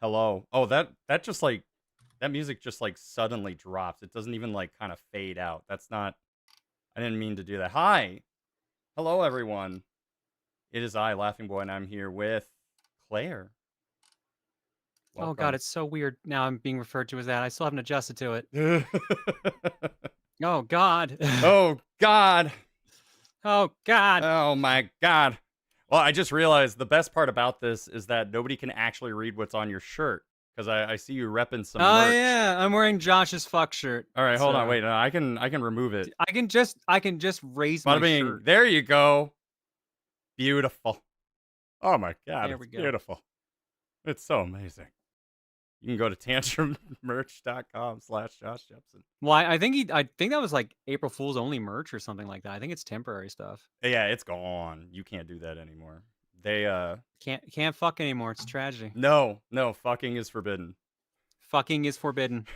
Hello. Oh, that just like that music just like suddenly drops. It doesn't even like kind of fade out. That's not. I didn't mean to do that. Hi. Hello, everyone. It is I, Laughingboy, and I'm here with Claire. Oh god, Welcome. it's so weird now I'm being referred to as that. I still haven't adjusted to it. Oh god. Oh God. Oh god. Oh my God. Well, I just realized the best part about this is that nobody can actually read what's on your shirt because I see you repping some Oh merch. yeah, I'm wearing Josh's fuck shirt. All right, hold on, So wait, no, I can remove it. I can just raise Bada my bing. shirt. There you go. Beautiful. Oh my God, There it's we go. beautiful. It's so amazing. You can go to tantrummerch.com/Josh Jepson. Well, I think that was like April Fool's only merch or something like that. I think it's temporary stuff. Yeah, it's gone. You can't do that anymore. They Can't fuck anymore. It's a tragedy. no, fucking is forbidden. Fucking is forbidden.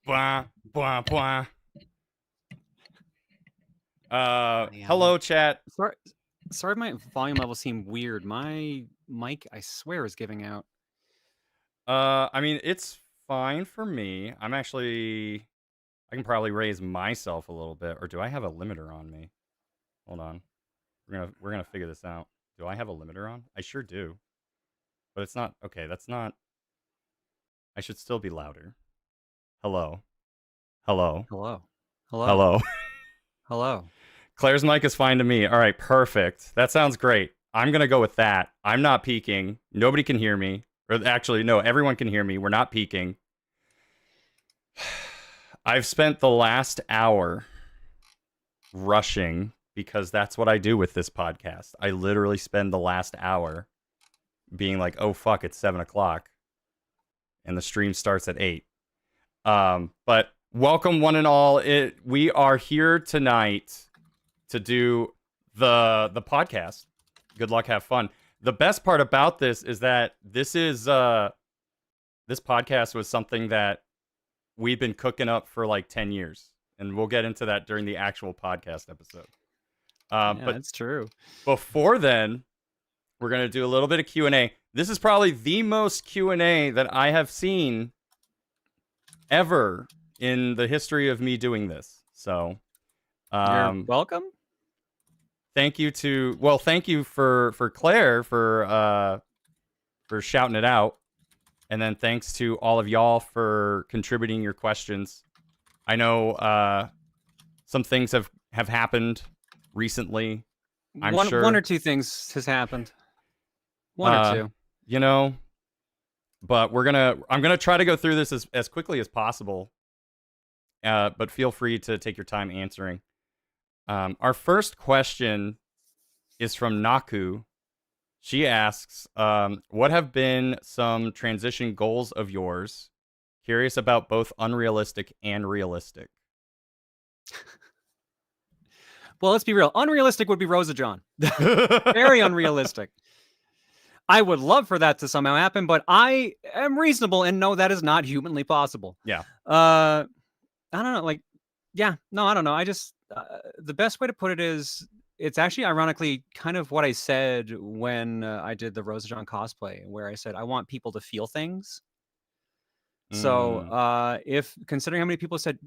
Blah blah blah. Damn. Hello chat. Sorry if my volume levels seem weird. My mic, I swear, is giving out. I mean it's fine for me. I can probably raise myself a little bit, or do I have a limiter on me? Hold on. We're gonna figure this out. Do I have a limiter on? I sure do. But it's not okay, that's not I should still be louder. Hello. Hello. Hello. Hello. Hello. Hello. Claire's mic is fine to me. All right, perfect. That sounds great. I'm going to go with that. I'm not peeking. Nobody can hear me. Or actually, no, everyone can hear me. We're not peeking. I've spent the last hour rushing because that's what I do with this podcast. I literally spend the last hour being like, oh, fuck, it's 7 o'clock. And the stream starts at 8. But welcome, one and all. We are here tonight to do the podcast. Good luck, have fun. The best part about this is that this podcast was something that we've been cooking up for like 10 years, and we'll get into that during the actual podcast episode. Yeah, But that's true. before then, we're gonna do a little bit of Q&A. This is probably the most Q&A that I have seen ever in the history of me doing this. So, You're welcome. thank you for Claire for shouting it out, and then thanks to all of y'all for contributing your questions. I know some things have happened recently. I'm sure One or two things has happened. One or two. you know, but I'm gonna try to go through this as quickly as possible. But feel free to take your time answering. Our first question is from Naku. She asks, what have been some transition goals of yours? Curious about both unrealistic and realistic. Well, let's be real. Unrealistic would be Rosa John. Very unrealistic. I would love for that to somehow happen, but I am reasonable and know that is not humanly possible. Yeah. I don't know. Like, yeah, no, I don't know. I just, the best way to put it is, it's actually ironically kind of what I said when I did the Rosa John cosplay, where I said, I want people to feel things. So, if considering how many people said,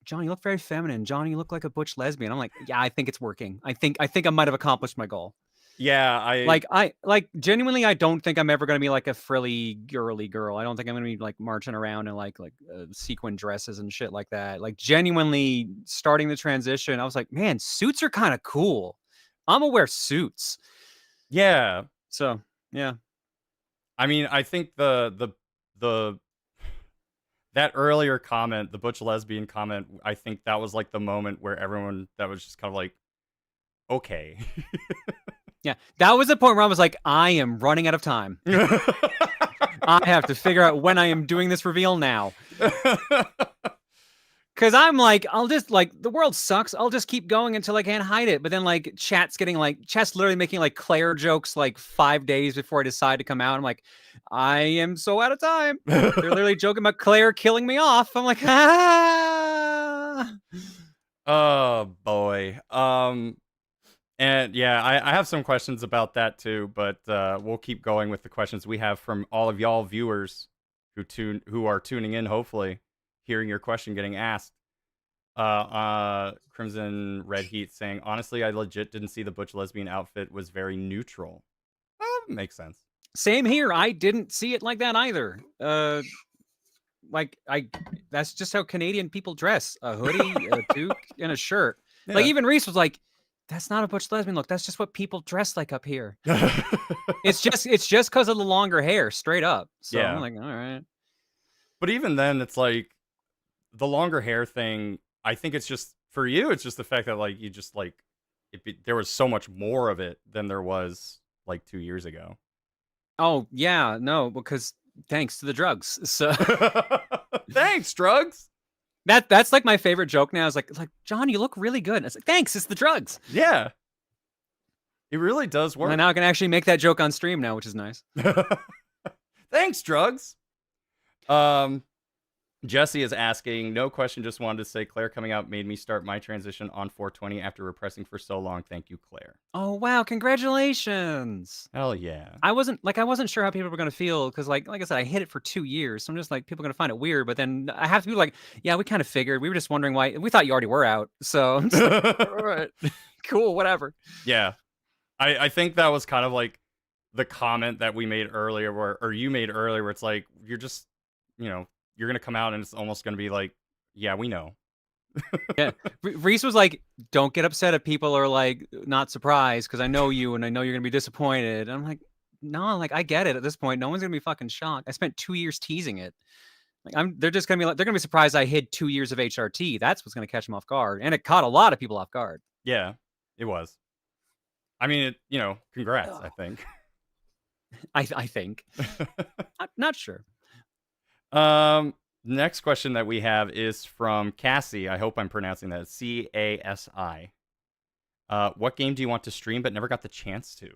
John, you look very feminine. John, you look like a butch lesbian. I'm like, yeah, I think it's working. I think I might have accomplished my goal. Yeah, I genuinely, I don't think I'm ever going to be like a frilly girly girl. I don't think I'm going to be like marching around in like sequin dresses and shit like that. Like genuinely starting the transition, I was like, man, suits are kind of cool. I'm gonna wear suits. yeah. So yeah. I mean, I think the that earlier comment, the butch lesbian comment, I think that was like the moment where everyone that was just kind of like, okay. Yeah, that was the point where I was like, I am running out of time. I have to figure out when I am doing this reveal now. Because I'm like, I'll just like, the world sucks. I'll just keep going until I can't hide it. But then like chat's literally making like Claire jokes like 5 days before I decide to come out. I'm like, I am so out of time. They're literally joking about Claire killing me off. I'm like, ah. Oh boy. And yeah, I have some questions about that too, but we'll keep going with the questions we have from all of y'all viewers who are tuning in, hopefully, hearing your question getting asked. Crimson Red Heat saying, honestly, I legit didn't see the butch lesbian outfit was very neutral. Makes sense. Same here. I didn't see it like that either. Like that's just how Canadian people dress: a hoodie, a toque, and a shirt. Yeah. Like even Reese was like, "That's not a butch lesbian look. That's just what people dress like up here." It's just because of the longer hair, straight up. So Yeah. I'm like, all right. But even then, it's like the longer hair thing. I think it's just for you. It's just the fact that like you just like there was so much more of it than there was like 2 years ago. Oh yeah, no, because thanks to the drugs. So Thanks, drugs. that's like my favorite joke now. Is like John, you look really good. And it's like, thanks, it's the drugs. Yeah, it really does work. And now I can actually make that joke on stream now, which is nice. Thanks, drugs. Jesse is asking, no question, just wanted to say Claire coming out made me start my transition on 420 after repressing for so long. Thank you, Claire. Oh wow, congratulations. Hell yeah. I wasn't sure how people were gonna feel because like I said, I hid it for 2 years. So I'm just like, people are gonna find it weird. But then I have to be like, yeah, we kind of figured. We were just wondering why. We thought you already were out. So I'm just like, all right, cool, whatever. Yeah. I think that was kind of like the comment that we made earlier, or you made earlier, where it's like, you're just, you're going to come out and it's almost going to be like, yeah, we know. Yeah. Reese was like, don't get upset if people are like not surprised because I know you and I know you're going to be disappointed. And I'm like, no, like I get it at this point. No one's going to be fucking shocked. I spent 2 years teasing it. Like they're just going to be like, they're going to be surprised I hid 2 years of HRT. That's what's going to catch them off guard. And it caught a lot of people off guard. Yeah, it was. I mean, congrats, I think. I think. Not sure. Next question that we have is from Cassie. I hope I'm pronouncing that. Casi. What game do you want to stream but never got the chance to?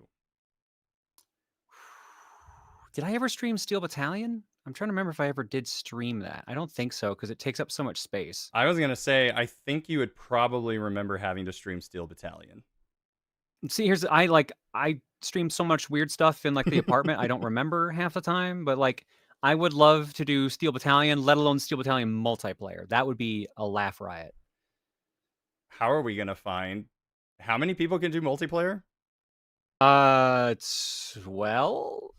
Did I ever stream Steel Battalion? I'm trying to remember if I ever did stream that. I don't think so because it takes up so much space. I was going to say, I think you would probably remember having to stream Steel Battalion. See, I stream so much weird stuff in like the apartment. I don't remember half the time, but like I would love to do Steel Battalion, let alone Steel Battalion multiplayer. That would be a laugh riot. How are we going to find how many people can do multiplayer? 12.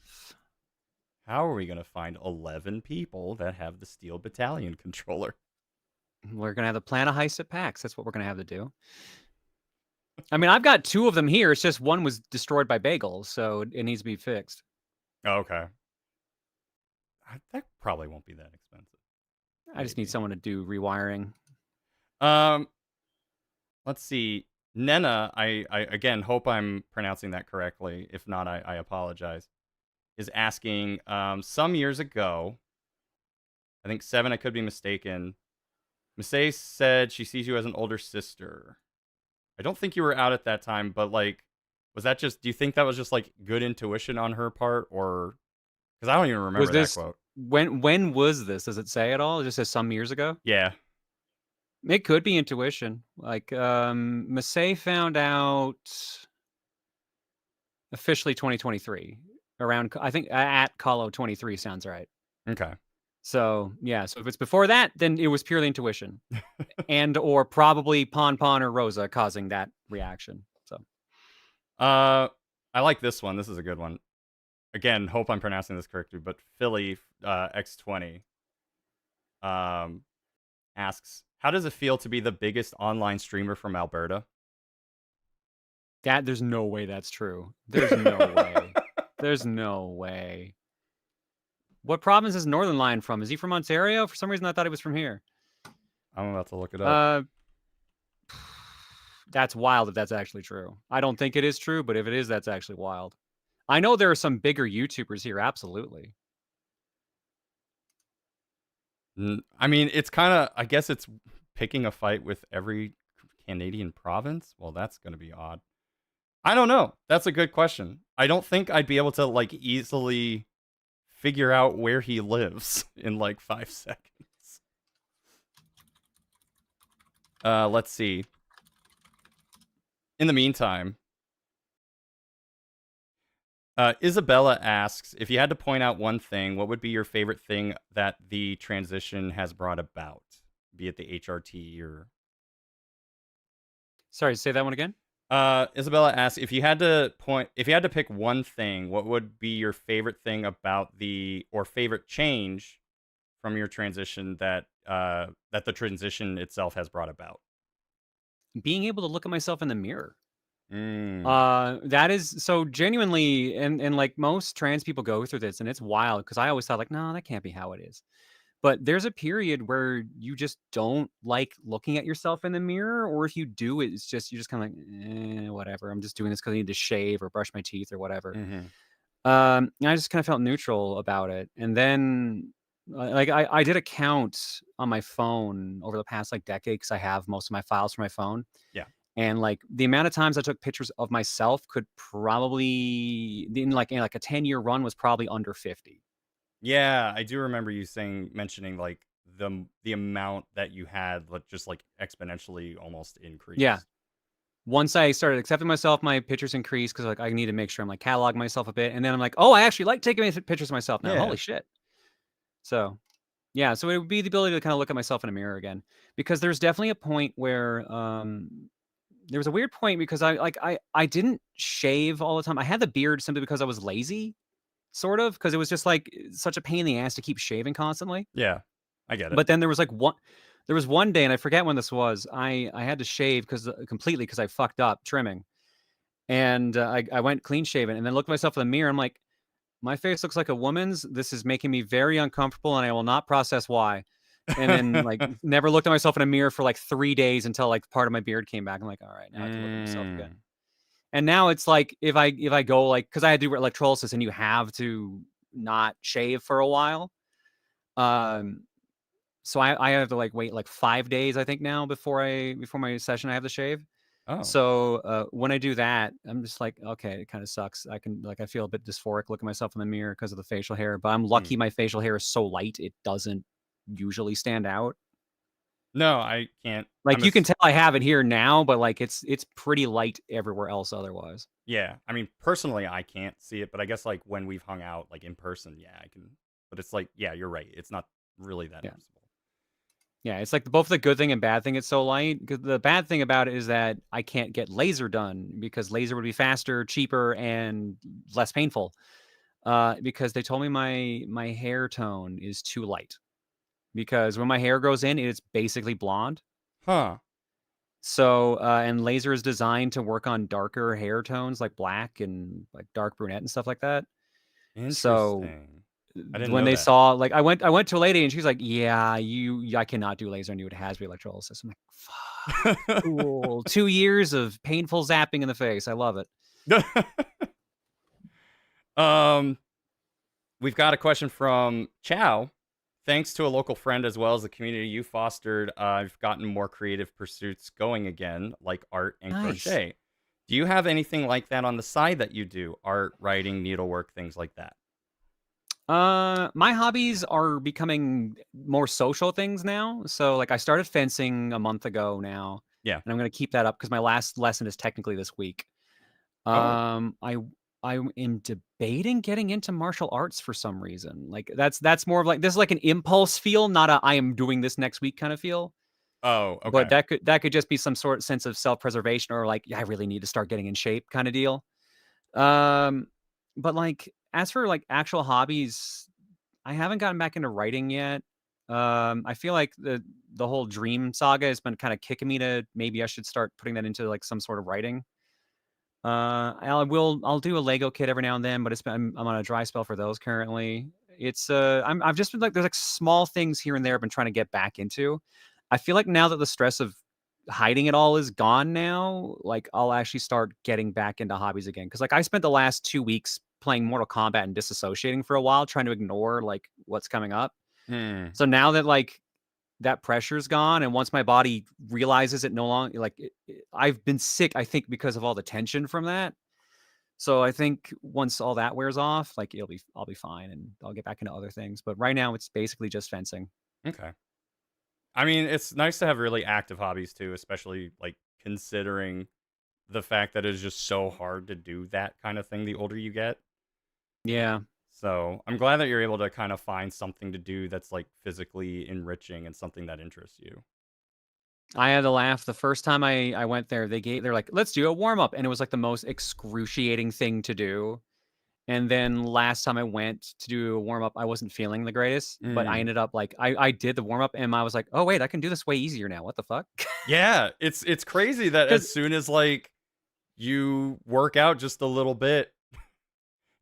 How are we going to find 11 people that have the Steel Battalion controller? We're going to have to plan a heist at PAX. That's what we're going to have to do. I mean, I've got 2 of them here. It's just one was destroyed by bagels, so it needs to be fixed. Oh, okay. That probably won't be that expensive. I just need someone to do rewiring. Let's see. Nena, I again hope I'm pronouncing that correctly. If not, I apologize. Is asking, some years ago, I think 7, I could be mistaken. Misay said she sees you as an older sister. I don't think you were out at that time, but like, was that just, do you think that was just like good intuition on her part, or, because I don't even remember that quote. When was this? Does it say at all? It just says some years ago? Yeah. It could be intuition. Like, Misay found out officially 2023. Around, I think, at Colo 23 sounds right. Okay. So, yeah. So if it's before that, then it was purely intuition. And or probably Pon or Rosa causing that reaction. So, I like this one. This is a good one. Again, hope I'm pronouncing this correctly, but Philly X20 asks, how does it feel to be the biggest online streamer from Alberta? there's no way that's true. There's no way. There's no way. What province is Northern Lion from? Is he from Ontario? For some reason, I thought he was from here. I'm about to look it up. That's wild if that's actually true. I don't think it is true, but if it is, that's actually wild. I know there are some bigger YouTubers here, absolutely. I mean, it's kind of, I guess it's picking a fight with every Canadian province. Well, that's going to be odd. I don't know. That's a good question. I don't think I'd be able to like easily figure out where he lives in like 5 seconds. Let's see. In the meantime, Isabella asks, if you had to point out one thing, what would be your favorite thing that the transition has brought about? Be it the HRT or Sorry, say that one again. Isabella asks, if you had to pick one thing, what would be your favorite thing about or favorite change from your transition that the transition itself has brought about? Being able to look at myself in the mirror. Mm. That is so genuinely, and like most trans people go through this, and it's wild because I always thought like, no, that can't be how it is. But there's a period where you just don't like looking at yourself in the mirror, or if you do, it's just you're just kind of like, whatever. I'm just doing this because I need to shave or brush my teeth or whatever. Mm-hmm. And I just kind of felt neutral about it, and then like I did a count on my phone over the past like decade because I have most of my files from my phone. Yeah. And, like, the amount of times I took pictures of myself could probably in a 10-year run was probably under 50. Yeah, I do remember you mentioning like the amount that you had just like exponentially almost Yeah. increased. Once I started accepting myself, my pictures increased because like, I need to make sure I'm, like, cataloging myself a bit, and then I'm like, "Oh, I actually like taking pictures of myself now. Yeah. Holy shit." So, yeah, so it would be the ability to kinda look at myself in a mirror again, because there's definitely a point where, there was a weird point because I didn't shave all the time. I had the beard simply because I was lazy, sort of, because it was just, like, such a pain in the ass to keep shaving constantly. Yeah. I get it. But then there was one day, and I forget when this was, I had to shave because completely because I fucked up trimming, and, I went clean shaven and then looked at myself in the mirror, I'm like, "My face looks like a woman's. This is making me very uncomfortable, and I will not process why." And then, like, never looked at myself in a mirror for, like, 3 days until, like, part of my beard came back. I'm like, "Alright, now I can look at myself again." Mm. And now it's like, if I go, like, because I had to do electrolysis and you have to not shave for a while, um, so I have to, like, wait, like, 5 days, I think now before my session, I have to shave. Oh. So, when I do that, I'm just like, "Okay, it kinda sucks." I feel a bit dysphoric looking at myself in the mirror because of the facial hair, but I'm Hmm. lucky my facial hair is so light, it doesn't usually stand out. No, I can't. Like, you can tell I have it here now, but, like, it's pretty light everywhere else otherwise. Yeah. I mean, personally, I can't see it, but I guess like when we've hung out like in person, yeah, I can. But it's like, yeah, you're right. It's not really that Yeah. noticeable. Yeah, it's like both the good thing and bad thing it's so light. 'Cause the bad thing about it is that I can't get laser done because laser would be faster, cheaper, and less painful, because they told me my hair tone is too light. Because when my hair grows in, it's basically blonde. Huh. So, and laser is designed to work on darker hair tones like black and like dark brunette and stuff like that. So Interesting. I didn't when know they that. saw, like, I went to a lady and she's like, "Yeah, I cannot do laser on you. It has to be electrolysis." I'm like, "Fuck, cool. 2 years of painful zapping in the face. I love it." um, we've got a question from Chow. Thanks to a local friend as well as the community you fostered, I've gotten more creative pursuits going again, like art and Nice. crochet. Do you have anything like that on the side that you do? Art, writing, needlework, things like that? My hobbies are becoming more social things now. So, like, I started fencing a month ago now, Yeah. and I'm gonna keep that up because my last lesson is technically this week. Oh. Um, I I am debating getting into martial arts for some reason. Like, that's more of like this is like an impulse feel, not a I am doing this next week kind of feel. Oh, But okay. that could just be some sort of sense of self-preservation or like, yeah, I really need to start getting in shape kind of deal. Um, but like as for like actual hobbies, I haven't gotten back into writing yet. I feel like the whole dream saga has been kind of kicking me to maybe I should start putting that into like some sort of writing. I'll do a Lego kit every now and then, but I'm on a dry spell for those currently. I've just been like there's like small things here and there I've been trying to get back into. I feel like now that the stress of hiding it all is gone now, like I'll actually start getting back into hobbies again. Cause like I spent the last 2 weeks playing Mortal Kombat and disassociating for a while, trying to ignore like what's coming up. Hmm. So now that like that pressure's gone, and once my body realizes it no longer like I've been sick, I think, because of all the tension from that. So I think once all that wears off, like I'll be fine and I'll get back into other things. But right now it's basically just fencing. Okay. I mean, it's nice to have really active hobbies too, especially like considering the fact that it's just so hard to do that kind of thing the older you get. Yeah. So I'm glad that you're able to kind of find something to do that's like physically enriching and something that interests you. I had to laugh the first time I went there. They're like, "Let's do a warm up," and it was like the most excruciating thing to do. And then last time I went to do a warm up, I wasn't feeling the greatest, but I Mm. ended up like I did the warm up, and I was like, "Oh wait, I can do this way easier now. What the fuck?" Yeah, it's crazy that as Because soon as like you work out just a little bit,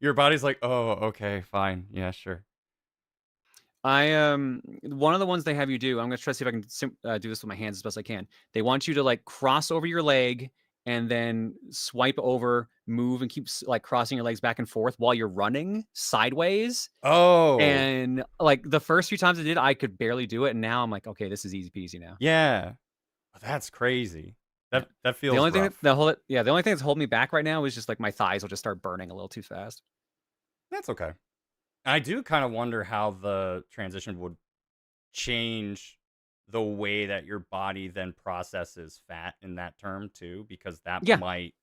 your body's like, "Oh, okay, fine. Yeah, sure." one of the ones they have you do, I'm gonna try to see if I can do this with my hands as best I can. They want you to like cross over your leg and then swipe over, move, and keep like crossing your legs back and forth while you're running sideways. Oh, And like the first few times I did, I could barely do it, and now I'm like, okay, this is easy peasy now. yeah. That's crazy. Yeah. That The feels only thing rough. the only thing that's holding me back right now is just like my thighs will just start burning a little too fast. That's okay. I do kind of wonder how the transition would change the way that your body then processes fat in that term too, because that Yeah. might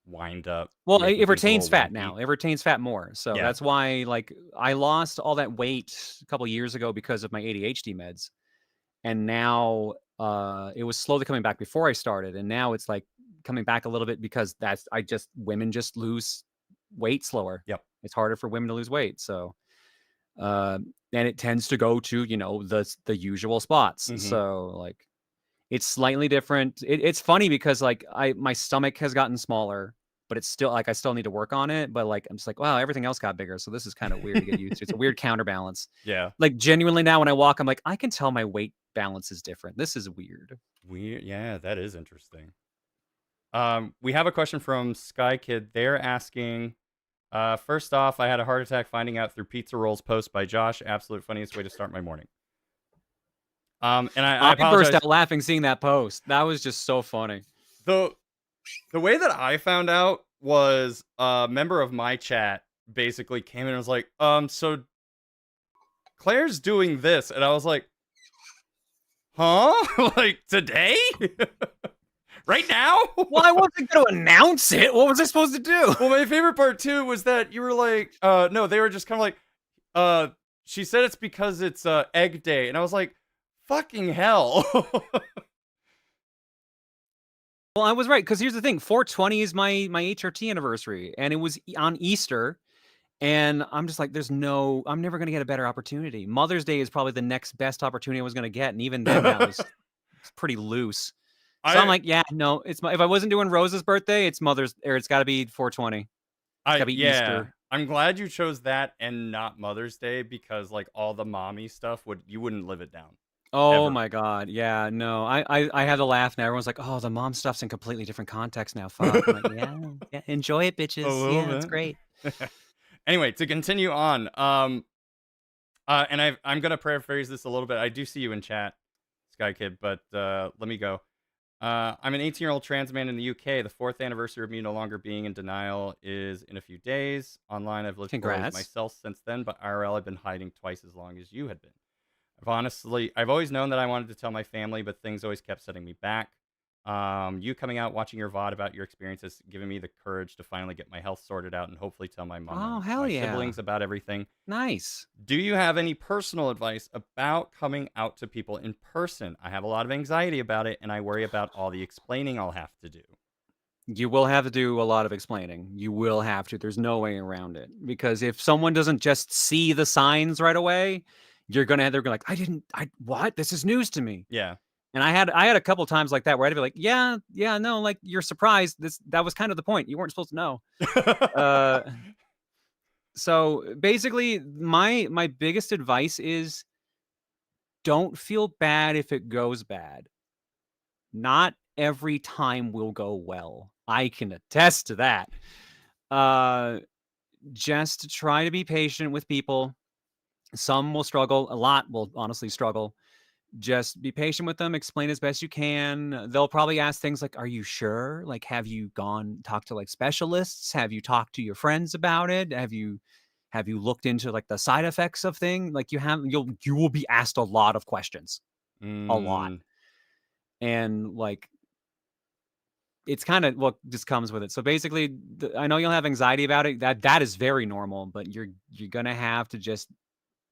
wind up Well, making it things a retains little fat wonky. now. It retains fat more. So Yeah. that's why like I lost all that weight a couple years ago because of my ADHD meds. And now it was slowly coming back before I started, and now it's like coming back a little bit because that's I just women just lose weight slower. Yep. It's harder for women to lose weight. So and it tends to go to, the usual spots. Hmm. So like it's slightly different. It's funny because like my stomach has gotten smaller, but it's still like I still need to work on it. But like I'm just like, wow, everything else got bigger. So this is kind of weird to get used to. It's a weird counterbalance. Yeah. Like genuinely now when I walk, I'm like, I can tell my weight balance is different. This is weird. Weird. Yeah, that is interesting. We have a question from Sky Kid. They're asking, first off, I had a heart attack finding out through Pizza Rolls post by Josh. Absolute funniest way to start my morning. And I I burst apologize. out laughing seeing that post. That was just so funny. The the way that I found out was a member of my chat basically came in and was like, so Claire's doing this, and I was like, huh? Like today? Right now? Well, I wasn't going to announce it. What was I supposed to do? Well, my favorite part too was that you were like, no, they were just kind of like, she said it's because it's egg day, and I was like, fucking hell. Well, I was right because here's the thing: 420 is my HRT anniversary, and it was on Easter. And I'm just like, I'm never gonna get a better opportunity. Mother's Day is probably the next best opportunity I was gonna get, and even then, that was it's pretty loose. So I'm I like, yeah, no, if I wasn't doing Rose's birthday, it's got to be 420. It's got to be yeah. Easter. I'm glad you chose that and not Mother's Day because like all the mommy stuff you wouldn't live it down. Oh Ever. my god, yeah, no, I had to laugh now. Everyone's like, oh, the mom stuff's in completely different context now. Fuck. I'm like, yeah, yeah, enjoy it, A bitches. little Yeah, it's bit. great. Anyway, to continue on, and I'm gonna paraphrase this a little bit. I do see you in chat, Sky Kid, but let me go. I'm an 18-year-old trans man in the UK. The fourth anniversary of me no longer being in denial is in a few days. Online, I've lived fully as Congrats. myself since then, but IRL, I've been hiding twice as long as you had been. I've always known that I wanted to tell my family, but things always kept setting me back. You coming out, watching your VOD about your experiences, giving me the courage to finally get my health sorted out and hopefully tell my mom Oh and hell my yeah, siblings about everything. nice. Do you have any personal advice about coming out to people in person? I have a lot of anxiety about it, and I worry about all the explaining I'll have to do. You will have to do a lot of explaining. You will have to. There's no way around it. Because if someone doesn't just see the signs right away, they're gonna like, what? This is news to me. Yeah. And I had a couple times like that where I'd be like, yeah, yeah, no, like you're surprised. That was kind of the point. You weren't supposed to know. Uh so basically my biggest advice is don't feel bad if it goes bad. Not every time will go well. I can attest to that. Uh just try to be patient with people. Some will struggle, a lot will honestly struggle. Just be patient with them, explain as best you can. They'll probably ask things like, "Are you sure? Like, have you gone talked to like specialists? Have you talked to your friends about it? Have you looked into like the side effects of thing?" Like you will be asked a lot of questions. A lot. Mm, And like it's kind of what just comes with it. So basically, I know you'll have anxiety about it. That is very normal, but you're gonna have to just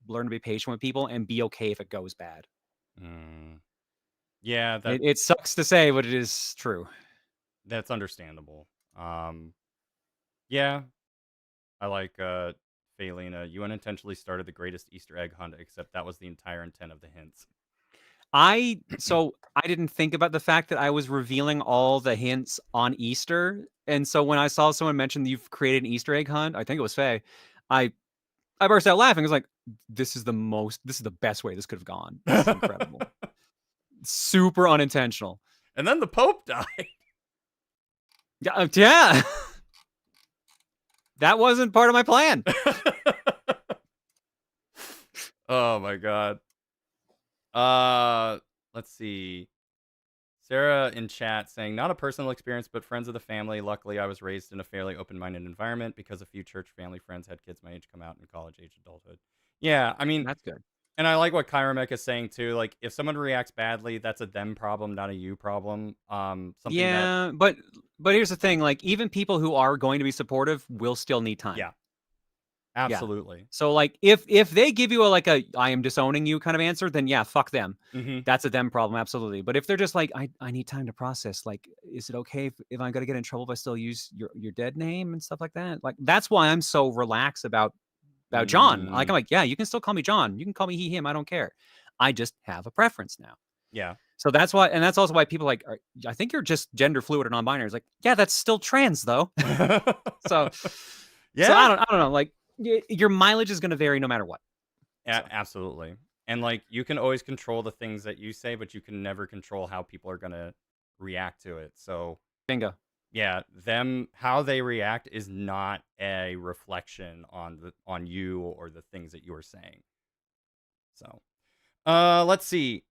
learn to be patient with people and be okay if it goes bad. Mm. Yeah, It sucks to say, but it is true. that's understandable. Yeah, I like Faylina. You unintentionally started the greatest Easter egg hunt, except that was the entire intent of the hints. So I didn't think about the fact that I was revealing all the hints on Easter, and so when I saw someone mention you've created an Easter egg hunt, I think it was Faye, I I burst out laughing. I was like, this is the best way this could have gone. This is incredible. Super unintentional. And then the Pope died. Yeah. That wasn't part of my plan. Oh my god. Let's see. Sarah in chat saying, not a personal experience, but friends of the family. Luckily, I was raised in a fairly open-minded environment because a few church family friends had kids my age come out in college-age adulthood. Yeah, I mean, That's good. and I like what Kyramek is saying too. Like, if someone reacts badly, that's a them problem, not a you problem. Something that, Yeah, but here's the thing, like even people who are going to be supportive will still need time. yeah, Yeah. absolutely. So like if they give you a I am disowning you kind of answer, then yeah, fuck them. Mm-hmm. That's a them problem, absolutely. But if they're just like, I need time to process, like, is it okay if I'm gonna get in trouble if I still use your dead name and stuff like that? Like that's why I'm so relaxed about John. Like I'm like, yeah, you can still call me John. You can call me he, him. I don't care. I just have a preference now. Yeah. So that's why, and that's also why people like, I think you're just gender fluid or non-binary. It's like, yeah, that's still trans though. So, yeah. So I don't know. Like your mileage is going to vary no matter what. Yeah, So. absolutely. And like you can always control the things that you say, but you can never control how people are gonna react to it. So Bingo. yeah, how they react is not a reflection on you or the things that you are saying. So let's see.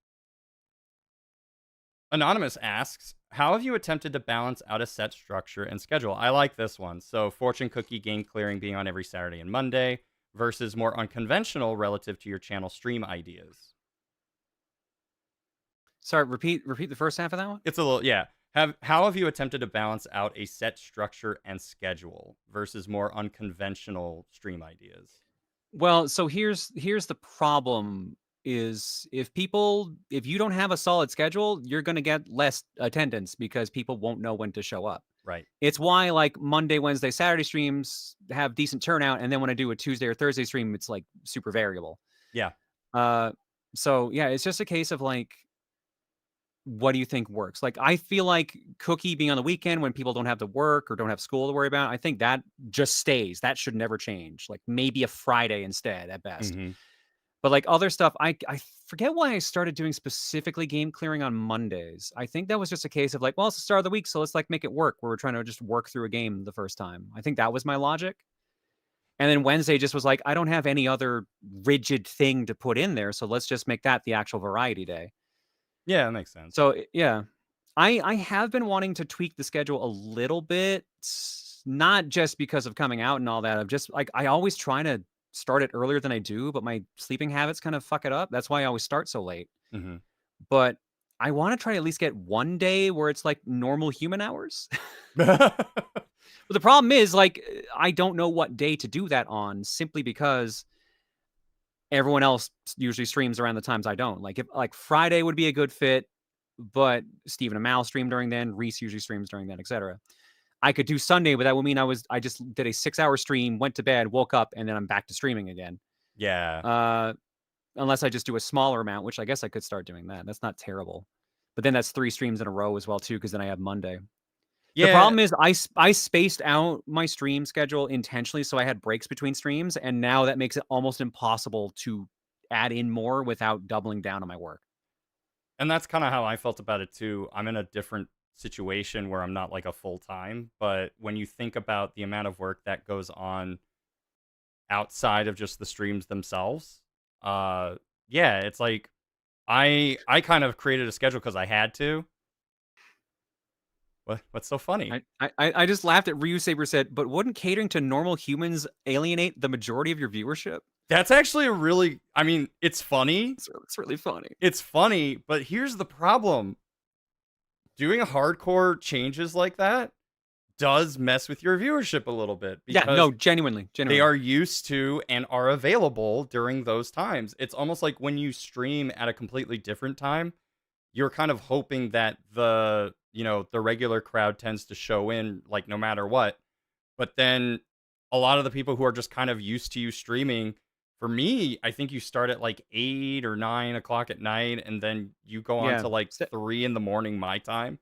Anonymous asks, how have you attempted to balance out a set structure and schedule? I like this one. So fortune cookie game clearing being on every Saturday and Monday versus more unconventional relative to your channel stream ideas. Sorry, repeat the first half of that one. It's a little, yeah. How have you attempted to balance out a set structure and schedule versus more unconventional stream ideas? Well, so here's the problem is if you don't have a solid schedule, you're going to get less attendance because people won't know when to show up. Right. It's why like Monday, Wednesday, Saturday streams have decent turnout, and then when I do a Tuesday or Thursday stream, it's like super variable. Yeah. So yeah, it's just a case of like, what do you think works? Like, I feel like Cookie being on the weekend when people don't have to work or don't have school to worry about, I think that just stays. That should never change. Like maybe a Friday instead at best. Mm-hmm. But like other stuff, I forget why I started doing specifically game clearing on Mondays. I think that was just a case of like, well, it's the start of the week, so let's like make it work. Where we're trying to just work through a game the first time. I think that was my logic. And then Wednesday just was like, I don't have any other rigid thing to put in there, so let's just make that the actual variety day. Yeah, that makes sense. So yeah, I have been wanting to tweak the schedule a little bit, not just because of coming out and all that. I'm just like I always try to start it earlier than I do, but my sleeping habits kind of fuck it up. That's why I always start so late. Mm-hmm. But I want to try to at least get one day where it's like normal human hours. But the problem is like I don't know what day to do that on simply because everyone else usually streams around the times I don't. Like if like Friday would be a good fit, but Stephen and Mal stream during then, Reese usually streams during then, etc. I could do Sunday, but that would mean I just did a 6-hour stream, went to bed, woke up, and then I'm back to streaming again. Yeah. Unless I just do a smaller amount, which I guess I could start doing that. That's not terrible. But then that's 3 streams in a row as well too, because then I have Monday. Yeah. The problem is I spaced out my stream schedule intentionally, so I had breaks between streams, and now that makes it almost impossible to add in more without doubling down on my work. And that's kind of how I felt about it too. I'm in a different situation where I'm not like a full time, but when you think about the amount of work that goes on outside of just the streams themselves, yeah, it's like I kind of created a schedule because I had to. What's so funny? I just laughed at Ryu Saber said, but wouldn't catering to normal humans alienate the majority of your viewership? That's actually I mean, it's funny. It's really funny. It's funny, but here's the problem. doing hardcore changes like that does mess with your viewership a little bit Yeah, because no, genuinely. they are used to and are available during those times. It's almost like when you stream at a completely different time, you're kind of hoping that the regular crowd tends to show in like no matter what. But then a lot of the people who are just kind of used to you streaming, for me, I think you start at like 8 or 9 o'clock at night, and then you go on Yeah. to like 3 in the morning my time.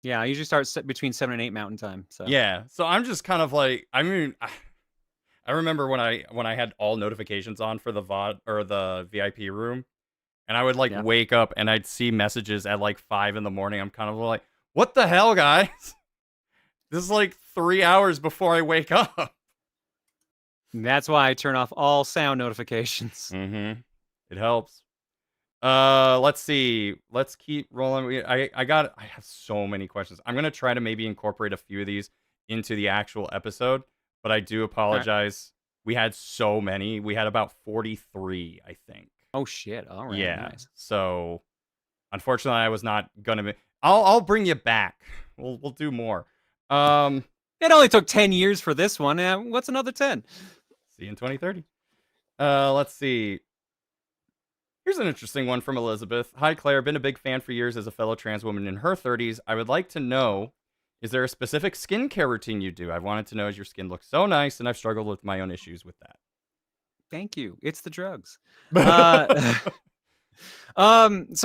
Yeah, I usually start between 7 and 8 Mountain Time. So Yeah, so I'm just kind of like, I mean, I remember when I had all notifications on for the VOD or the VIP room, and I would like yeah, wake up and I'd see messages at like 5 in the morning. I'm kind of like, what the hell, guys? This is like 3 hours before I wake up. that's why I turn off all sound notifications. Mm-hmm. It helps. Let's see. Let's keep rolling. I have so many questions. I'm gonna try to maybe incorporate a few of these into the actual episode, but I do apologize. We had so many. We had about 43, I think. Oh shit! All right, Yeah. nice. So unfortunately, I was not gonna be. I'll bring you back. We'll do more. It only took 10 years for this one. What's another 10? See you in 2030. Let's see. Here's an interesting one from Elizabeth. Hi, Claire. Been a big fan for years as a fellow trans woman in her 30s. I would like to know, is there a specific skincare routine you do? I've wanted to know as your skin looks so nice, and I've struggled with my own issues with that. Thank you. It's the drugs. So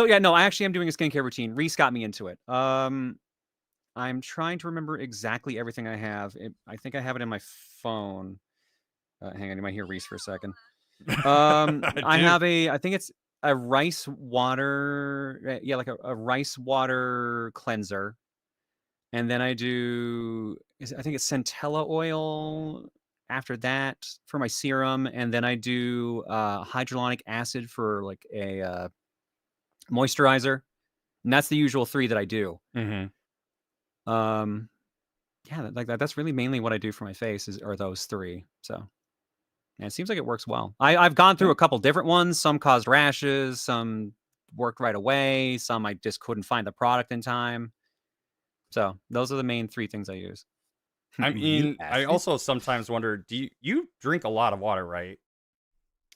yeah, no, I actually am doing a skincare routine. Reese got me into it. I'm trying to remember exactly everything I have. I think I have it in my phone. Hang on, you might hear Reese for a second. I think it's a rice water, like a rice water cleanser. And then I think it's centella oil after that for my serum. And then I do hydrolonic acid for like a moisturizer. And that's the usual 3 that I do. Mm-hmm. Yeah, like that's really mainly what I do for my face are those 3. So yeah, it seems like it works well. I've gone through a couple different ones. Some caused rashes, some worked right away, some I just couldn't find the product in time. So those are the main 3 things I use. I mean, I also sometimes wonder, do you drink a lot of water, right?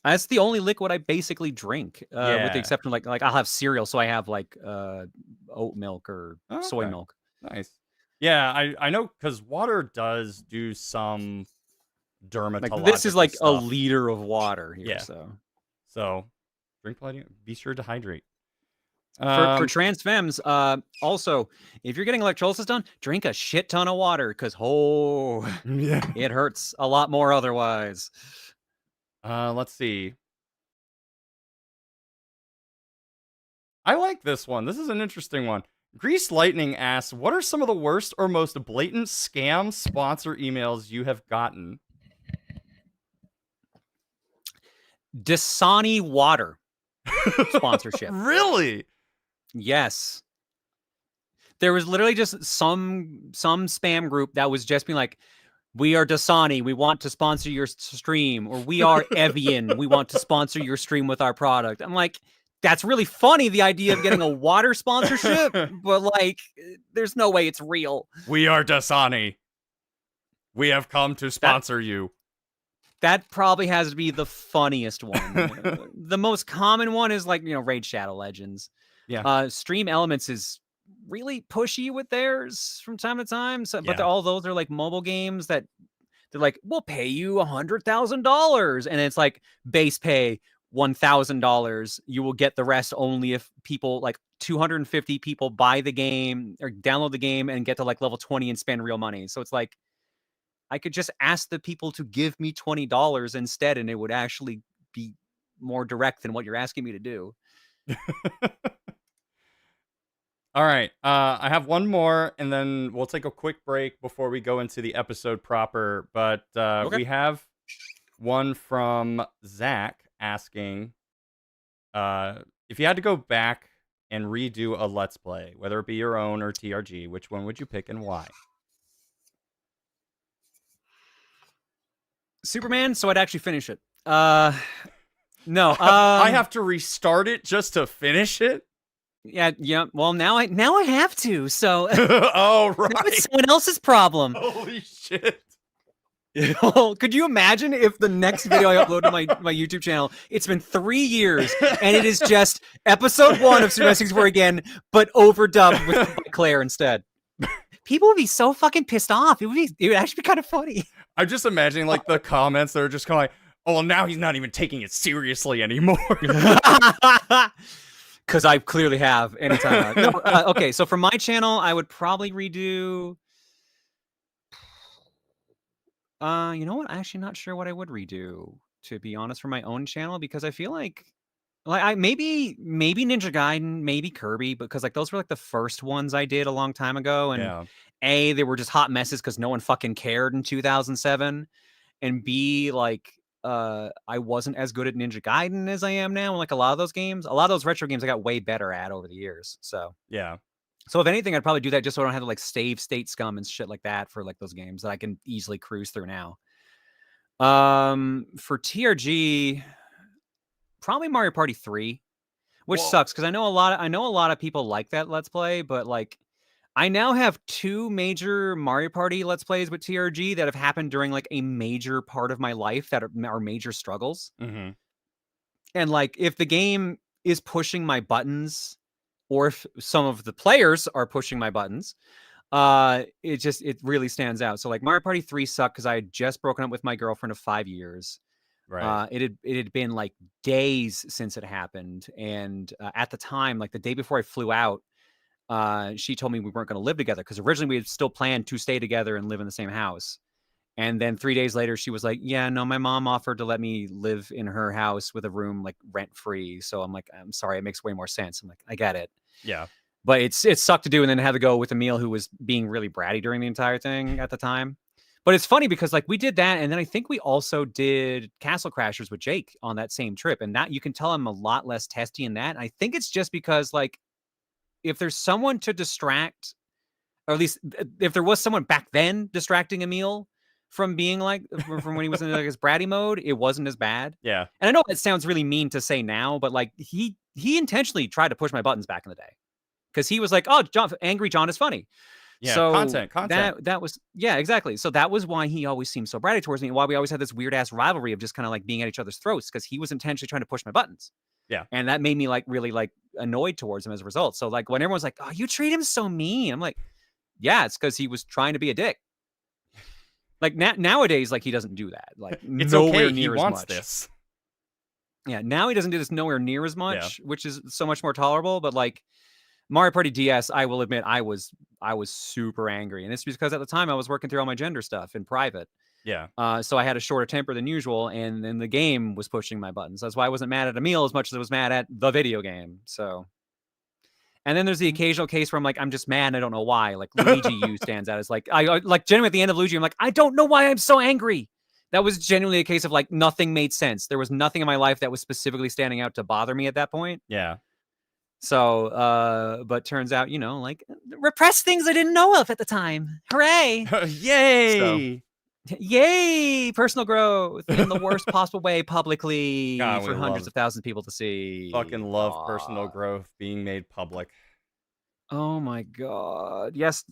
That's the only liquid I basically drink, with the Yeah. exception of like I'll have cereal, so I have like oat milk or soy Okay. milk. Nice. Yeah, I know because water does do some Like dermatological this is like a stuff. liter of water here. Yeah. So Drink plenty. Be sure to hydrate. for trans femmes, also if you're getting electrolysis done, drink a shit ton of water because Yeah. it hurts a lot more otherwise. Let's see. I like this one. This is an interesting one. Grease Lightning asks, what are some of the worst or most blatant scam sponsor emails you have gotten? Dasani water sponsorship. Really? Yes. There was literally just some spam group that was just being like, we are Dasani, we want to sponsor your stream, or we are Evian, we want to sponsor your stream with our product. I'm like, that's really funny, the idea of getting a water sponsorship, but like, there's no way it's real. We are Dasani. We have come to sponsor you. That probably has to be the funniest one. The most common one is like, Raid Shadow Legends. Yeah. Stream Elements is really pushy with theirs from time to time. So, but Yeah. all those are like mobile games that they're like, we'll pay you $100,000, and it's like base pay $1,000. You will get the rest only if people like 250 people buy the game or download the game and get to like level 20 and spend real money. So it's like, I could just ask the people to give me $20 instead, and it would actually be more direct than what you're asking me to do. All right. I have one more, and then we'll take a quick break before we go into the episode proper. But Okay. we have one from Zach asking if you had to go back and redo a Let's Play, whether it be your own or TRG, which one would you pick and why? Superman, so I'd actually finish it. No. I have to restart it just to finish it? Yeah. Well, now I have to. So Oh, now it's right. someone else's problem. Holy shit. Could you imagine if the next video I upload to my YouTube channel, it's been 3 years and it is just episode 1 of Super Mario 64 again, but overdubbed with by Claire instead? People would be so fucking pissed off. It would actually be kind of funny. I'm just imagining like the comments that are just kind of like, oh, well, now he's not even taking it seriously anymore. Because I clearly have anytime. No, okay, so for my channel, I would probably redo. You know what? I'm actually not sure what I would redo, to be honest, for my own channel, because I feel like I maybe Ninja Gaiden, maybe Kirby, because like those were like the first ones I did a long time ago, and Yeah. A, they were just hot messes because no one fucking cared in 2007, and B, like I wasn't as good at Ninja Gaiden as I am now. Like a lot of those games, a lot of those retro games I got way better at over the years. Yeah. So if anything, I'd probably do that just so I don't have to like save state scum and shit like that for like those games that I can easily cruise through now. For TRG, probably Mario Party 3, which Whoa. sucks because I know a lot of people like that Let's Play, but like I now have 2 major Mario Party Let's Plays with TRG that have happened during like a major part of my life that are major struggles. Mm-hmm. And like if the game is pushing my buttons, or if some of the players are pushing my buttons, it really stands out. So like Mario Party 3 sucked because I had just broken up with my girlfriend of 5 years. Right. It had been like days since it happened, and at the time, like the day before I flew out, she told me we weren't going to live together because originally we had still planned to stay together and live in the same house. And then 3 days later, she was like, "Yeah, no, my mom offered to let me live in her house with a room like rent free." So I'm like, "I'm sorry, it makes way more sense." I'm like, "I get it." Yeah. But it sucked to do, and then have to go with Emil, who was being really bratty during the entire thing at the time. But it's funny because like we did that, and then I think we also did Castle Crashers with Jake on that same trip, and that you can tell I'm a lot less testy in that. And I think it's just because like if there's someone to distract, or at least if there was someone back then distracting Emil from being like from when he was in like his bratty mode, it wasn't as bad. Yeah. And I know it sounds really mean to say now, but like he intentionally tried to push my buttons back in the day because he was like, "Oh, Angry John is funny." Yeah. So Content. that was, yeah, exactly. So that was why he always seemed so bratty towards me, and why we always had this weird ass rivalry of just kind of like being at each other's throats because he was intentionally trying to push my buttons. Yeah. And that made me like really like annoyed towards him as a result. So like when everyone's like, "Oh, you treat him so mean," I'm like, "Yeah, it's because he was trying to be a dick." Like nowadays, like he doesn't do that. Like It's nowhere okay. He near as wants much. this. Yeah, now he doesn't do this nowhere near as much, which is so much more tolerable. But like Mario Party DS, I will admit, I was super angry, and it's because at the time I was working through all my gender stuff in private. Yeah. So I had a shorter temper than usual, and then the game was pushing my buttons. That's why I wasn't mad at Emil as much as I was mad at the video game. So, and then there's the occasional case where I'm like, I'm just mad and I don't know why. Like Luigi U stands out as like, I like genuinely at the end of Luigi, I'm like, I don't know why I'm so angry. That was genuinely a case of like nothing made sense. There was nothing in my life that was specifically standing out to bother me at that point. Yeah. So, but turns out, like repressed things I didn't know of at the time. Hooray! Yay! So, yay! Personal growth in the worst possible way publicly God, for hundreds of thousands of people to see. Fucking love personal growth being made public. Oh my god. Yes,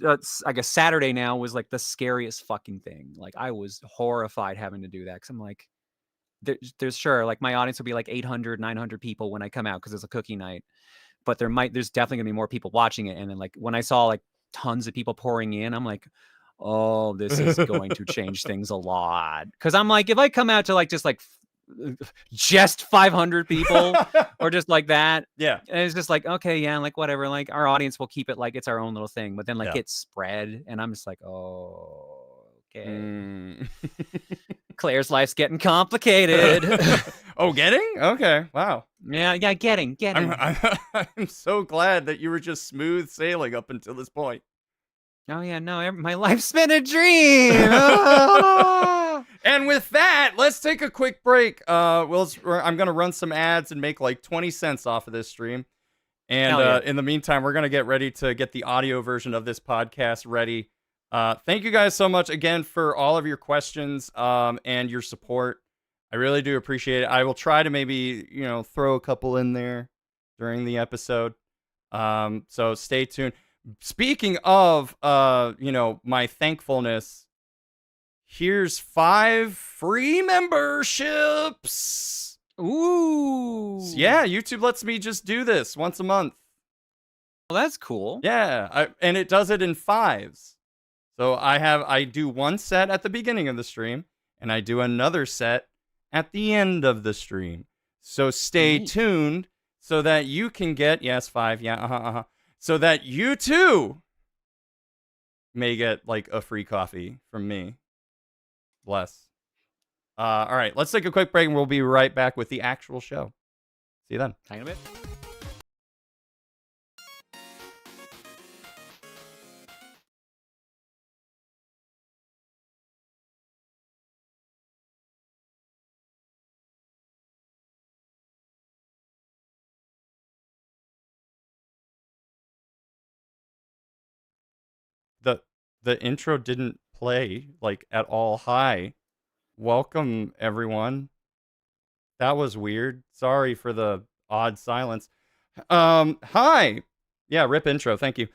I guess Saturday now was like the scariest fucking thing. Like I was horrified having to do that because I'm like, there's sure like my audience will be like 800, 900 people when I come out because it's a cookie night. But there's definitely gonna be more people watching it. And then like when I saw like tons of people pouring in, I'm like, oh, this is going to change things a lot. Because I'm like, if I come out to like just 500 people or just like that, Yeah. and it's just like, okay, yeah, like whatever, like our audience will keep it like it's our own little thing. But then like it's spread, and I'm just like, oh, okay. Claire's life's getting complicated. Oh, getting? Okay. Wow. Yeah, getting. I'm so glad that you were just smooth sailing up until this point. Oh yeah, no, my life's been a dream. And with that, let's take a quick break. I'm gonna run some ads and make like 20 cents off of this stream. And in the meantime, we're gonna get ready to get the audio version of this podcast ready. Thank you guys so much again for all of your questions and your support. I really do appreciate it. I will try to maybe throw a couple in there during the episode. So stay tuned. Speaking of, my thankfulness, here's 5 free memberships. Ooh. Yeah, YouTube lets me just do this once a month. Well, that's cool. Yeah, and it does it in 5s. So I do one set at the beginning of the stream, and I do another set at the end of the stream. So stay tuned so that you can get, yes, 5, yeah, so that you too may get like a free coffee from me. Bless. All right, let's take a quick break and we'll be right back with the actual show. See you then. Hang on a bit. The intro didn't play like at all. Hi. Welcome everyone. That was weird. Sorry for the odd silence. Hi. Yeah, rip intro. Thank you.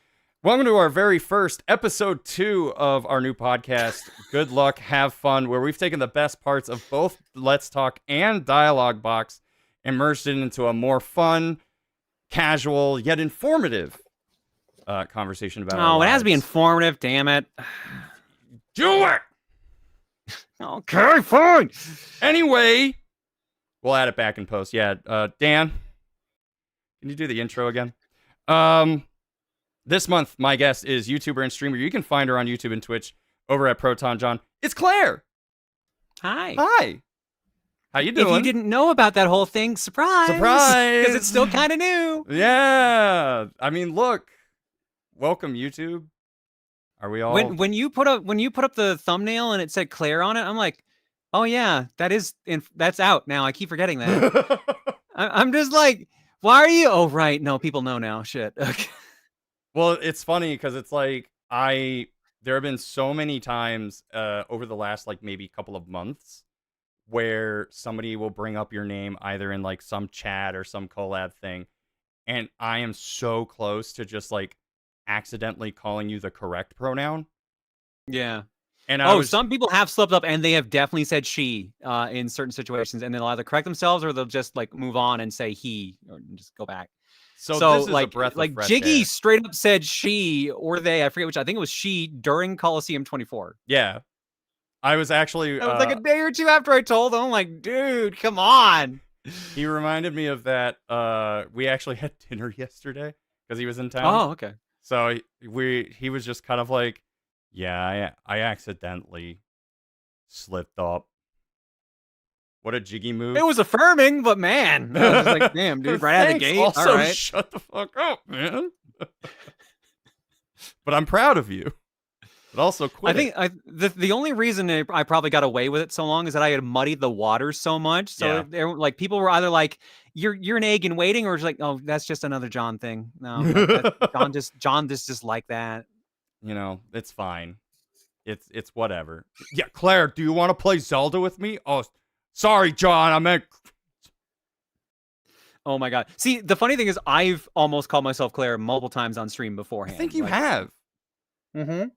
Welcome to our very first episode 2 of our new podcast, Good Luck, Have Fun, where we've taken the best parts of both Let's Talk and Dialogue Box and merged it into a more fun, casual, yet informative conversation about our Oh, it has to be lives. informative, damn it. Do it! Okay, fine. Anyway, we'll add it back in post. Yeah, Dan, can you do the intro again? This month, my guest is YouTuber and streamer. You can find her on YouTube and Twitch over at ProtonJon. It's Claire. Hi. Hi. How you doing? If you didn't know about that whole thing, surprise. Surprise! Because it's still kind of new. Yeah. I mean, look. Welcome, YouTube. Are we all? When you put up the thumbnail and it said Claire on it, I'm like, oh yeah, that's out now. I keep forgetting that. I'm just like, why are you? Oh right, no, people know now. Shit. Okay. Well, it's funny because it's like there have been so many times over the last like maybe couple of months where somebody will bring up your name either in like some chat or some collab thing, and I am so close to just like accidentally calling you the correct pronoun. Yeah. And some people have slipped up and they have definitely said she in certain situations, and they'll either correct themselves or they'll just like move on and say he or just go back. So this is like a breath of fresh Jiggy air. straight up said she or they, I forget which, I think it was she during Coliseum 24. Yeah. I was actually It was like a day or two after I told him. I'm like, dude, come on. He reminded me of that. We actually had dinner yesterday because he was in town. Oh, okay. So he was just kind of like, yeah, I accidentally slipped up. What a jiggy move. It was affirming, but man, I was just like, damn, dude, right out of the gate. Also, all right. Shut the fuck up, man. But I'm proud of you. But also quit. The only reason I probably got away with it so long is that I had muddied the waters so much. So like people were either like, you're an egg in waiting, or just like, oh, that's just another John thing. No, John just like that. You know, it's fine. It's whatever. Yeah, Claire, do you want to play Zelda with me? Oh, sorry, John. I meant. Oh my god. See, the funny thing is, I've almost called myself Claire multiple times on stream beforehand. I think you have. Mm-hmm.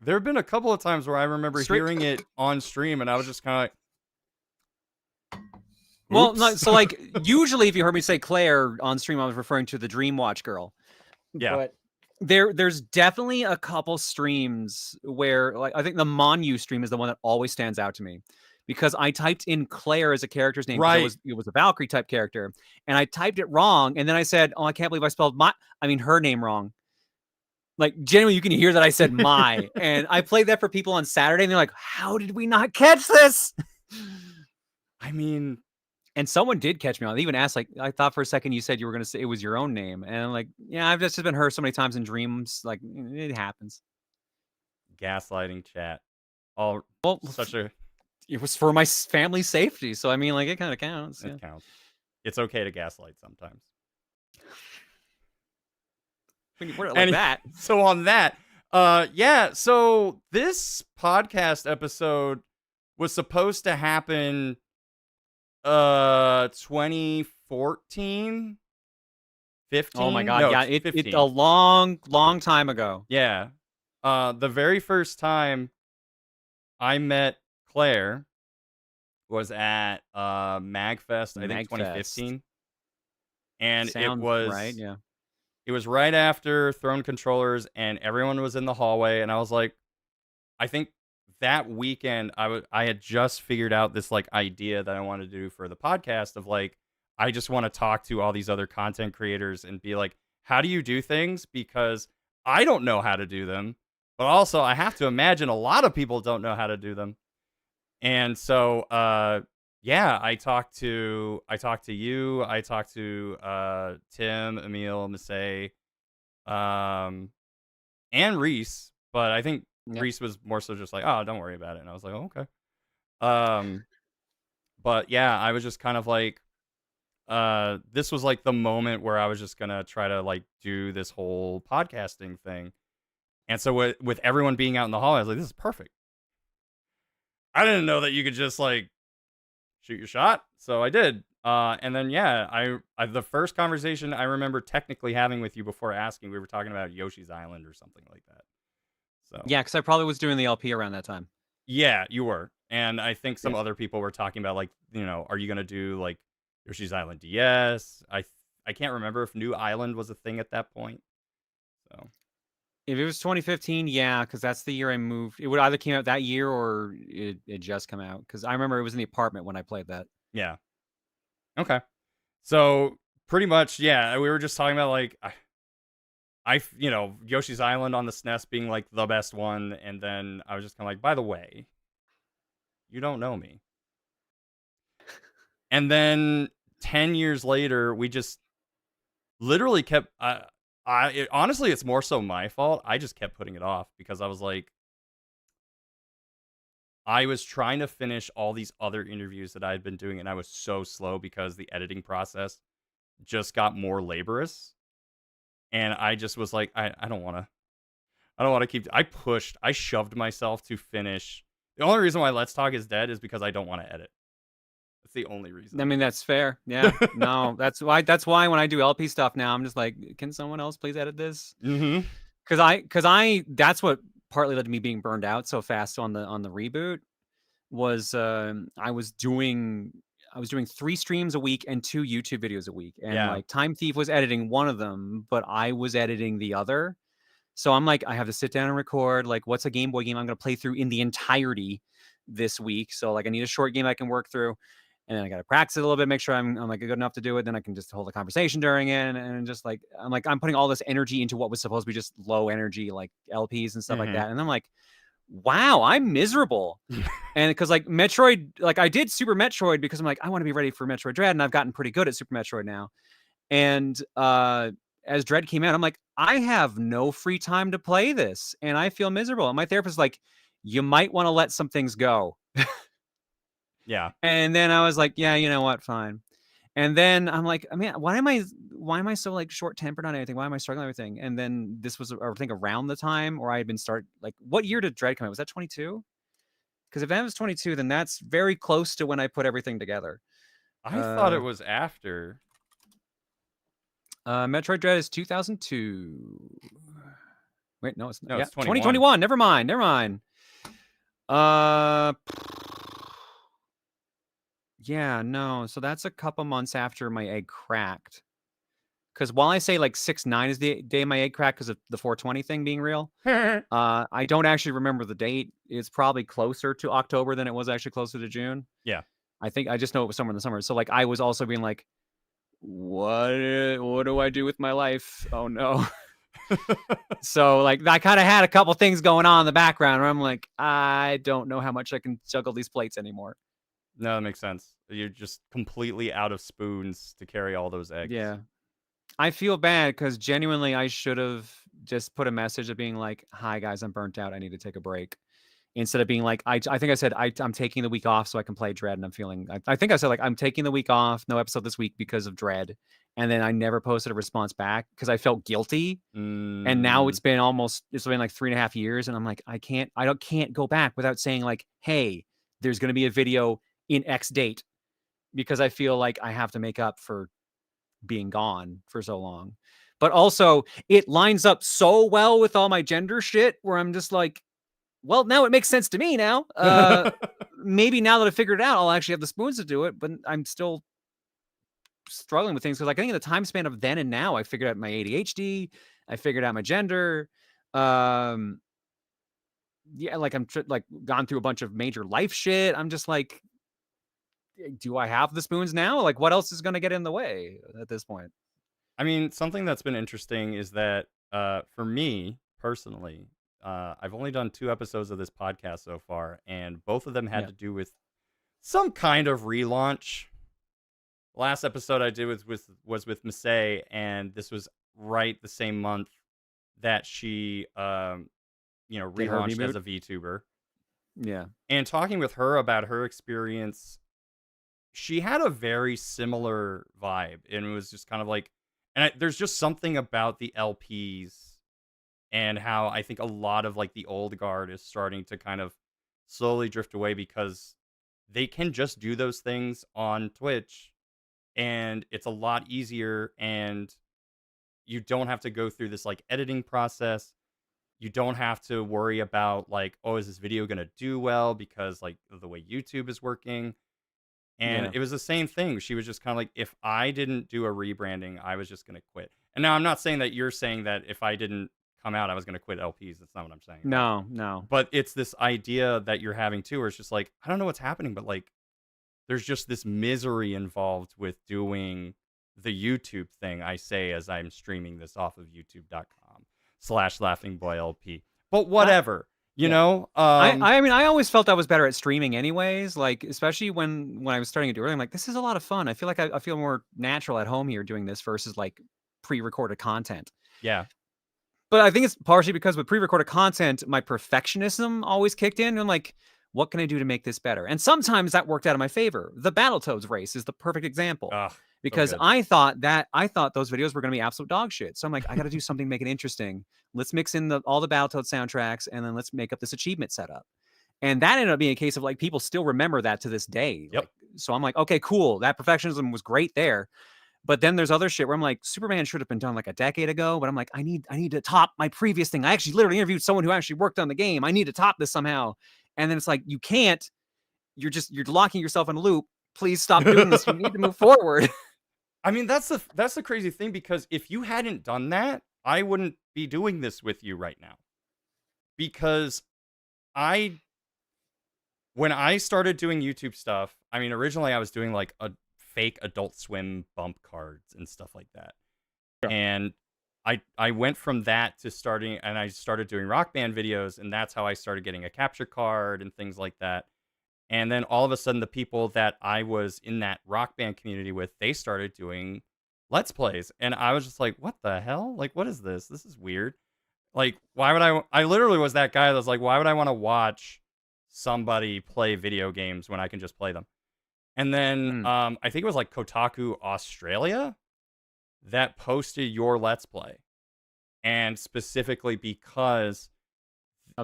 There have been a couple of times where I remember hearing it on stream, and I was just kind of like, well, no, so like usually if you heard me say Claire on stream, I was referring to the Dreamwatch girl. Yeah. But there's definitely a couple streams where, like, I think the Monu stream is the one that always stands out to me, because I typed in Claire as a character's name. Right. It was a Valkyrie type character, and I typed it wrong, and then I said, oh, I can't believe I spelled her name wrong. Like, genuinely, you can hear that I said my, and I played that for people on Saturday, and they're like, how did we not catch this? I mean, and someone did catch me on. They even asked, like, I thought for a second you said you were going to say it was your own name. And I'm like, yeah, I've just been heard so many times in dreams. Like, it happens. Gaslighting chat. It was for my family's safety. So, I mean, like, it kind of counts. It counts. It's okay to gaslight sometimes. When you put it like that. So on that, so this podcast episode was supposed to happen 2014, Oh my 15? god, No, yeah, it's it a 15. long time ago. Yeah. The very first time I met Claire was at MagFest, I think Magfest. 2015, and Sounds right, yeah. it was right after Throne Controllers, and everyone was in the hallway, and I was like, I think that weekend I had just figured out this like idea that I wanted to do for the podcast of like I just want to talk to all these other content creators and be like, how do you do things? Because I don't know how to do them, but also I have to imagine a lot of people don't know how to do them. And so yeah, I talked to you, I talked to Tim, Emil, Massey, um and Reese, but I think Yep. Reese was more so just like, "Oh, don't worry about it." And I was like, "Oh, okay." Um, but yeah, I was just kind of like, this was like the moment where I was just gonna try to like do this whole podcasting thing. And so with everyone being out in the hall, I was like, "This is perfect." I didn't know that you could just like shoot your shot, so I did. And then yeah, I the first conversation I remember technically having with you before asking, we were talking about Yoshi's Island or something like that. So Yeah, because I probably was doing the LP around that time. yeah, you were. And I think some Yeah. other people were talking about like, are you gonna do like Yoshi's Island DS? I can't remember if New Island was a thing at that point. So If it was 2015, yeah, because that's the year I moved. It would either came out that year or it just come out, because I remember it was in the apartment when I played that. yeah. Okay. So pretty much, yeah, we were just talking about like Yoshi's Island on the SNES being like the best one, and then I was just kinda like, by the way, you don't know me. And then 10 years later, we just literally kept honestly, it's more so my fault. I just kept putting it off because I was like, I was trying to finish all these other interviews that I had been doing, and I was so slow because the editing process just got more laborious. And I just was like, I don't want to. I don't want to keep. I shoved myself to finish. The only reason why Let's Talk is dead is because I don't want to edit. That's the only reason. I mean, that's fair. Yeah. No, that's why when I do LP stuff now, I'm just like, can someone else please edit this? Mm-hmm. Because I that's what partly led to me being burned out so fast on the reboot was I was doing 3 streams a week and 2 YouTube videos a week, and Yeah. like Time Thief was editing one of them, but I was editing the other. So I'm like, I have to sit down and record like what's a Game Boy game I'm gonna play through in the entirety this week. So like I need a short game I can work through. And then I gotta practice it a little bit, make sure I'm like good enough to do it. Then I can just hold a conversation during it. And just like I'm putting all this energy into what was supposed to be just low energy, like LPs and stuff like Mm-hmm. that. And I'm like, wow, I'm miserable. And because like Metroid, like I did Super Metroid because I'm like, I want to be ready for Metroid Dread, and I've gotten pretty good at Super Metroid now. And as Dread came out, I'm like, I have no free time to play this, and I feel miserable. And my therapist is like, you might want to let some things go. Yeah. And then I was like, yeah, you know what, fine. And then I'm like, I mean, why am I so like short tempered on anything? Why am I struggling with everything? And then this was, I think, around the time where I had been like, what year did Dread come out? Was that 22? Because if that was 22, then that's very close to when I put everything together. I thought it Uh, was after. Metroid Dread is 2002. Wait, no, it's not. No, Yeah, it's 21. 2021. Never mind. Never mind. Uh, yeah, no. So that's a couple months after my egg cracked. Because while I say like 6/9 is the day my egg cracked because of the 420 thing being real, I don't actually remember the date. It's probably closer to October than it was actually closer to June. Yeah. I think I just know it was somewhere in the summer. So like I was also being like, what do I do with my life? Oh no. So like I kind of had a couple things going on in the background where I'm like, I don't know how much I can juggle these plates anymore. No, that makes sense. You're just completely out of spoons to carry all those eggs. Yeah. I feel bad because genuinely I should have just put a message of being like, hi guys, I'm burnt out. I need to take a break. Instead of being like, I think I said I'm taking the week off so I can play Dread, and I'm feeling. I think I said like I'm taking the week off, no episode this week because of Dread, and then I never posted a response back because I felt guilty. And now Mm, it's been like 3.5 years, and I'm like, I can't go back without saying like, hey, there's going to be a video in X date, because I feel like I have to make up for being gone for so long. But also, it lines up so well with all my gender shit where I'm just like, well, now it makes sense to me now. Maybe now that I figured it out, I'll actually have the spoons to do it, but I'm still struggling with things because, like, I think in the time span of then and now, I figured out my ADHD, I figured out my gender. Um, yeah, like like gone through a bunch of major life shit. I'm just like, do I have the spoons now? Like, what else is going to get in the way at this point? I mean, something that's been interesting is that for me personally, I've only done 2 episodes of this podcast so far, and both of them had Yeah. to do with some kind of relaunch. Last episode I did was with Masay, and this was right the same month that she, Did her relaunched reboot? as a VTuber. Yeah. And talking with her about her experience, she had a very similar vibe, and it was just kind of like, there's just something about the LPs and how I think a lot of like the old guard is starting to kind of slowly drift away because they can just do those things on Twitch, and it's a lot easier, and you don't have to go through this like editing process. You don't have to worry about like, oh, is this video going to do well because like of the way YouTube is working. And Yeah. it was the same thing. She was just kind of like, if I didn't do a rebranding, I was just going to quit. And now I'm not saying that you're saying that if I didn't come out, I was going to quit LPs. That's not what I'm saying at all. No. But it's this idea that you're having too, where it's just like, I don't know what's happening, but like, there's just this misery involved with doing the YouTube thing, I say, as I'm streaming this off of youtube.com/LaughingboyLP. But whatever, you Yeah. know? I mean, I always felt I was better at streaming anyways, like, especially when I was starting to do it, I'm like, this is a lot of fun. I feel like I feel more natural at home here doing this versus like pre-recorded content. Yeah. But I think it's partially because with pre-recorded content, my perfectionism always kicked in. I'm like, what can I do to make this better? And sometimes that worked out in my favor. The Battletoads race is the perfect example Ugh, so because good. I thought those videos were going to be absolute dog shit. So I'm like, I got to do something to make it interesting. Let's mix in all the Battletoads soundtracks and then let's make up this achievement setup. And that ended up being a case of like people still remember that to this day. Yep. Like, so I'm like, okay, cool. That perfectionism was great there. But then there's other shit where I'm like, Superman should have been done like a decade ago. But I'm like, I need to top my previous thing. I actually literally interviewed someone who actually worked on the game. I need to top this somehow. And then it's like, you can't. You're locking yourself in a loop. Please stop doing this. You need to move forward. I mean, that's the crazy thing, because if you hadn't done that, I wouldn't be doing this with you right now. Because when I started doing YouTube stuff, I mean, originally I was doing like a fake Adult Swim bump cards and stuff like that. Yeah. And I went from that to starting, and I started doing Rock Band videos, and that's how I started getting a capture card and things like that. And then all of a sudden, the people that I was in that Rock Band community with, they started doing Let's Plays. And I was just like, what the hell? Like, what is this? This is weird. Like, why would I literally was that guy that was like, why would I want to watch somebody play video games when I can just play them? And then I think it was like Kotaku Australia that posted your Let's Play. And specifically because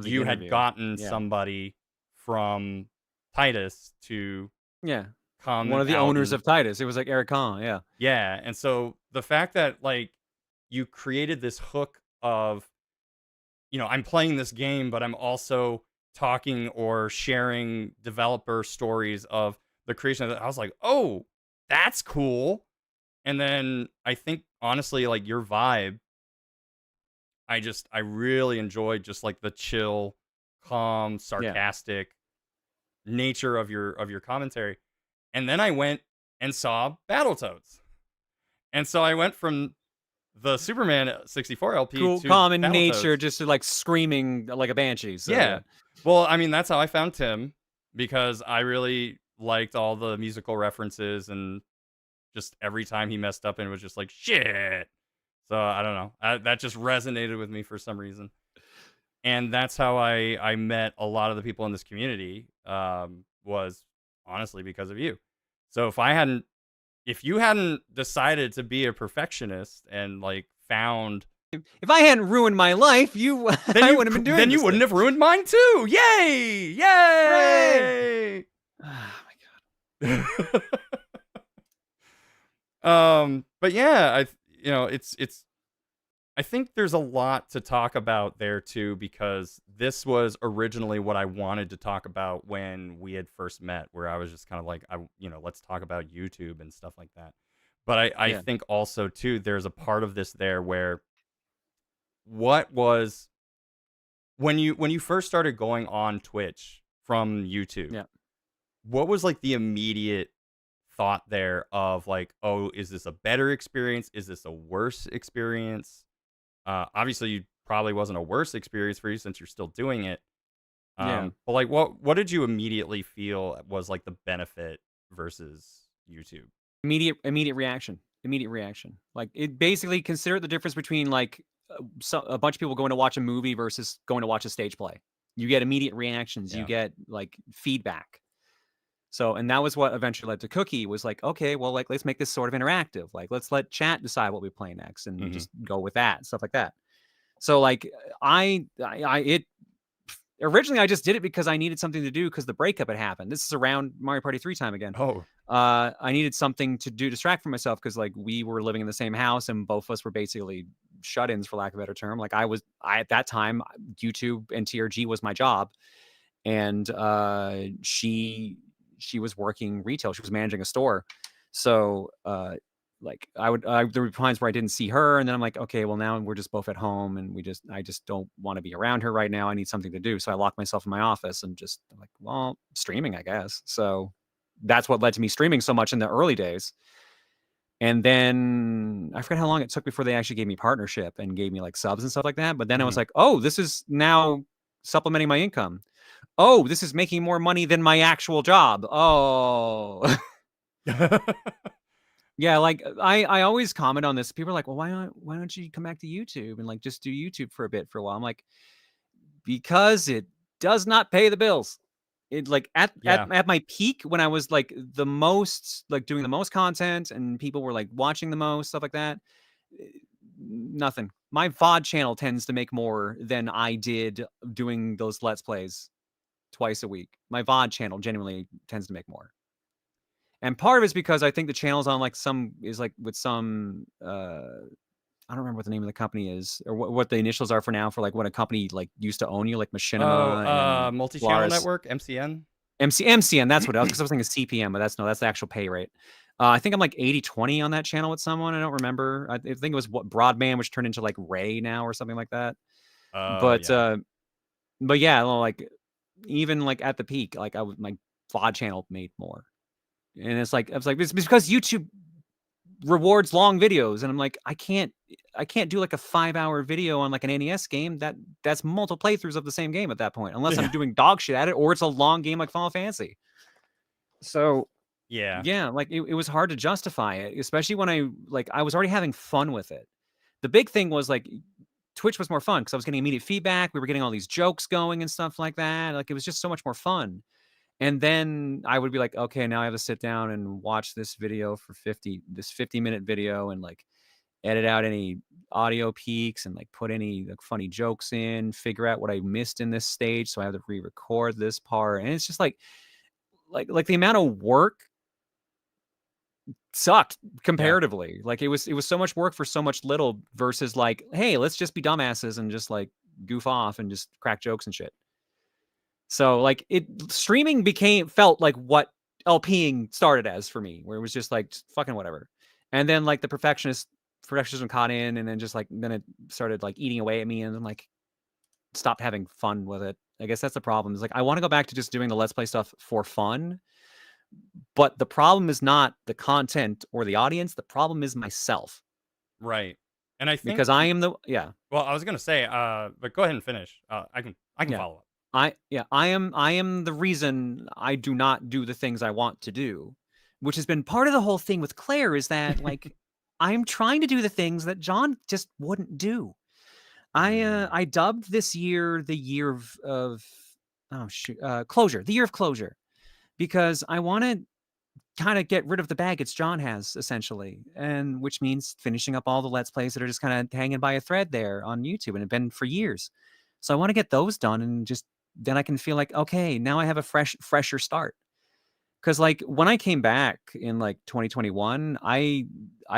you had gotten somebody from Titus to come one of the out owners and, of Titus. It was like Eric Khan. Yeah. And so the fact that like you created this hook of, I'm playing this game, but I'm also talking or sharing developer stories of the creation of it. I was like, oh, that's cool. And then I think honestly, like your vibe, I really enjoyed just like the chill, calm, sarcastic nature of your commentary. And then I went and saw Battletoads. And so I went from the Superman 64 LP to calm in Battletoads. nature, just like screaming like a banshee. So, yeah. Well, I mean, that's how I found Tim, because I really liked all the musical references, and just every time he messed up and it was just like, shit. So I don't know. That just resonated with me for some reason. And that's how I met a lot of the people in this community, was honestly because of you. So if you hadn't decided to be a perfectionist and like found, if I hadn't ruined my life, I wouldn't have been doing. Then you wouldn't have ruined mine too. Yay! Yay! Oh my god. but yeah, it's I think there's a lot to talk about there too, because this was originally what I wanted to talk about when we had first met, where I was just kind of like, let's talk about YouTube and stuff like that. But I Yeah, think also too, there's a part of this there where what was when you first started going on Twitch from YouTube, yeah. what was like the immediate thought there of like, oh, is this a better experience? Is this a worse experience? Obviously, you probably wasn't a worse experience for you since you're still doing it. Yeah. But like, what did you immediately feel was like the benefit versus YouTube? Immediate reaction. Immediate reaction. Like, it basically, consider the difference between like a bunch of people going to watch a movie versus going to watch a stage play. You get immediate reactions. You Yeah. get like feedback. So, and that was what eventually led to Cookie, was like, okay, well, like, let's make this sort of interactive. Like, let's let chat decide what we play next and Hmm. just go with that, stuff like that. So, like, it originally I just did it because I needed something to do because the breakup had happened. This is around Mario Party 3 time again. Oh, I needed something to do, distract from myself, because like we were living in the same house and both of us were basically shut-ins, for lack of a better term. Like I at that time, YouTube and TRG was my job, and she was working retail. She was managing a store. So like there were times where I didn't see her, and then I'm like, okay, well, now we're just both at home, and I just don't want to be around her right now. I need something to do. So I locked myself in my office and just, like, well, streaming, I guess. So that's what led to me streaming so much in the early days. And then I forget how long it took before they actually gave me partnership and gave me like subs and stuff like that. But then I was mhm. like, oh, this is now supplementing my income. Oh, this is making more money than my actual job. Oh. Yeah, like, I always comment on this. People are like, "Well, why don't you come back to YouTube and, like, just do YouTube for a bit, for a while?" I'm like, "Because it does not pay the bills." It, like, Yeah, at my peak, when I was, like, the most, like, doing the most content and people were, like, watching the most, stuff like that, eh, nothing. My VOD channel tends to make more than I did doing those Let's Plays twice a week. My VOD channel genuinely tends to make more. And part of it's because I think the channel's on like some is like with some I don't remember what the name of the company is, or what the initials are for now, for like when a company like used to own you, like oh, Machinima and multi-channel Polaris. network, MCN. MCN, that's what I was, because I was thinking CPM, but that's no, that's the actual pay rate. I think I'm like 80/20 on that channel with someone. I don't remember. I think it was what Broadband, which turned into like Ray now or something like that. Oh But yeah, but yeah, well, like even like at the peak, like my VOD channel made more. And it's like, I was like, it's because YouTube rewards long videos, and I'm like, I can't do like a 5-hour video on like an NES game. That's multiple playthroughs of the same game at that point, unless I'm yeah, doing dog shit at it, or it's a long game like Final Fantasy. So yeah, yeah, like it was hard to justify it, especially when I was already having fun with it. The big thing was like Twitch was more fun because I was getting immediate feedback. We were getting all these jokes going and stuff like that. Like, it was just so much more fun. And then I would be like, okay, now I have to sit down and watch this video for 50-minute video, and like edit out any audio peaks and like put any like funny jokes in, figure out what I missed in this stage. So I have to re-record this part. And it's just like the amount of work sucked yeah, comparatively. Like, it was so much work for so much little, versus like, hey, let's just be dumbasses and just like goof off and just crack jokes and shit. So like streaming felt like what LPing started as for me, where it was just like fucking whatever. And then like the perfectionism caught in, and then just like then it started like eating away at me, and then like stopped having fun with it. I guess that's the problem. Is like, I want to go back to just doing the Let's Play stuff for fun, but the problem is not the content or the audience. The problem is myself, right. And I think, because I am the yeah. well, I was gonna say, but go ahead and finish. I can Yeah. follow up. I am the reason I do not do the things I want to do, which has been part of the whole thing with Claire, is that like I'm trying to do the things that John just wouldn't do. Mm, I dubbed this year the year of oh shoot, closure, the year of closure, because I want to kind of get rid of the baggage John has, essentially, and which means finishing up all the Let's Plays that are just kind of hanging by a thread there on YouTube and have been for years. So I want to get those done, and just then I can feel like, okay, now I have a fresher start. Because like when I came back in like 2021, I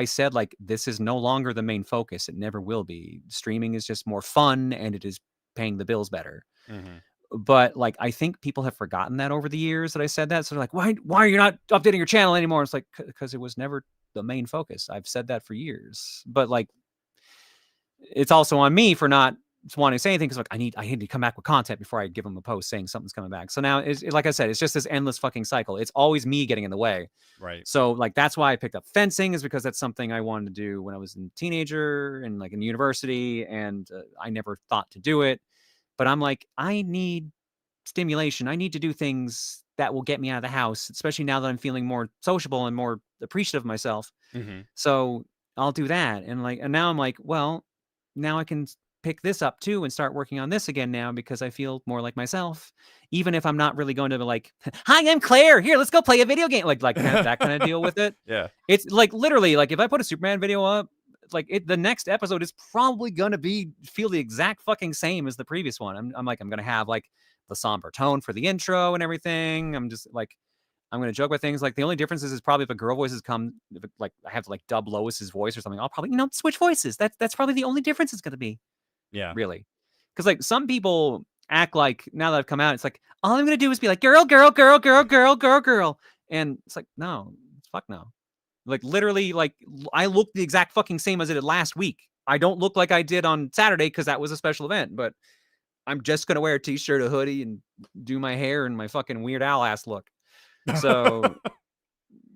said like this is no longer the main focus. It never will be. Streaming is just more fun and it is paying the bills better. Mm-hmm. But like I think people have forgotten that over the years that I said that. So they're like, why are you not updating your channel anymore? It's like because it was never the main focus. I've said that for years. But like it's also on me for not wanting to say anything because like I need to come back with content before I give them a post saying something's coming back. So now like I said, it's just this endless fucking cycle. It's always me getting in the way. Right. So like that's why I picked up fencing, is because that's something I wanted to do when I was a teenager and like in university, and I never thought to do it. But I'm like, I need stimulation. I need to do things that will get me out of the house, especially now that I'm feeling more sociable and more appreciative of myself. Mm-hmm. So I'll do that. And now I'm like, well, now I can pick this up too and start working on this again now because I feel more like myself, even if I'm not really going to be like, hi, I'm Claire. Here, let's go play a video game. Like that kind of deal with it. Yeah. It's like literally like if I put a Superman video up, like the next episode is probably gonna feel the exact fucking same as the previous one. I'm gonna have like the somber tone for the intro and everything. I'm just like I'm gonna joke with things like the only difference is probably if a girl voices come, if like I have to like dub Lois's voice or something, I'll probably switch voices. That's probably the only difference it's gonna be, Yeah. really. Because like some people act like now that I've come out, it's like all I'm gonna do is be like girl, girl, girl, girl, girl, girl, girl, and it's like no, fuck no. Like literally, like I look the exact fucking same as I did last week. I don't look like I did on Saturday because that was a special event, but I'm just gonna wear a t-shirt, a hoodie, and do my hair and my fucking Weird Al ass look. So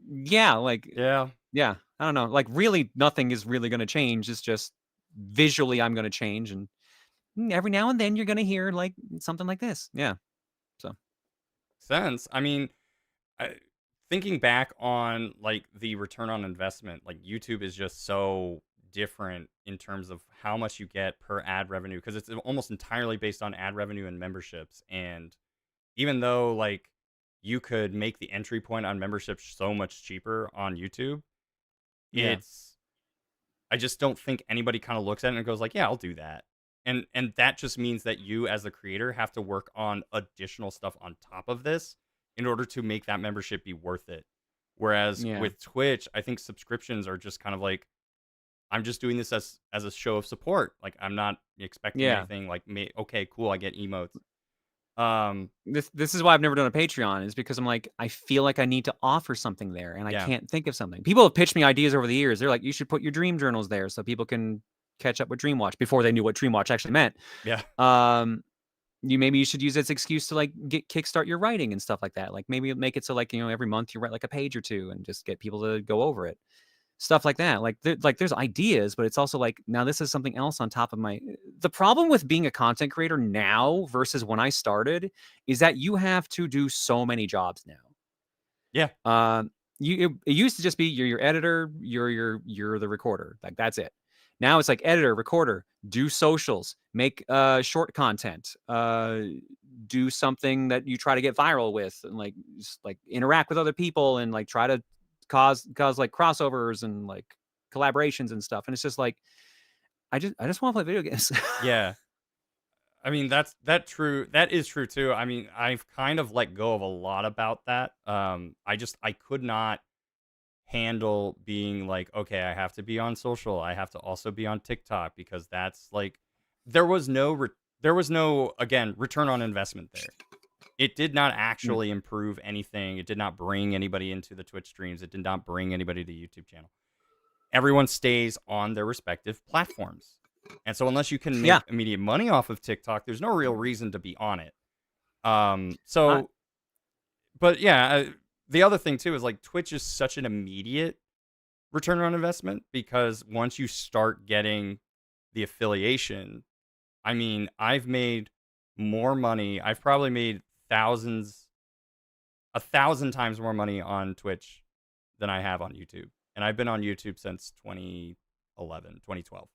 yeah, like Yeah. yeah, I don't know. Like really, nothing is really gonna change. It's just visually I'm gonna change, and every now and then you're gonna hear like something like this. Yeah. So Sense. I mean, I, thinking back on like the return on investment, like YouTube is just so different in terms of how much you get per ad revenue because it's almost entirely based on ad revenue and memberships. And even though like you could make the entry point on memberships so much cheaper on YouTube, yeah, it's I just don't think anybody kind of looks at it and goes like, yeah, I'll do that. And that just means that you as the creator have to work on additional stuff on top of this in order to make that membership be worth it. Whereas yeah, with Twitch, I think subscriptions are just kind of like I'm just doing this as a show of support. Like I'm not expecting yeah. anything like okay, cool, I get emotes. Um This is why I've never done a Patreon, is because I'm like, I feel like I need to offer something there and I yeah. can't think of something. People have pitched me ideas over the years. They're like, you should put your dream journals there so people can catch up with Dreamwatch before they knew what Dreamwatch actually meant. Yeah. Um, maybe you should use this excuse to like kickstart your writing and stuff like that. Like maybe make it so like, every month you write like a page or two and just get people to go over it. Stuff like that. Like there's ideas, but it's also like now this is something else on top of my. The problem with being a content creator now versus when I started is that you have to do so many jobs now. Yeah. It used to just be you're your editor, you're the recorder. Like that's it. Now it's like editor, recorder, do socials, make short content, do something that you try to get viral with, and like just like interact with other people and like try to cause like crossovers and like collaborations and stuff. And it's just like I just want to play video games. Yeah. I mean, that is true too. I mean, I've kind of let go of a lot about that. I could not handle being like, okay, I have to be on social. I have to also be on TikTok because that's like there was no again return on investment there. It did not actually improve anything. It did not bring anybody into the Twitch streams. It did not bring anybody to the YouTube channel. Everyone stays on their respective platforms. And so unless you can Yeah. make immediate money off of TikTok, there's no real reason to be on it. I, But yeah, the other thing too is like Twitch is such an immediate return on investment because once you start getting the affiliation, I mean, I've made more money. I've probably made 1,000 times more money on Twitch than I have on YouTube. And I've been on YouTube since 2011, 2012.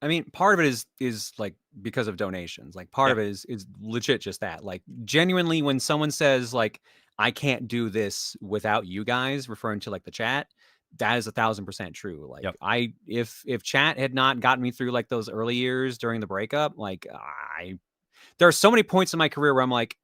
I mean, part of it is like because of donations. Like part Yeah. of it is legit just that. Like genuinely, when someone says like I can't do this without you guys, referring to like the chat, that is 1,000% true. Like Yep. if chat had not gotten me through like those early years during the breakup, like there are so many points in my career where I'm like,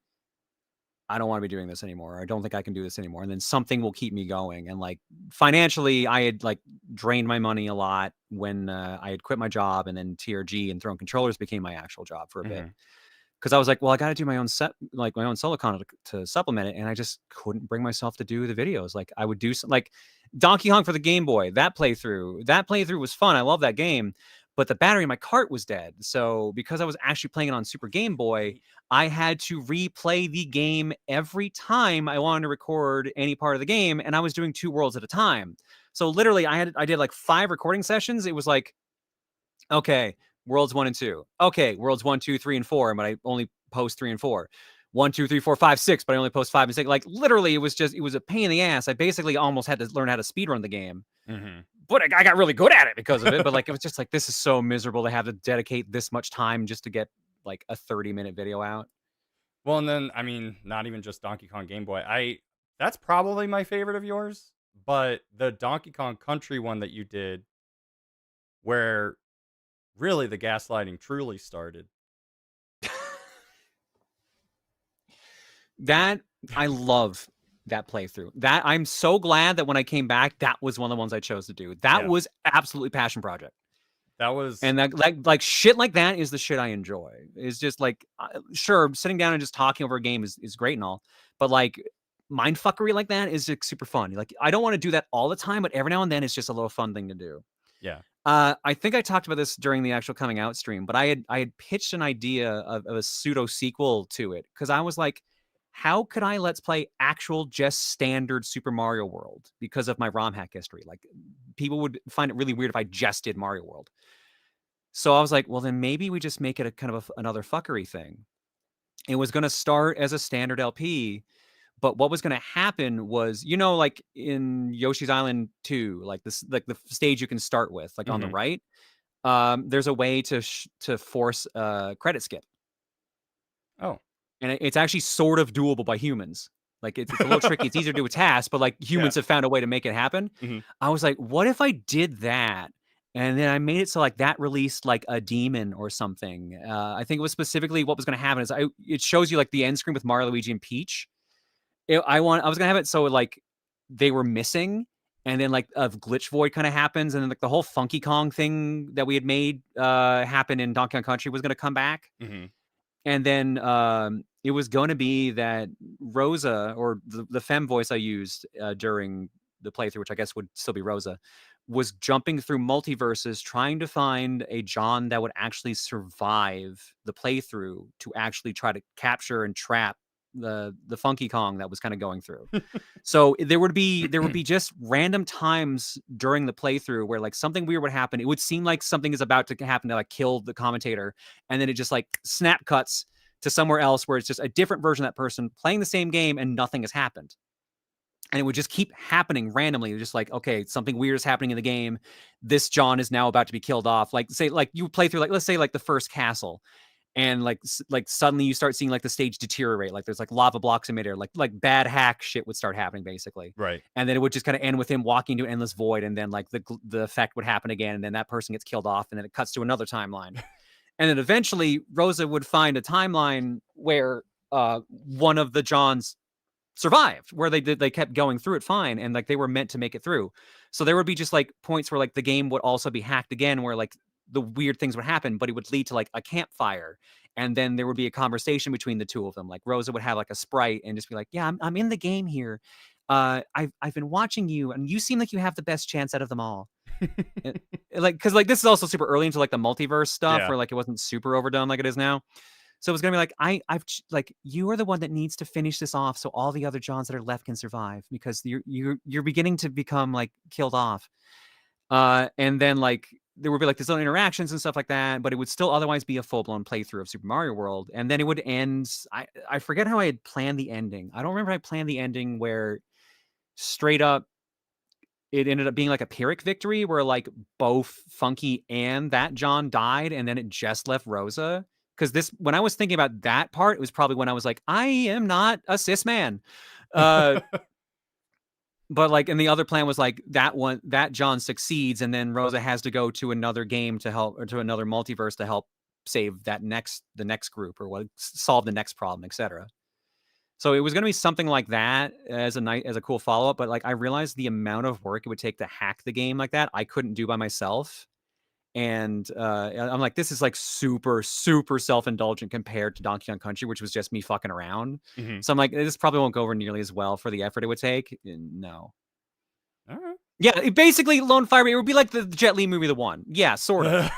I don't want to be doing this anymore. I don't think I can do this anymore. And then something will keep me going. And like financially, I had like drained my money a lot when I had quit my job, and then TRG and throwing controllers became my actual job for a bit. Mm-hmm. Because I was like, well, I got to do my own like my own solo content to supplement it, and I just couldn't bring myself to do the videos. Like I would do like Donkey Kong for the Game Boy. That playthrough was fun. I love that game, but the battery in my cart was dead. So because I was actually playing it on Super Game Boy, I had to replay the game every time I wanted to record any part of the game, and I was doing 2 worlds at a time. So literally, I did like 5 recording sessions. It was like, okay, worlds 1 and 2. Okay, worlds 1, 2, 3, and 4, but I only post 3 and 4. 1, 2, 3, 4, 5, 6, but I only post 5 and 6. Like literally, it was a pain in the ass. I basically almost had to learn how to speedrun the game. Mm-hmm. But I got really good at it because of it. But like, it was just like, this is so miserable to have to dedicate this much time just to get like a 30-minute video out. Well, and then I mean, not even just Donkey Kong Game Boy. That's probably my favorite of yours, but the Donkey Kong Country one that you did, where really the gaslighting truly started. That I love that playthrough. That I'm so glad that when I came back, that was one of the ones I chose to do. That Yeah. was absolutely passion project. That was And that like shit like that is the shit I enjoy. It's just like sure, sitting down and just talking over a game is great and all, but like mindfuckery like that is like, super fun. Like I don't want to do that all the time, but every now and then it's just a little fun thing to do. yeah. I think I talked about this during the actual coming out stream, but I had pitched an idea of a pseudo sequel to it because I was like, how could I let's play actual just standard Super Mario World because of my ROM hack history? Like people would find it really weird if I just did Mario World. So I was like, well, then maybe we just make it a kind of another fuckery thing. It was going to start as a standard LP, but what was going to happen was, like in Yoshi's Island 2, like this, like the stage you can start with, like on the Mm-hmm. right, there's a way to force a credit skip, Oh. and it's actually sort of doable by humans. Like it's a little tricky. It's easier to do a task, but like Yeah. humans have found a way to make it happen. Mm-hmm. I was like, what if I did that? And then I made it so like that released like a demon or something. I think it was specifically what was going to happen is it shows you like the end screen with Mario, Luigi, and Peach. I was gonna have it so like they were missing, and then like a glitch void kind of happens, and then like the whole Funky Kong thing that we had made happen in Donkey Kong Country was gonna come back. Mm-hmm. And then it was going to be that Rosa, or the femme voice I used during the playthrough, which I guess would still be Rosa, was jumping through multiverses trying to find a John that would actually survive the playthrough to actually try to capture and trap the Funky Kong that was kind of going through. So there would be just random times during the playthrough where like something weird would happen. It would seem like something is about to happen to like kill the commentator, and then it just like snap cuts to somewhere else where it's just a different version of that person playing the same game and nothing has happened. And it would just keep happening randomly. Just like, okay, something weird is happening in the game. This John is now about to be killed off. Like say, like you play through, like, let's say like the first castle, and like suddenly you start seeing like the stage deteriorate, like there's like lava blocks in midair, like bad hack shit would start happening basically. Right. And then it would just kind of end with him walking to endless void, and then like the effect would happen again, and then that person gets killed off, and then it cuts to another timeline. And then eventually Rosa would find a timeline where one of the Johns survived, where they kept going through it fine, and like they were meant to make it through. So there would be just like points where like the game would also be hacked again, where like the weird things would happen, but it would lead to like a campfire, and then there would be a conversation between the two of them. Like Rosa would have like a sprite and just be like, yeah, I'm in the game here, I've been watching you, and you seem like you have the best chance out of them all. And, like, because like this is also super early into like the multiverse stuff, Yeah. where like it wasn't super overdone like it is now. So it was gonna be like, like, you are the one that needs to finish this off so all the other Johns that are left can survive, because you're beginning to become like killed off. And then like there would be like these little interactions and stuff like that, but it would still otherwise be a full-blown playthrough of Super Mario World. And then it would end. I forget how I had planned the ending. I don't remember how I planned the ending where straight up it ended up being like a Pyrrhic victory where like both Funky and that John died, and then it just left Rosa. Because when I was thinking about that part, it was probably when I was like, I am not a cis man. But like, and the other plan was like that John succeeds, and then Rosa has to go to another game to help, or to another multiverse to help save the next group, or what, solve the next problem, etc. So it was going to be something like that as a cool follow up. But like I realized the amount of work it would take to hack the game like that, I couldn't do by myself. And I'm like, this is like super, super self indulgent compared to Donkey Kong Country, which was just me fucking around. Mm-hmm. So I'm like, this probably won't go over nearly as well for the effort it would take. No. All right. Yeah, basically, Lone Fire. It would be like the Jet Li movie, the one. Yeah, sort of.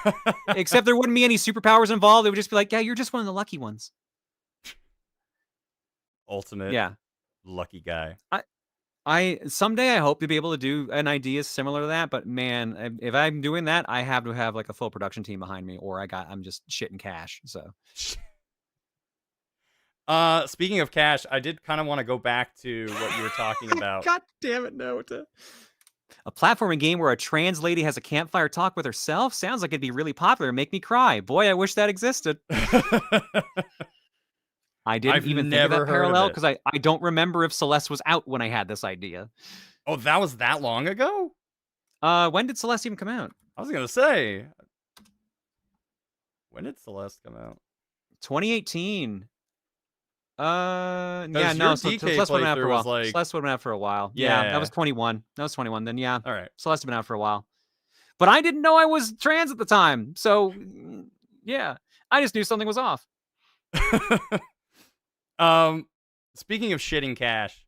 Except there wouldn't be any superpowers involved. It would just be like, yeah, you're just one of the lucky ones. Ultimate Yeah. lucky guy. I someday I hope to be able to do an idea similar to that, but man, if I'm doing that, I have to have like a full production team behind me, or I'm just shitting cash. So Speaking of cash, I did kind of want to go back to what you were talking about. God damn it, no. A platforming game where a trans lady has a campfire talk with herself sounds like it'd be really popular and make me cry. Boy, I wish that existed. I didn't I've even think of never that heard of parallel it. because I don't remember if Celeste was out when I had this idea. Oh, that was that long ago? When did Celeste even come out? I was gonna say, when did Celeste come out? 2018. Yeah, your no, so DK Celeste would have been out for a playthrough was while. like- Celeste would have been out for a while. Yeah, that was Yeah. 21. That was 21. Then yeah, All right. Celeste had been out for a while. But I didn't know I was trans at the time. So yeah, I just knew something was off. Speaking of shitting cash,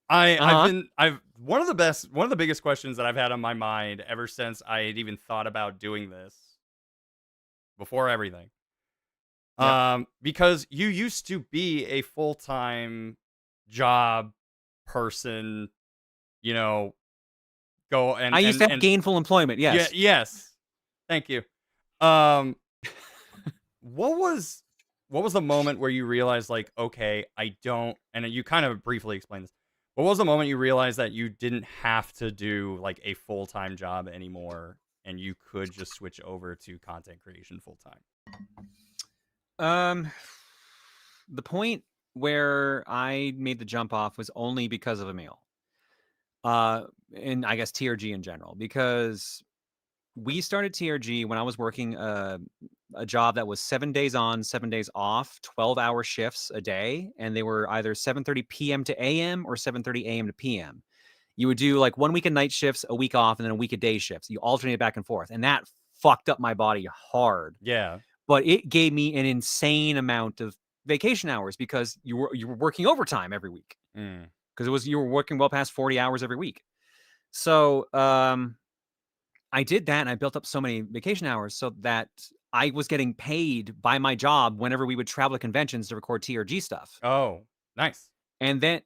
Uh-huh. I've one of the biggest questions that I've had on my mind ever since I had even thought about doing this before everything. Yep. Because you used to be a full-time job person, you know, go and I used to have and gainful employment. yeah, Yes. yes. Thank you. Um what was the moment where you realized like, okay, I don't, and you kind of briefly explained this. What was the moment you realized that you didn't have to do like a full-time job anymore and you could just switch over to content creation full-time? The point where I made the jump off was only because of Emil. And I guess TRG in general, because we started TRG when I was working a job that was 7 days on, 7 days off, 12-hour shifts a day, and they were either 7:30 p.m. to a.m. or 7:30 a.m. to p.m. You would do like 1 week of night shifts, a week off, and then a week of day shifts. You alternate back and forth, and that fucked up my body hard. Yeah. But it gave me an insane amount of vacation hours because you were working overtime every week Mm. because you were working well past 40 hours every week. So I did that and I built up so many vacation hours so that I was getting paid by my job whenever we would travel to conventions to record TRG stuff. Oh, nice. And then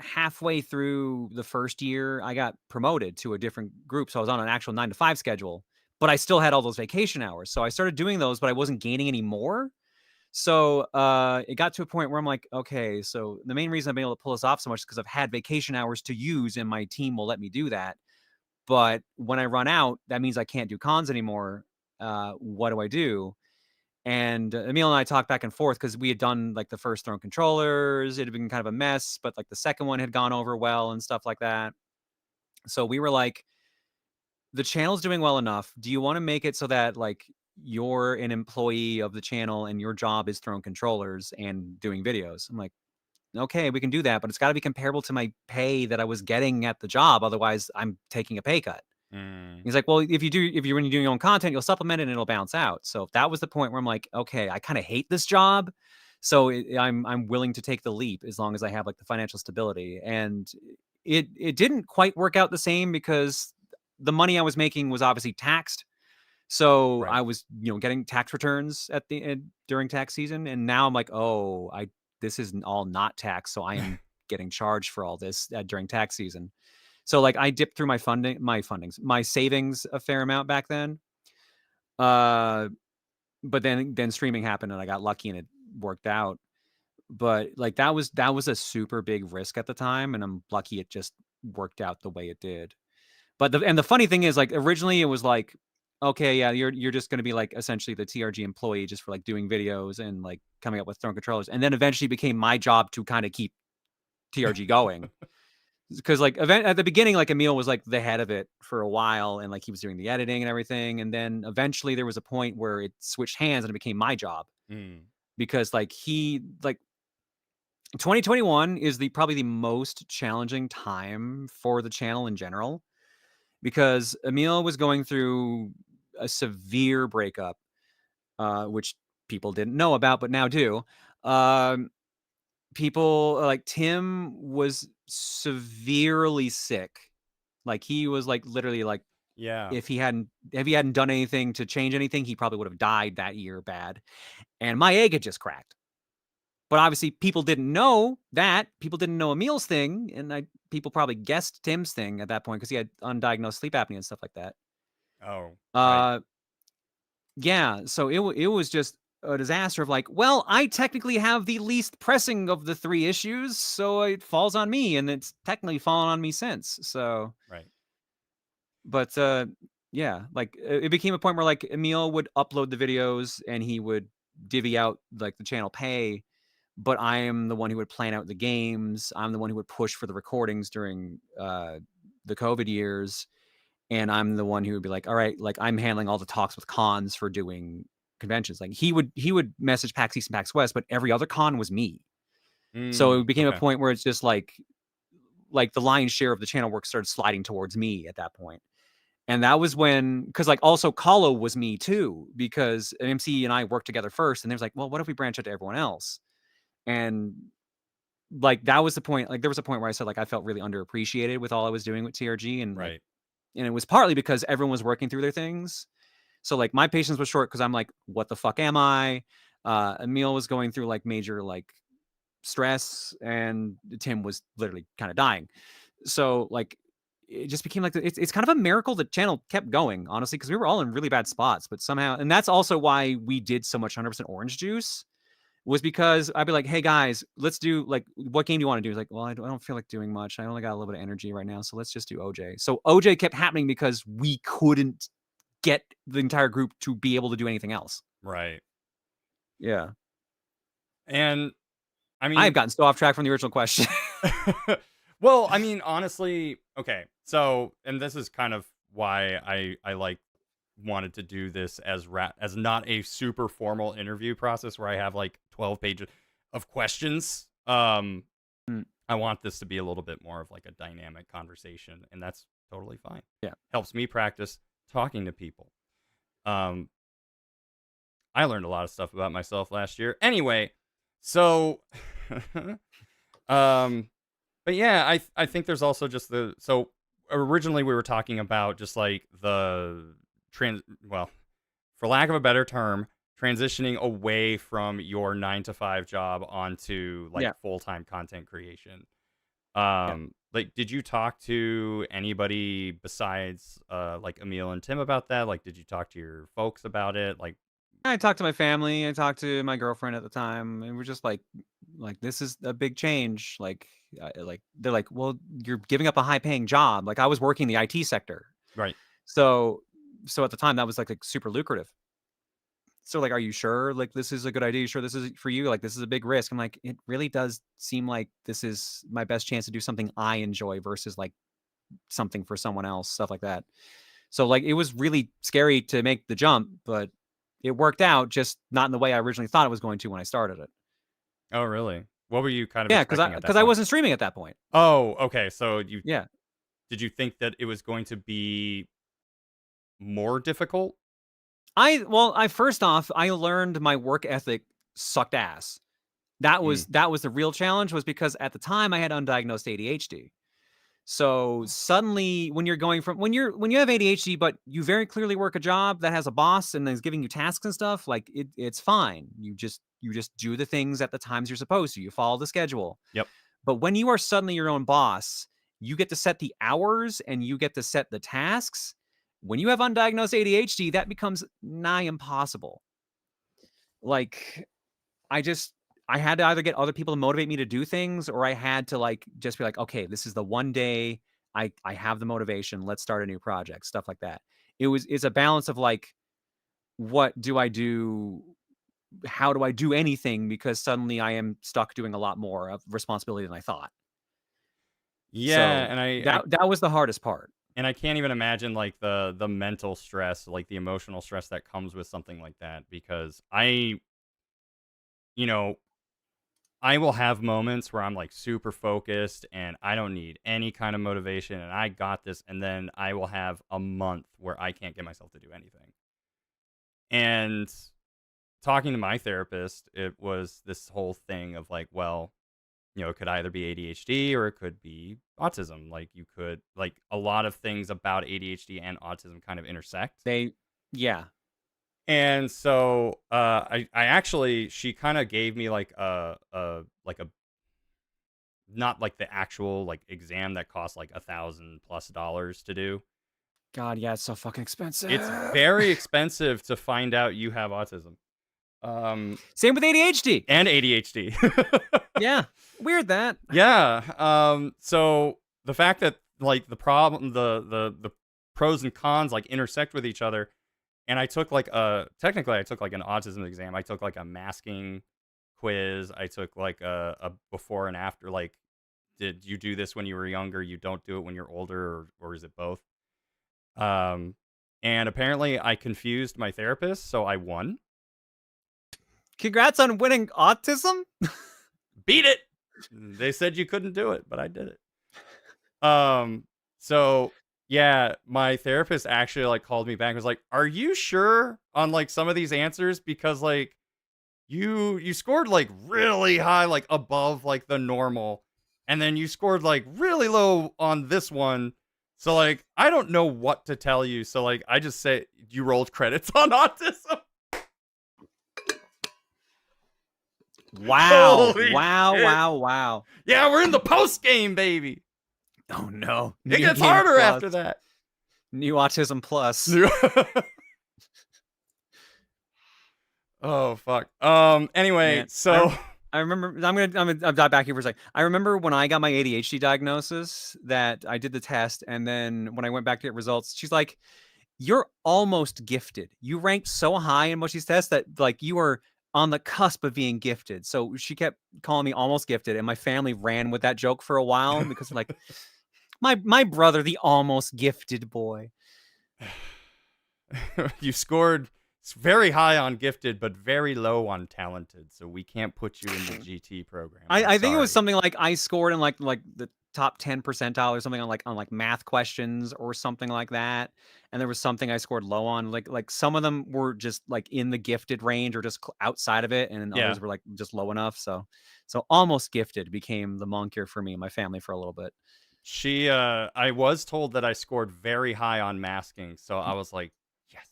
halfway through the first year, I got promoted to a different group. So I was on an actual 9 to 5 schedule, but I still had all those vacation hours. So I started doing those, but I wasn't gaining any more. So it got to a point where I'm like, okay, so the main reason I've been able to pull this off so much is because I've had vacation hours to use and my team will let me do that. But when I run out, that means I can't do cons anymore. What do I do? And Emil and I talked back and forth because we had done like the first Throne controllers. It had been kind of a mess, but like the second one had gone over well and stuff like that. So we were like, the channel's doing well enough. Do you want to make it so that like you're an employee of the channel and your job is Throne controllers and doing videos? I'm like, okay, we can do that, but it's got to be comparable to my pay that I was getting at the job. Otherwise, I'm taking a pay cut. Mm. He's like, well, if you're when you're doing your own content, you'll supplement it and it'll bounce out. So that was the point where I'm like, okay, I kind of hate this job. So I'm willing to take the leap as long as I have like the financial stability. And it didn't quite work out the same because the money I was making was obviously taxed. So Right. I was, getting tax returns at the end during tax season. And now I'm like, oh, this is all not tax. So I am getting charged for all this during tax season. So like I dipped through my savings a fair amount back then. But then streaming happened and I got lucky and it worked out. But like that was a super big risk at the time, and I'm lucky it just worked out the way it did. But the funny thing is, like, originally it was like, okay, yeah, you're just gonna be like essentially the TRG employee just for like doing videos and like coming up with Throne controllers, and then eventually became my job to kind of keep TRG going. Because like at the beginning, like Emil was like the head of it for a while, and like he was doing the editing and everything, and then eventually there was a point where it switched hands and it became my job Mm. because like 2021 is probably the most challenging time for the channel in general, because Emil was going through a severe breakup, which people didn't know about, but now do. Um, People like Tim was severely sick. Like he was like literally like Yeah. if he hadn't done anything to change anything, he probably would have died that year bad. And my egg had just cracked. But obviously, people didn't know that. People didn't know Emil's thing, and people probably guessed Tim's thing at that point because he had undiagnosed sleep apnea and stuff like that. Oh, right. Uh, yeah, so it was just a disaster of like, well, I technically have the least pressing of the three issues, so it falls on me, and it's technically fallen on me since. So, Right. but yeah, like it became a point where like Emil would upload the videos and he would divvy out like the channel pay, but I am the one who would plan out the games. I'm the one who would push for the recordings during the COVID years, and I'm the one who would be like, all right, like I'm handling all the talks with cons for doing conventions. Like he would message PAX East and PAX West, but every other con was me. So it became a Okay. point where it's just like the lion's share of the channel work started sliding towards me at that point. And that was when, because like also Kahlo was me too, because MC and I worked together first, and there's like, well, what if we branch out to everyone else? And like that was the point. Like there was a point where I said like I felt really underappreciated with all I was doing with TRG, and like, Right. and it was partly because everyone was working through their things. So like my patience was short because I'm like, what the fuck am I? Emil was going through like major like stress, and Tim was literally kind of dying. So like it just became like it's kind of a miracle the channel kept going, honestly, because we were all in really bad spots, but somehow, and that's also why we did so much 100% orange juice, was because I'd be like, hey guys, let's do like, what game do you want to do? It's like, well, I don't feel like doing much. I only got a little bit of energy right now, so let's just do OJ. So OJ kept happening because we couldn't get the entire group to be able to do anything else. Right. Yeah, And I I have mean, gotten so off track from the original question. well, I mean, honestly, okay. So, and this is kind of why I like wanted to do this as as not a super formal interview process where I have like 12 pages of questions. Mm, I want this to be a little bit more of like a dynamic conversation, and that's totally fine. yeah. Helps me practice talking to people. Um, I learned a lot of stuff about myself last year. Anyway, so um but yeah, I think there's also just so originally we were talking about just like the well, for lack of a better term, transitioning away from your 9 to 5 job onto like Yeah. full-time content creation. Yeah. Like did you talk to anybody besides like Emil and Tim about that? Like did you talk to your folks about it? Like I talked to my family, I talked to my girlfriend at the time, and we're just like this is a big change. Like they're like, well, you're giving up a high paying job. Like I was working the IT sector, right. so at the time that was like super lucrative. So like, are you sure like this is a good idea? You sure this is for you? Like this is a big risk. I'm like, it really does seem like this is my best chance to do something I enjoy versus like something for someone else, stuff like that. So like it was really scary to make the jump, but it worked out, just not in the way I originally thought it was going to when I started it. Oh, really? What were you kind of Yeah, because expecting I at because that I point? wasn't streaming at that point. Oh, okay. So you Yeah. did you think that it was going to be more difficult? I first off, I learned my work ethic sucked ass. Mm, That was the real challenge, was because at the time I had undiagnosed ADHD. So suddenly when you're going from when you have ADHD, but you very clearly work a job that has a boss and is giving you tasks and stuff, like it's fine. You just do the things at the times you're supposed to. You follow the schedule. yep. But when you are suddenly your own boss, you get to set the hours and you get to set the tasks. When you have undiagnosed ADHD, that becomes nigh impossible. Like I just I had to either get other people to motivate me to do things, or I had to like just be like, okay, this is the one day I have the motivation. Let's start a new project, stuff like that. It's a balance of like, what do I do? How do I do anything? Because suddenly I am stuck doing a lot more of responsibility than I thought. Yeah, So and that was the hardest part. I can't even imagine like the mental stress, like the emotional stress that comes with something like that because you know, I will have moments where I'm like super focused and I don't need any kind of motivation and I got this. And then I will have a month where I can't get myself to do anything. And talking to my therapist, it was this whole thing of like, well, it could either be ADHD or it could be autism. Like you could like a lot of things about ADHD and autism kind of intersect. Yeah. And so I actually she kind of gave me like a not like the actual like exam that costs like $1,000+ to do. God, yeah, it's so fucking expensive. It's very expensive to find out you have autism. Same with ADHD. And ADHD. Yeah. Weird that. Yeah. So the fact that like the problem the pros and cons like intersect with each other, and I took like technically I took like an autism exam. I took like a masking quiz. I took like a before and after, like, did you do this when you were younger? You don't do it when you're older, or is it both? And apparently I confused my therapist, so I won. Congrats on winning autism. Beat it. They said you couldn't do it, but I did it. So yeah, my therapist actually like called me back and was like, "Are you sure on like some of these answers? Because like you scored like really high, like above like the normal, and then you scored like really low on this one. So like I don't know what to tell you. So like I just say you rolled credits on autism." Wow. Holy Wow. shit. Wow. Wow. Yeah, we're in the post game, baby. Oh no. It gets harder after that. New Autism Plus. Oh fuck. Anyway, Man, so I remember. I'm gonna dive back here for a second. I remember when I got my ADHD diagnosis that I did the test, and then when I went back to get results, she's like, "You're almost gifted. You ranked so high in most of these tests that like you were on the cusp of being gifted." So she kept calling me almost gifted, and my family ran with that joke for a while because like my brother, the almost gifted boy. you scored very high on gifted, but very low on talented. So we can't put you in the GT program. I think it was Sorry. something like I scored in like the top 10 percentile or something on like math questions or something like that. And there was something I scored low on. Like some of them were just like in the gifted range or just outside of it, and Yeah. others were like just low enough. So almost gifted became the moniker for me and my family for a little bit. I was told that I scored very high on masking, so I was like, yes.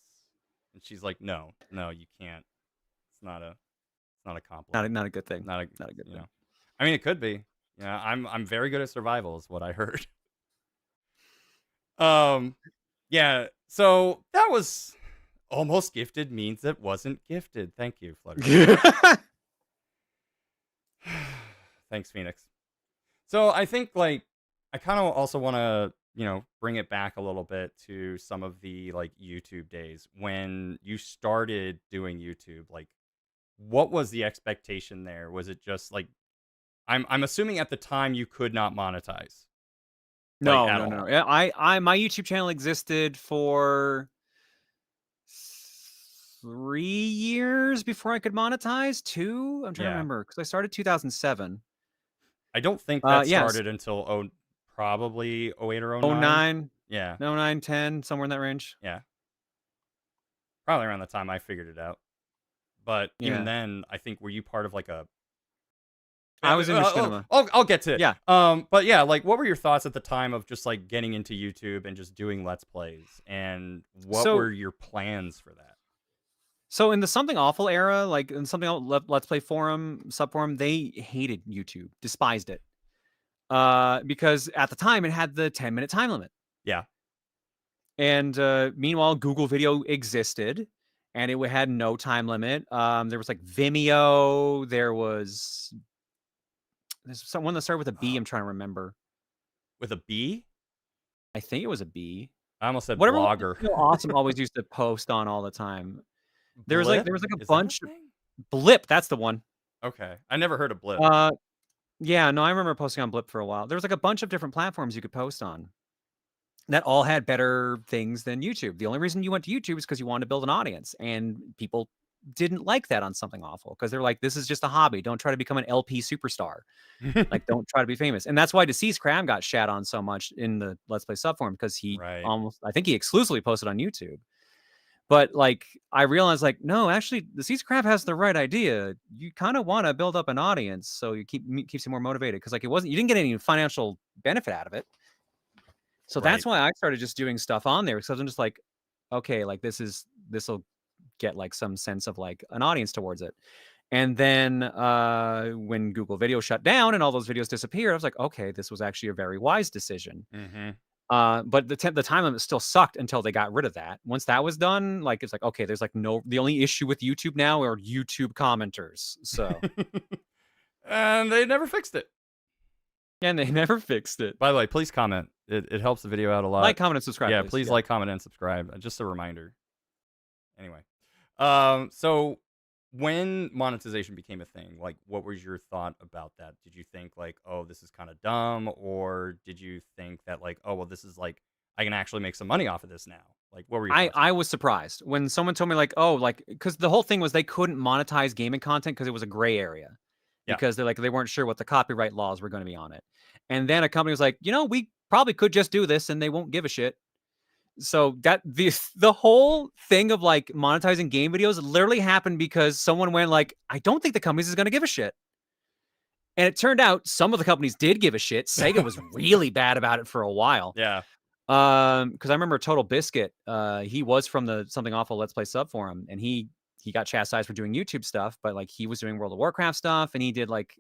And she's like, no, you can't. It's not a compliment. Not a good thing. Not a good thing. I mean, it could be. Yeah, I'm very good at survival, is what I heard. Yeah. So that was almost gifted means it wasn't gifted. Thank you, Flutter. Thanks, Phoenix. So I think like I kind of also want to bring it back a little bit to some of the like YouTube days when you started doing YouTube. Like, what was the expectation there? Was it just like I'm assuming at the time you could not monetize. No, Like, at no. all. Yeah, I my YouTube channel existed for 3 years before I could monetize. 2? I'm trying to remember because I started 2007. I don't think that Yes. started until probably 08 or 09. 09. Yeah. 09, 10, somewhere in that range. Yeah. Probably around the time I figured it out. But even then, I think, were you part of like a I was in Machinima. I'll get to it. Yeah. But yeah, like what were your thoughts at the time of just like getting into YouTube and just doing Let's Plays? And what were your plans for that? So in the Something Awful era, like in Something Awful Let's Play forum, subforum, they hated YouTube, despised it. Because at the time it had the 10-minute time limit. Yeah. And meanwhile, Google Video existed, and it had no time limit. There was like Vimeo. There's someone that started with a B. I'm trying to remember. With a B? I think it was a B. I almost said Whatever. Blogger. Awesome always used to post on all the time. There was like a Is bunch. that a thing? Blip, that's the one. Okay, I never heard of Blip. Yeah, no, I remember posting on Blip for a while. There was like a bunch of different platforms you could post on that all had better things than YouTube. The only reason you went to YouTube is because you wanted to build an audience, and people didn't like that on Something Awful because they're like, this is just a hobby. Don't try to become an LP superstar. Like, don't try to be famous. And that's why Deceased Crab got shat on so much in the Let's Play subforum because he Right. I think he exclusively posted on YouTube. But like, I realized like, no, actually, Deceased Crab has the right idea. You kind of want to build up an audience so you keeps you more motivated because like you didn't get any financial benefit out of it. So Right. that's why I started just doing stuff on there because I'm just like, okay, like this will get like some sense of like an audience towards it. And then when Google Video shut down and all those videos disappeared, I was like, okay, this was actually a very wise decision. Mm-hmm. But the time limit still sucked until they got rid of that. Once that was done, like it's like, okay, there's like the only issue with YouTube now are YouTube commenters. So And they never fixed it. and they never fixed it. By the way, please comment. It helps the video out a lot. Like, comment, and subscribe. Yeah, please like, comment, and subscribe. Just a reminder. Anyway, so when monetization became a thing, like, what was your thought about that? Did you think like, oh, this is kind of dumb, or did you think that like, oh, well, this is like, I can actually make some money off of this now? Like, what were your thoughts? I was surprised when someone told me like, oh, like, because the whole thing was they couldn't monetize gaming content because it was a gray area. Yeah. Because they weren't sure what the copyright laws were going to be on it. And then a company was like, we probably could just do this and they won't give a shit. So that the whole thing of like monetizing game videos literally happened because someone went like, I don't think the companies is going to give a shit. And it turned out some of the companies did give a shit. Sega was really bad about it for a while. Yeah. Because I remember Total Biscuit, he was from the Something Awful Let's Play subforum, and he got chastised for doing YouTube stuff, but like he was doing World of Warcraft stuff, and he did like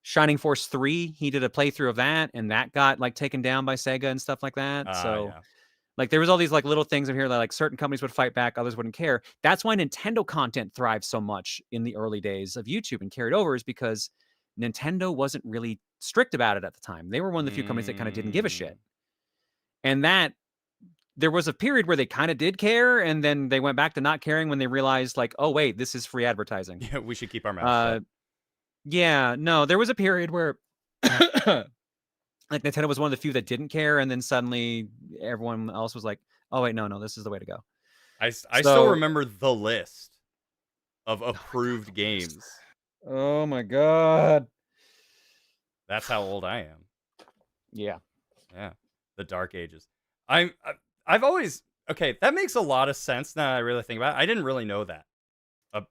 Shining Force 3. He did a playthrough of that, and that got like taken down by Sega and stuff like that. So Yeah. like there was all these like little things in here that like certain companies would fight back, others wouldn't care. That's why Nintendo content thrived so much in the early days of YouTube and carried over, is because Nintendo wasn't really strict about it at the time. They were one of the few companies that kind of didn't give a shit. And that there was a period where they kind of did care, and then they went back to not caring when they realized like, oh wait, this is free advertising. Yeah, we should keep our mouths shut. Yeah, no, there was a period where like Nintendo was one of the few that didn't care, and then suddenly everyone else was like, oh wait, no, this is the way to go. I still remember the list of approved games. Oh my god. That's how old I am. Yeah. Yeah. The Dark Ages. I've always, okay, that makes a lot of sense now that I really think about it. I didn't really know that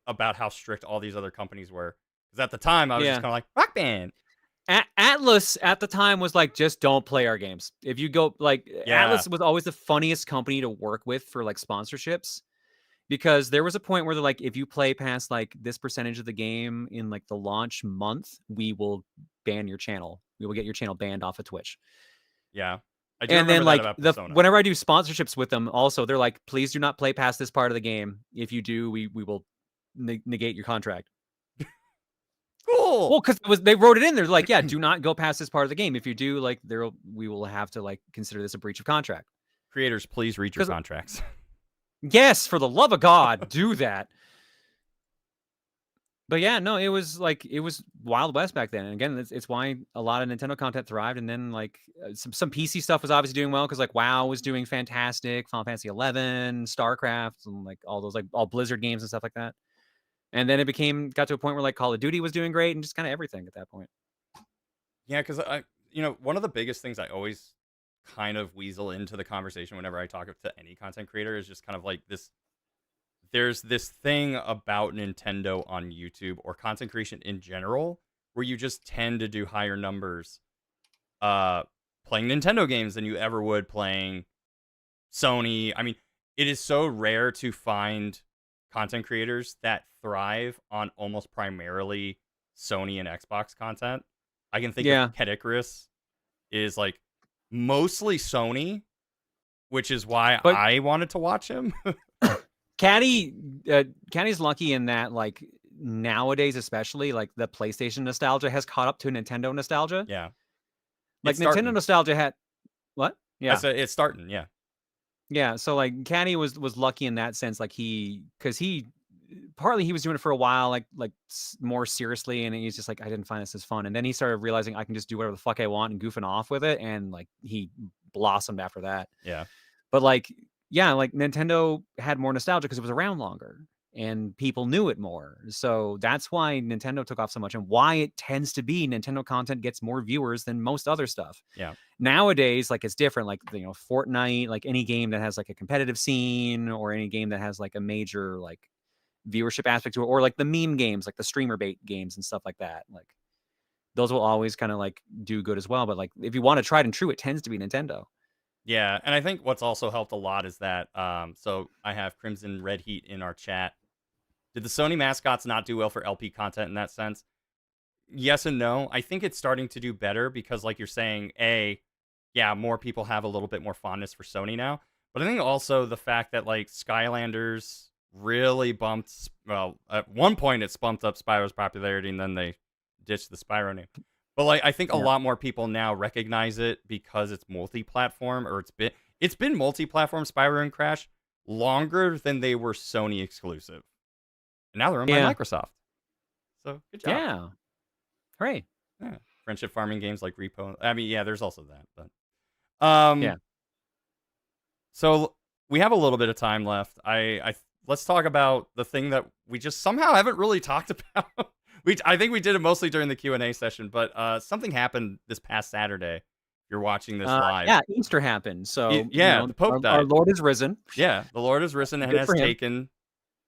about how strict all these other companies were. Because at the time, I was just kind of like, Rock Band. Atlas at the time was like, just don't play our games. If you go like, Atlas was always the funniest company to work with for like sponsorships, because there was a point where they're like, if you play past like this percentage of the game in like the launch month, we will ban your channel. We will get your channel banned off of Twitch. Yeah. I do and then like about whenever I do sponsorships with them, also they're like, please do not play past this part of the game. If you do, we will negate your contract. Cool. Well, because they wrote it in there, like, yeah, do not go past this part of the game. If you do, like, we will have to like consider this a breach of contract. Creators, please read your contracts. Yes, for the love of God, do that. But yeah, no, it was Wild West back then. And again, it's why a lot of Nintendo content thrived. And then like some PC stuff was obviously doing well because like WoW was doing fantastic, Final Fantasy 11, StarCraft, and like all those like all Blizzard games and stuff like that. And then it got to a point where like Call of Duty was doing great and just kind of everything at that point. Yeah, because one of the biggest things I always kind of weasel into the conversation whenever I talk to any content creator is just kind of like this. There's this thing about Nintendo on YouTube or content creation in general where you just tend to do higher numbers playing Nintendo games than you ever would playing Sony. I mean, it is so rare to find content creators that thrive on almost primarily Sony and Xbox content. I can think of Cat Icarus is like mostly Sony, which is why I wanted to watch him. Caddy's lucky in that like nowadays, especially like the PlayStation nostalgia has caught up to Nintendo nostalgia. Yeah. Like Nintendo nostalgia had what? Yeah. It's starting, yeah. Yeah, so like Caddy was lucky in that sense, like partly he was doing it for a while, like more seriously, and he's just like, I didn't find this as fun, and then he started realizing I can just do whatever the fuck I want and goofing off with it, and like he blossomed after that. Yeah, but like yeah, like Nintendo had more nostalgia because it was around longer and people knew it more. So that's why Nintendo took off so much and why it tends to be Nintendo content gets more viewers than most other stuff. Yeah. Nowadays, like it's different. Like, you know, Fortnite, like any game that has like a competitive scene or any game that has like a major like viewership aspect to it, or like the meme games, like the streamer bait games and stuff like that. Like those will always kind of like do good as well. But like if you want to tried and true, it tends to be Nintendo. Yeah, and I think what's also helped a lot is that so I have Crimson Red Heat in our chat. Did the Sony mascots not do well for LP content in that sense? Yes and no. I think it's starting to do better because, like you're saying, yeah, more people have a little bit more fondness for Sony now. But I think also the fact that like Skylanders really bumped. Well, at one point it's bumped up Spyro's popularity, and then they ditched the Spyro name. But like I think a Yeah. lot more people now recognize it because it's multi-platform, or it's been multi-platform Spyro and Crash longer than they were Sony exclusive. And now they're owned by Yeah. Microsoft. So good job. Yeah. Hooray. Yeah. Friendship farming games like Repo. I mean, yeah, there's also that. But Yeah. So we have a little bit of time left. Let's talk about the thing that we just somehow haven't really talked about. I think we did it mostly during the Q&A session, but something happened this past Saturday. If you're watching this live. Yeah, Easter happened. So Yeah, you know, the Pope died. Our Lord is risen. Yeah, the Lord has risen and Good has for him. taken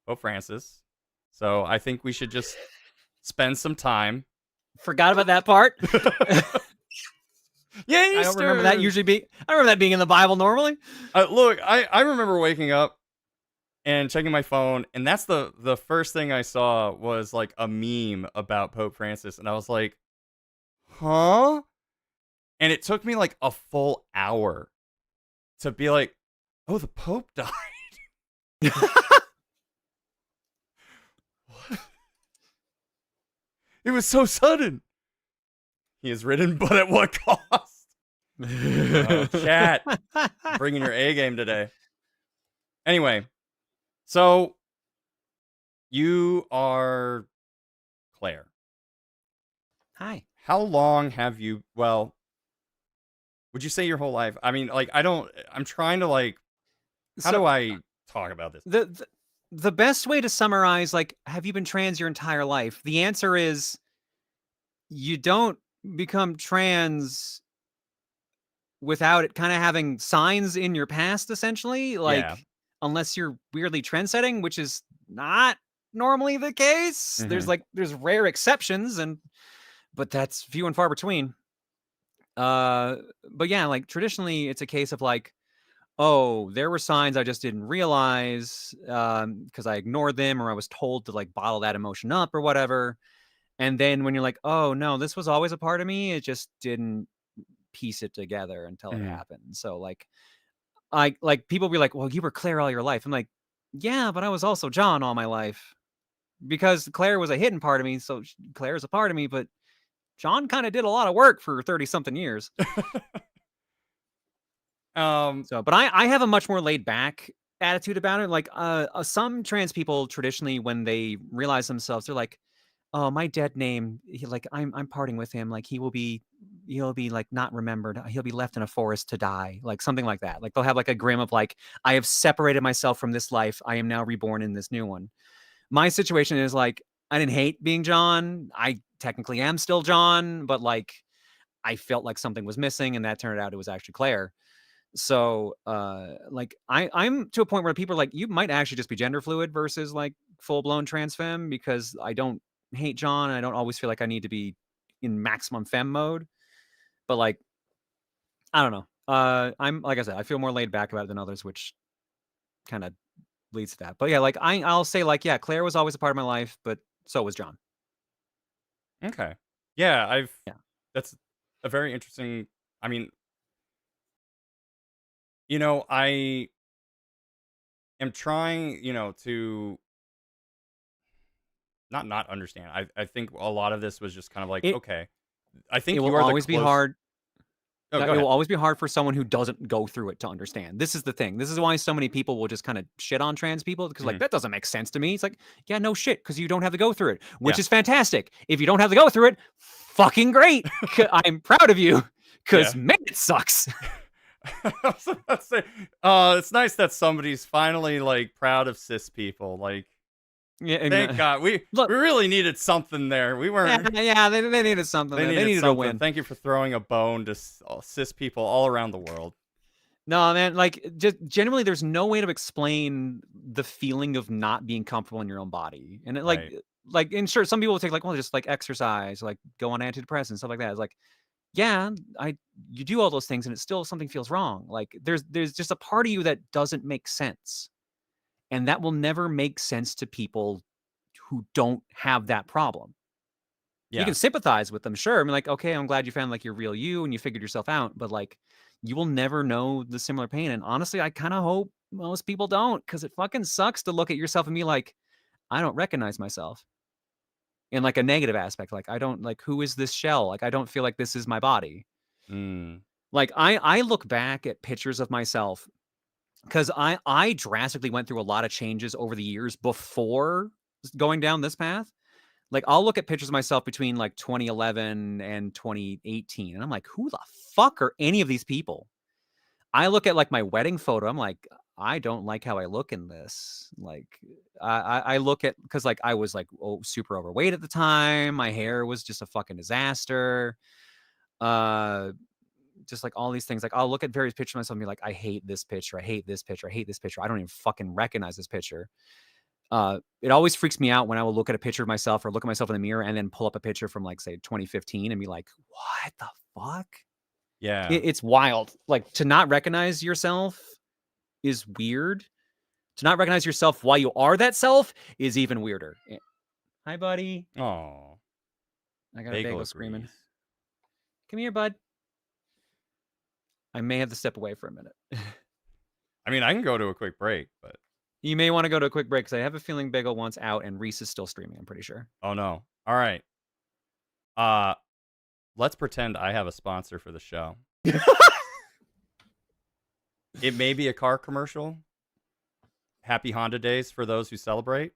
Pope Francis. So I think we should just spend some time. Forgot about that part. Yeah, Easter. I don't remember that usually being. I remember that being in the Bible normally. Look, I remember waking up and checking my phone, and that's the first thing I saw was like a meme about Pope Francis, and I was like, huh? And it took me like a full hour to be like, oh, the Pope died. What? It was so sudden. He is ridden, but at what cost? Oh, chat, bringing your A game today. Anyway, so you are Claire. Hi. How long have you? Well, would you say your whole life? I mean, like, I'm trying to like. How do I talk about this? The best way to summarize, like, have you been trans your entire life? The answer is, you don't become trans without it kind of having signs in your past, essentially. Like, Yeah. unless you're weirdly trendsetting, which is not normally the case. Mhm. There's rare exceptions, but that's few and far between. But yeah, like traditionally, it's a case of like, oh, there were signs I just didn't realize because I ignored them or I was told to like bottle that emotion up or whatever. And then when you're like, oh no, this was always a part of me, it just didn't piece it together until it Mhm. happened. So like people be like, well, you were Claire all your life. I'm like, yeah, but I was also John all my life because Claire was a hidden part of me. So Claire is a part of me, but John kind of did a lot of work for 30 something years. So, but I have a much more laid back attitude about it. Like, some trans people traditionally, when they realize themselves, they're like, "Oh, my dead name. I'm parting with him. Like, he'll be like not remembered. He'll be left in a forest to die. Like something like that. Like they'll have like a grim of like, I have separated myself from this life. I am now reborn in this new one. My situation is like, I didn't hate being John. I technically am still John, but like, I felt like something was missing, and that turned out it was actually Claire. So like I'm to a point where people are like, you might actually just be gender fluid versus like full-blown trans femme, because I don't hate John and I don't always feel like I need to be in maximum femme mode. But like, I don't know. I'm like I said, I feel more laid back about it than others, which kind of leads to that. But yeah, like I'll say like, yeah, Claire was always a part of my life, but so was John. Okay. Yeah, Yeah. That's a very interesting. I mean, I am trying, to not understand. I think a lot of this was just kind of like, It okay. I it think you will are the always be close. hard. Oh, go It will ahead. always be hard for someone who doesn't go through it to understand. This is the thing. This is why so many people will just kind of shit on trans people, because like, Mhm. that doesn't make sense to me. It's like, yeah, no shit, because you don't have to go through it, which Yeah. is fantastic. If you don't have to go through it, fucking great. I'm proud of you, because Yeah. man, it sucks. I was about to say, it's nice that somebody's finally like proud of cis people. Like, Yeah, thank God, we look, really needed something there. We yeah, weren't. yeah, they needed something They there. They needed needed a something. win. Thank you for throwing a bone to cis people all around the world. No, man, like just generally there's no way to explain the feeling of not being comfortable in your own body. And it, Right. and sure, some people will take like, well, just like exercise, like go on antidepressants, stuff like that. It's like, yeah, you do all those things and it still something feels wrong. Like there's just a part of you that doesn't make sense. And that will never make sense to people who don't have that problem. You Yeah. can sympathize with them, sure. I mean, like, okay, I'm glad you found like your real you and you figured yourself out, but like, you will never know the similar pain. And honestly, I kind of hope most people don't, because it fucking sucks to look at yourself and be like, I don't recognize myself in like a negative aspect. Like, I don't like, who is this shell? Like, I don't feel like this is my body. Mm. Like, I look back at pictures of myself because I drastically went through a lot of changes over the years before going down this path. Like, I'll look at pictures of myself between like 2011 and 2018, and I'm like, who the fuck are any of these people? I look at like my wedding photo. I'm like, I don't like how I look in this. Like, I look at because like I was like super overweight at the time. My hair was just a fucking disaster. Uh, just like all these things. Like, I'll look at various pictures of myself and be like, I hate this picture. I hate this picture. I hate this picture. I don't even fucking recognize this picture. It always freaks me out when I will look at a picture of myself or look at myself in the mirror and then pull up a picture from like, say, 2015 and be like, what the fuck? Yeah. It's wild. Like, to not recognize yourself is weird. To not recognize yourself while you are that self is even weirder. Hi, buddy. Oh. I got a Bagel bagel screaming. agrees. Come here, bud. I may have to step away for a minute. I mean, I can go to a quick break, but You may want to go to a quick break because I have a feeling Bagel wants out and Reese is still streaming, I'm pretty sure. oh no. All right. Let's pretend I have a sponsor for the show. It may be a car commercial. Happy Honda Days for those who celebrate.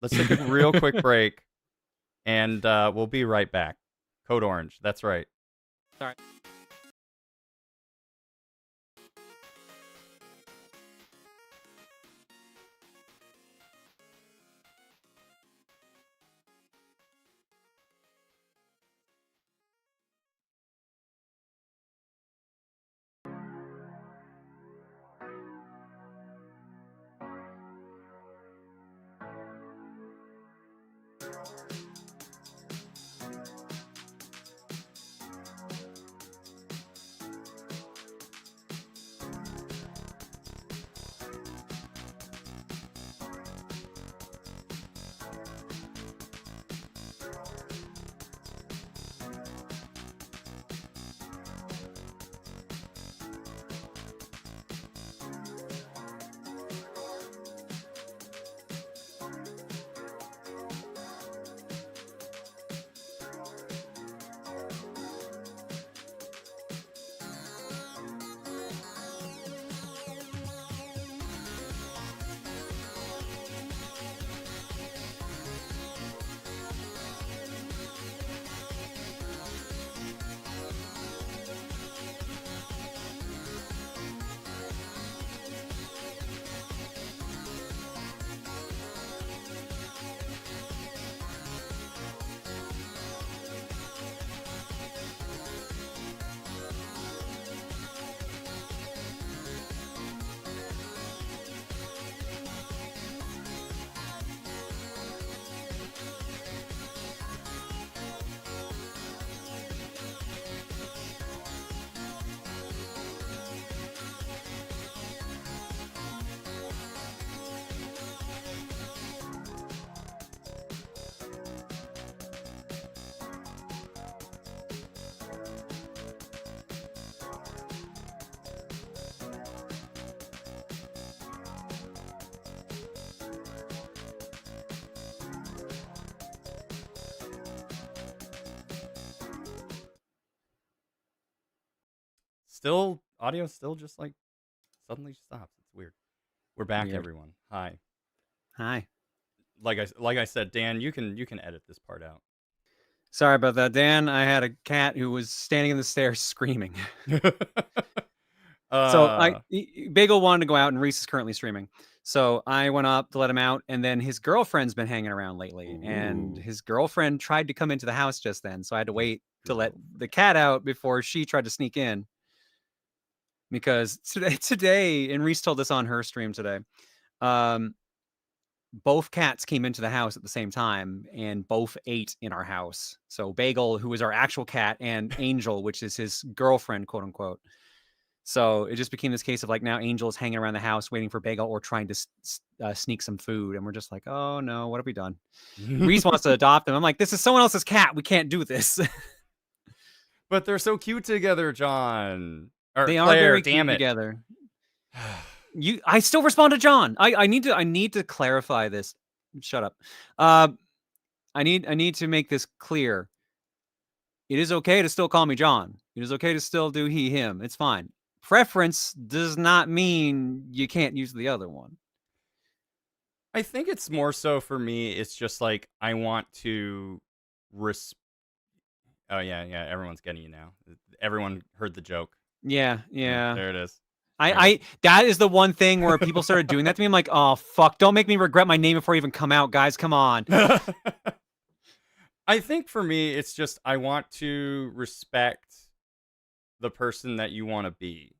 Let's take a real quick break, and we'll be right back. Code Orange. That's right. All right. Still, audio still just like suddenly stops. It's weird. We're back, Weird. everyone. Hi. Hi. Like I said, Dan, you can edit this part out. Sorry about that, Dan. I had a cat who was standing in the stairs screaming. So Uh, Bagel wanted to go out, and Reese is currently streaming. So I went up to let him out, and then his girlfriend's been hanging around lately, and ooh, his girlfriend tried to come into the house just then. So I had to his wait to let the girlfriend. cat out before she tried to sneak in. Because today, and Reese told this on her stream today. Um, both cats came into the house at the same time and both ate in our house. So Bagel, who is our actual cat, and Angel, which is his girlfriend, quote unquote. So it just became this case of like now Angel is hanging around the house waiting for Bagel or trying to sneak some food. And we're just like, oh no, what have we done? Reese wants to adopt him. I'm like, this is someone else's cat. We can't do this. But they're so cute together, John. Or They are Claire, very damn cute it. together. I still respond to John. I need to clarify this. Shut up. I need to make this clear. It is okay to still call me John. It is okay to still do he, him. It's fine. Preference does not mean you can't use the other one. I think it's more so for me, it's just like I want to res Oh yeah, yeah, everyone's getting you now. Everyone heard the joke. Yeah, Yeah, yeah. there it is. There it I that is the one thing where people started doing that to me. I'm like, oh fuck, don't make me regret my name before I even come out, guys. Come on. is. I think for me, it's just I want to respect the person that you want to be,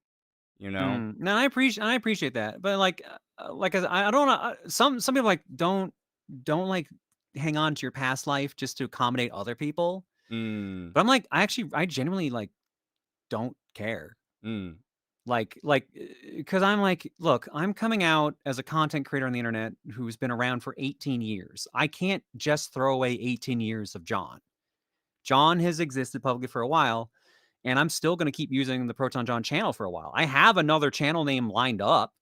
you know? No, I appreciate that, but like I don't know. Some people like don't like hang on to your past life just to accommodate other people. Mm, But I'm like, I genuinely like don't care. mm, Like, because I'm like, look, I'm coming out as a content creator on the internet who's been around for 18 years. I can't just throw away 18 years of John. John has existed publicly for a while, and I'm still going to keep using the ProtonJon channel for a while. I have another channel name lined up.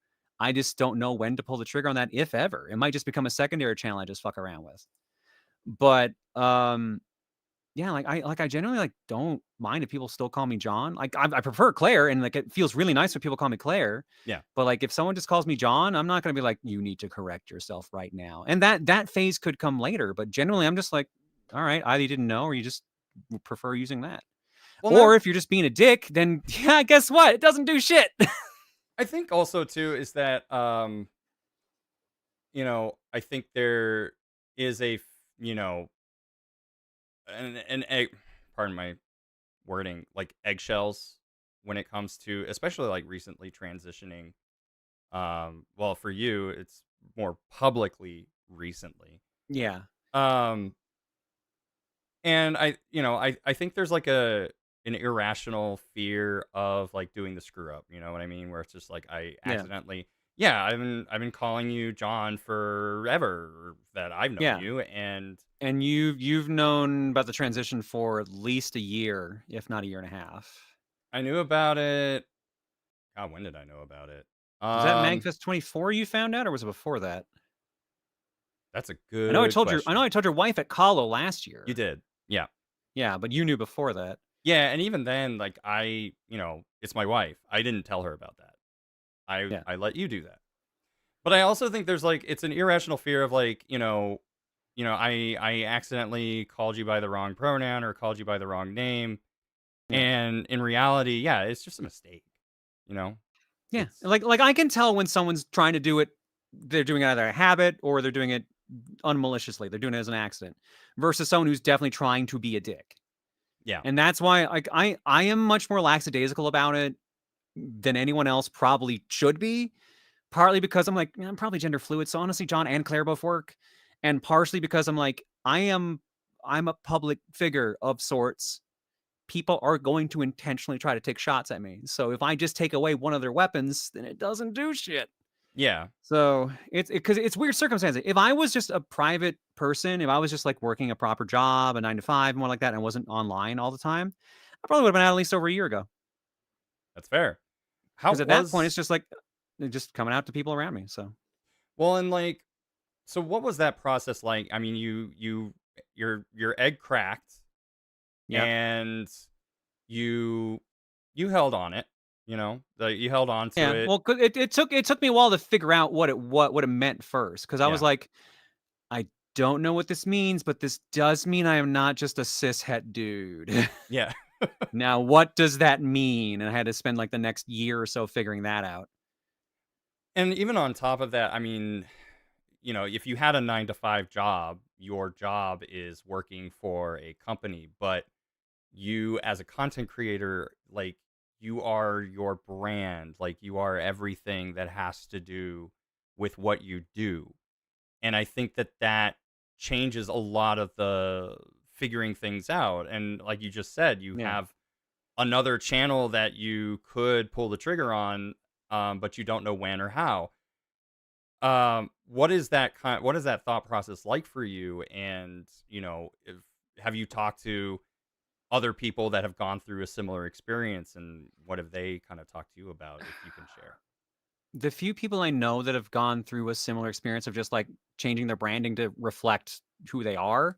I just don't know when to pull the trigger on that, if ever. It might just become a secondary channel I just fuck around with. But yeah, I genuinely like don't mind if people still call me John. Like I prefer Claire, and like it feels really nice when people call me Claire. yeah. But like if someone just calls me John, I'm not gonna be like, you need to correct yourself right now. And that phase could come later. But generally, I'm just like, all right, either you didn't know or you just prefer using that. Well, not. Or if you're just being a dick, then yeah, guess what? It doesn't do shit. I think also too is that I think there is you know, an egg. Pardon my wording, like eggshells when it comes to, especially like recently transitioning. Well, for you, it's more publicly recently. Yeah. Um, and I think there's like an irrational fear of like doing the screw up. You know what I mean? Where it's just like I Yeah. accidentally, yeah, I've been calling you John forever that I've known Yeah. you, and And you've known about the transition for at least a year, if not a year and a half. I knew about it. God, when did I know about it? Was that Um, Magfest 24 you found out, or was it before that? that's a I know good I know question. I told your wife at Kahlo last You year. did, yeah, Yeah, but you knew before that. yeah, and even then, like it's my wife. I didn't tell her about that. I Yeah. I let you do that. But I also think there's like it's an irrational fear of like I accidentally called you by the wrong pronoun or called you by the wrong name, Yeah. and in reality, yeah, it's just a mistake. You know, Yeah. it's Like I can tell when someone's trying to do it, they're doing it either a habit or they're doing it unmaliciously. They're doing it as an accident versus someone who's definitely trying to be a dick. yeah, And that's why like I am much more lackadaisical about it than anyone else probably should be. Partly because I'm like, I'm probably gender fluid. So honestly, John and Claire both work. And partially because I'm like, I'm a public figure of sorts. People are going to intentionally try to take shots at me. So if I just take away one of their weapons, then it doesn't do shit. yeah, So it's because it's weird circumstances. If I was just a private person, if I was just like working a proper job, a 9 to 5, more like that, and I wasn't online all the time, I probably would have been out at least over a year ago. that's fair. How Because at that point, was it's just like just coming out to people around me. So well, and like so what was that process like? I mean, your egg cracked yeah. and you you held on it, you held on to Yeah, it. well, 'cause it took me a while to figure out what it meant first, because I was Yeah. like, I don't know what this means, but this does mean I am not just a cis het dude. Yeah. Now, what does that mean? And I had to spend like the next year or so figuring that out. And even on top of that, I mean, if you had a 9 to 5 job, your job is working for a company, but you as a content creator, like you are your brand, like you are everything that has to do with what you do. And I think that that changes a lot of the figuring things out. And like you just said, you Yeah. have another channel that you could pull the trigger on, but you don't know when or how. What is that thought process like for you? And have you talked to other people that have gone through a similar experience, and what have they kind of talked to you about, if you can share? The few people I know that have gone through a similar experience of just like changing their branding to reflect who they are,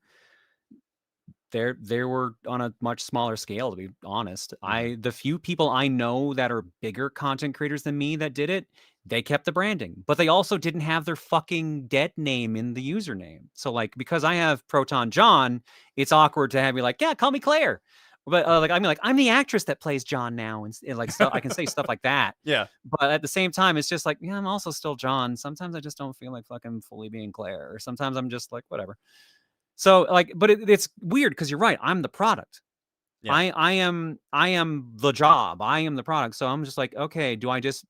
they were on a much smaller scale, to be honest. Hmm. The few people I know that are bigger content creators than me that did it, they kept the branding, but they also didn't have their fucking dead name in the username. So like because I have ProtonJon, it's awkward to have me like, yeah, call me Claire. But like I mean like I'm the actress that plays John now and like stuff I can say stuff like that. Yeah, But at the same time, it's just like, yeah, I'm also still John. Sometimes I just don't feel like fucking fully being Claire. Or sometimes I'm just like, whatever. So like, but it's weird because you're right. I'm the product. yeah, I am the job. I am the product. So I'm just like, okay, do I just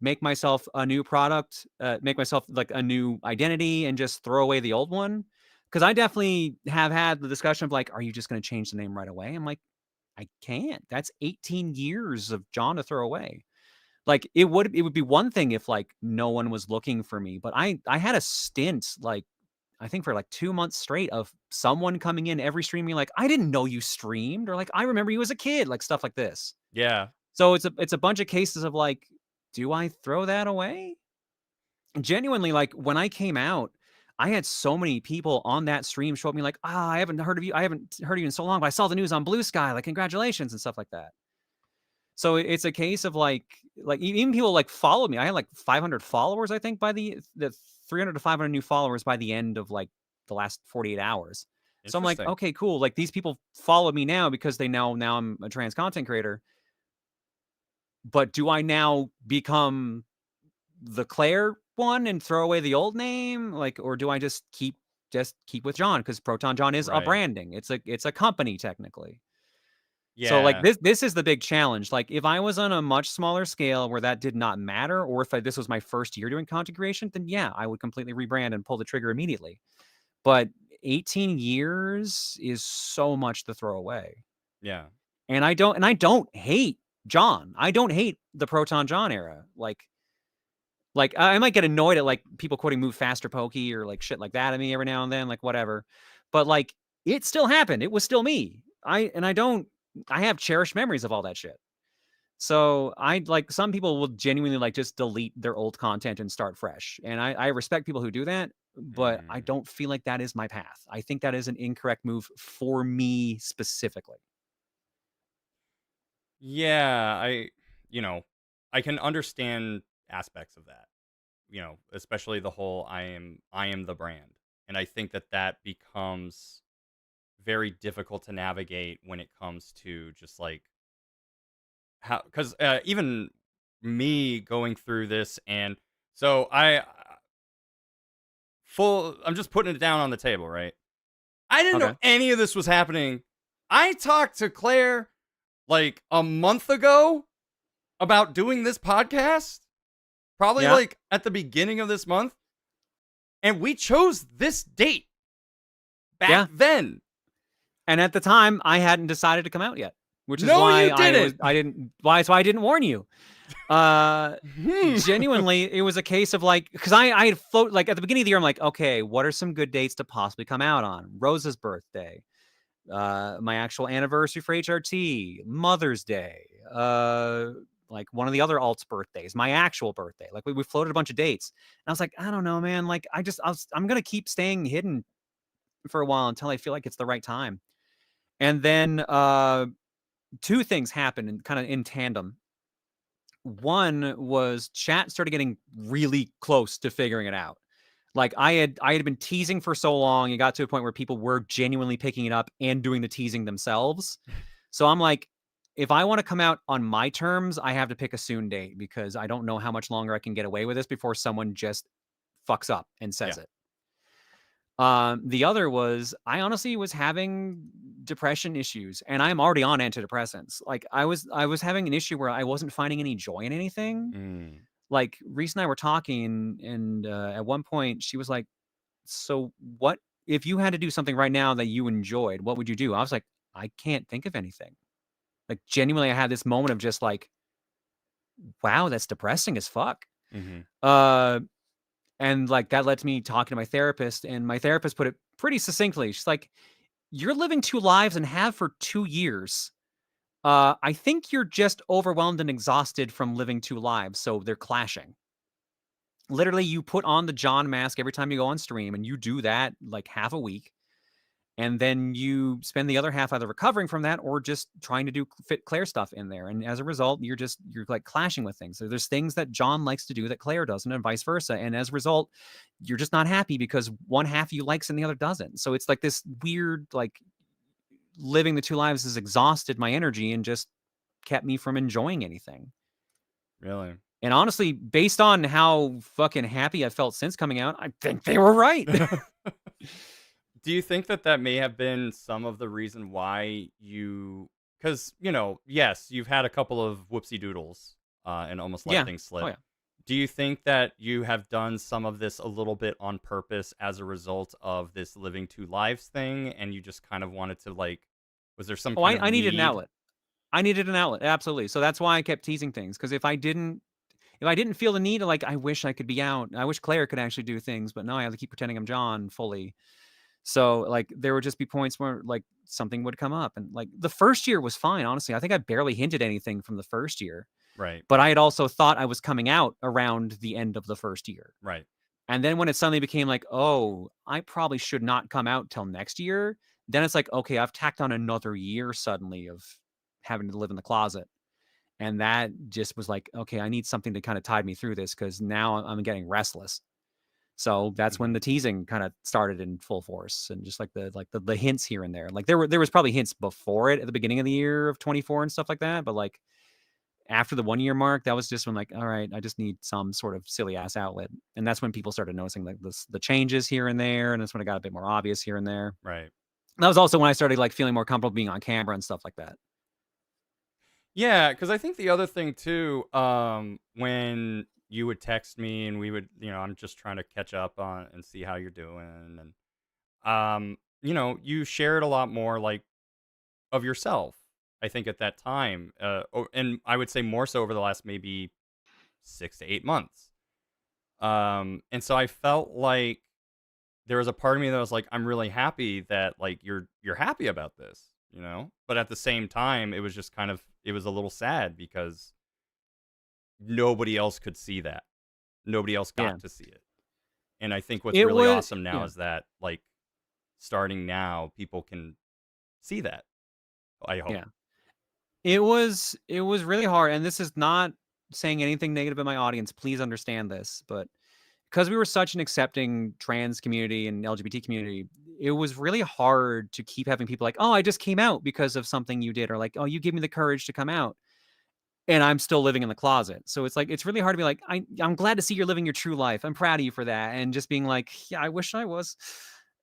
make myself a new product, make myself like a new identity and just throw away the old one? Because I definitely have had the discussion of like, are you just going to change the name right away? I'm like, I can't. That's 18 years of John to throw away. Like it would be one thing if like no one was looking for me, but I had a stint like I think for like 2 months straight of someone coming in every stream being like, "I didn't know you streamed," or like, "I remember you as a kid," like stuff like this. yeah, So it's a bunch of cases of like, do I throw that away? Genuinely, like when I came out, I had so many people on that stream show up me like, "Ah, I haven't heard of you. I haven't heard of you in so long, but I saw the news on Blue Sky. Like, congratulations," and stuff like that. So it's a case of like even people like follow me. I had like 500 followers, I think, by the 300 to 500 new followers by the end of like the last 48 hours. So I'm like, interesting. okay, cool. Like these people follow me now because they know now I'm a trans content creator. But do I now become the Claire one and throw away the old name? Like, or do I just keep with John? Because ProtonJon is a Right. branding. It's a company technically. So like Yeah. this is the big challenge. Like if I was on a much smaller scale where that did not matter, or if this was my first year doing content creation, then yeah, I would completely rebrand and pull the trigger immediately. But 18 years is so much to throw away. Yeah. And I don't hate John. I don't hate the ProtonJon era. Like I might get annoyed at like people quoting "Move Faster, Pokey" or like shit like that at me every now and then, like whatever. But like it still happened. It was still me. I have cherished memories of all that shit. So I like some people will genuinely like just delete their old content and start fresh. And I respect people who do that, but I Mm. don't feel like that is my path. I think that is an incorrect move for me specifically. Yeah, you know, I can understand aspects of that. Especially the whole I am the brand. And I think that that becomes very difficult to navigate when it comes to just like how, cuz even me going through this, and so I'm just putting it down on the table, right? I didn't know Okay. any of this was happening. I talked to Claire like a month ago about doing this podcast, probably Yeah. like at the beginning of this month, and we chose this date back Yeah. then. And at the time I hadn't decided to come out yet, which is No, why you didn't. I didn't warn you. Uh Hmm. Genuinely, it was a case of like, because I had float like at the beginning of the year, I'm like, okay, what are some good dates to possibly come out on? Rose's birthday, my actual anniversary for HRT, Mother's Day, like one of the other alts birthdays, my actual birthday. Like we floated a bunch of dates. And I was like, I don't know, man. Like I'm gonna keep staying hidden for a while until I feel like it's the right time. And then two things happened and kind of in tandem. One was chat started getting really close to figuring it out. Like I had been teasing for so long, it got to a point where people were genuinely picking it up and doing the teasing themselves. So I'm like, if I want to come out on my terms, I have to pick a soon date because I don't know how much longer I can get away with this before someone just fucks up and says Yeah. it. The other was I honestly was having depression issues, and I'm already on antidepressants. Like I was having an issue where I wasn't finding any joy in anything. Mm. Like Reese and I were talking, and at one point she was like, "So what if you had to do something right now that you enjoyed? What would you do?" I was like, "I can't think of anything." Like genuinely, I had this moment of just like, "Wow, that's depressing as fuck." Mm-hmm. Uh, and like that led to me talking to my therapist, and my therapist put it pretty succinctly. She's like, "You're living two lives and have for 2 years. I think you're just overwhelmed and exhausted from living two lives, so they're clashing." Literally, you put on the John mask every time you go on stream, and you do that like half a week, and then you spend the other half either recovering from that or just trying to do fit Claire stuff in there. And as a result, you're like clashing with things. So there's things that John likes to do that Claire doesn't, and vice versa. And as a result, you're just not happy because one half you likes and the other doesn't. So it's like this weird, like living the two lives has exhausted my energy and just kept me from enjoying anything. Really? And honestly, based on how fucking happy I felt since coming out, I think they were right. Do you think that that may have been some of the reason why you, because, yes, you've had a couple of whoopsie doodles and almost let Yeah. things Oh slip. yeah. Do you think that you have done some of this a little bit on purpose as a result of this living two lives thing, and you just kind of wanted to, like, was there some Oh, kind of I needed an need? outlet. I needed an outlet, absolutely. So that's why I kept teasing things. Because if I didn't feel the need to, like, I wish I could be out. I wish Claire could actually do things, but no, I have to keep pretending I'm John fully. So like there would just be points where like something would come up, and like the first year was fine, honestly. I think I barely hinted anything from the first year, Right, but I had also thought I was coming out around the end of the first year. right. And then when it suddenly became like, oh, I probably should not come out till next year, then it's like, okay, I've tacked on another year suddenly of having to live in the closet. And that just was like, okay, I need something to kind of tide me through this because now I'm getting restless. So that's when Hmm. the teasing kind of started in full force, and just like the hints here and there. Like there was probably hints before it at the beginning of the year of 24 and stuff like that, but like after the 1 year mark, that was just when like, all right, I just need some sort of silly ass outlet. And that's when people started noticing like the changes here and there, and that's when it got a bit more obvious here and there. Right. That was also when I started like feeling more comfortable being on camera and stuff like that. Yeah, because I think the other thing too, when you would text me and we would, I'm just trying to catch up on and see how you're doing, and you shared a lot more like of yourself. I think at that time, and I would say more so over the last maybe 6 to 8 months. And so I felt like there was a part of me that was like, I'm really happy that like you're happy about this. But at the same time, it was just kind of it was a little sad because nobody else could see that. Nobody else Yeah. got to see it. And I think what's It really was awesome now yeah. is that like starting now, people can see that. I hope. Yeah. It was really hard, and this is not saying anything negative in my audience. Please understand this, but because we were such an accepting trans community and LGBT community, it was really hard to keep having people like, "Oh, I just came out because of something you did," or like, "Oh, you gave me the courage to come out," and I'm still living in the closet. So it's like it's really hard to be like, I'm glad to see you're living your true life. I'm proud of you for that," and just being like, "Yeah, I wish I was."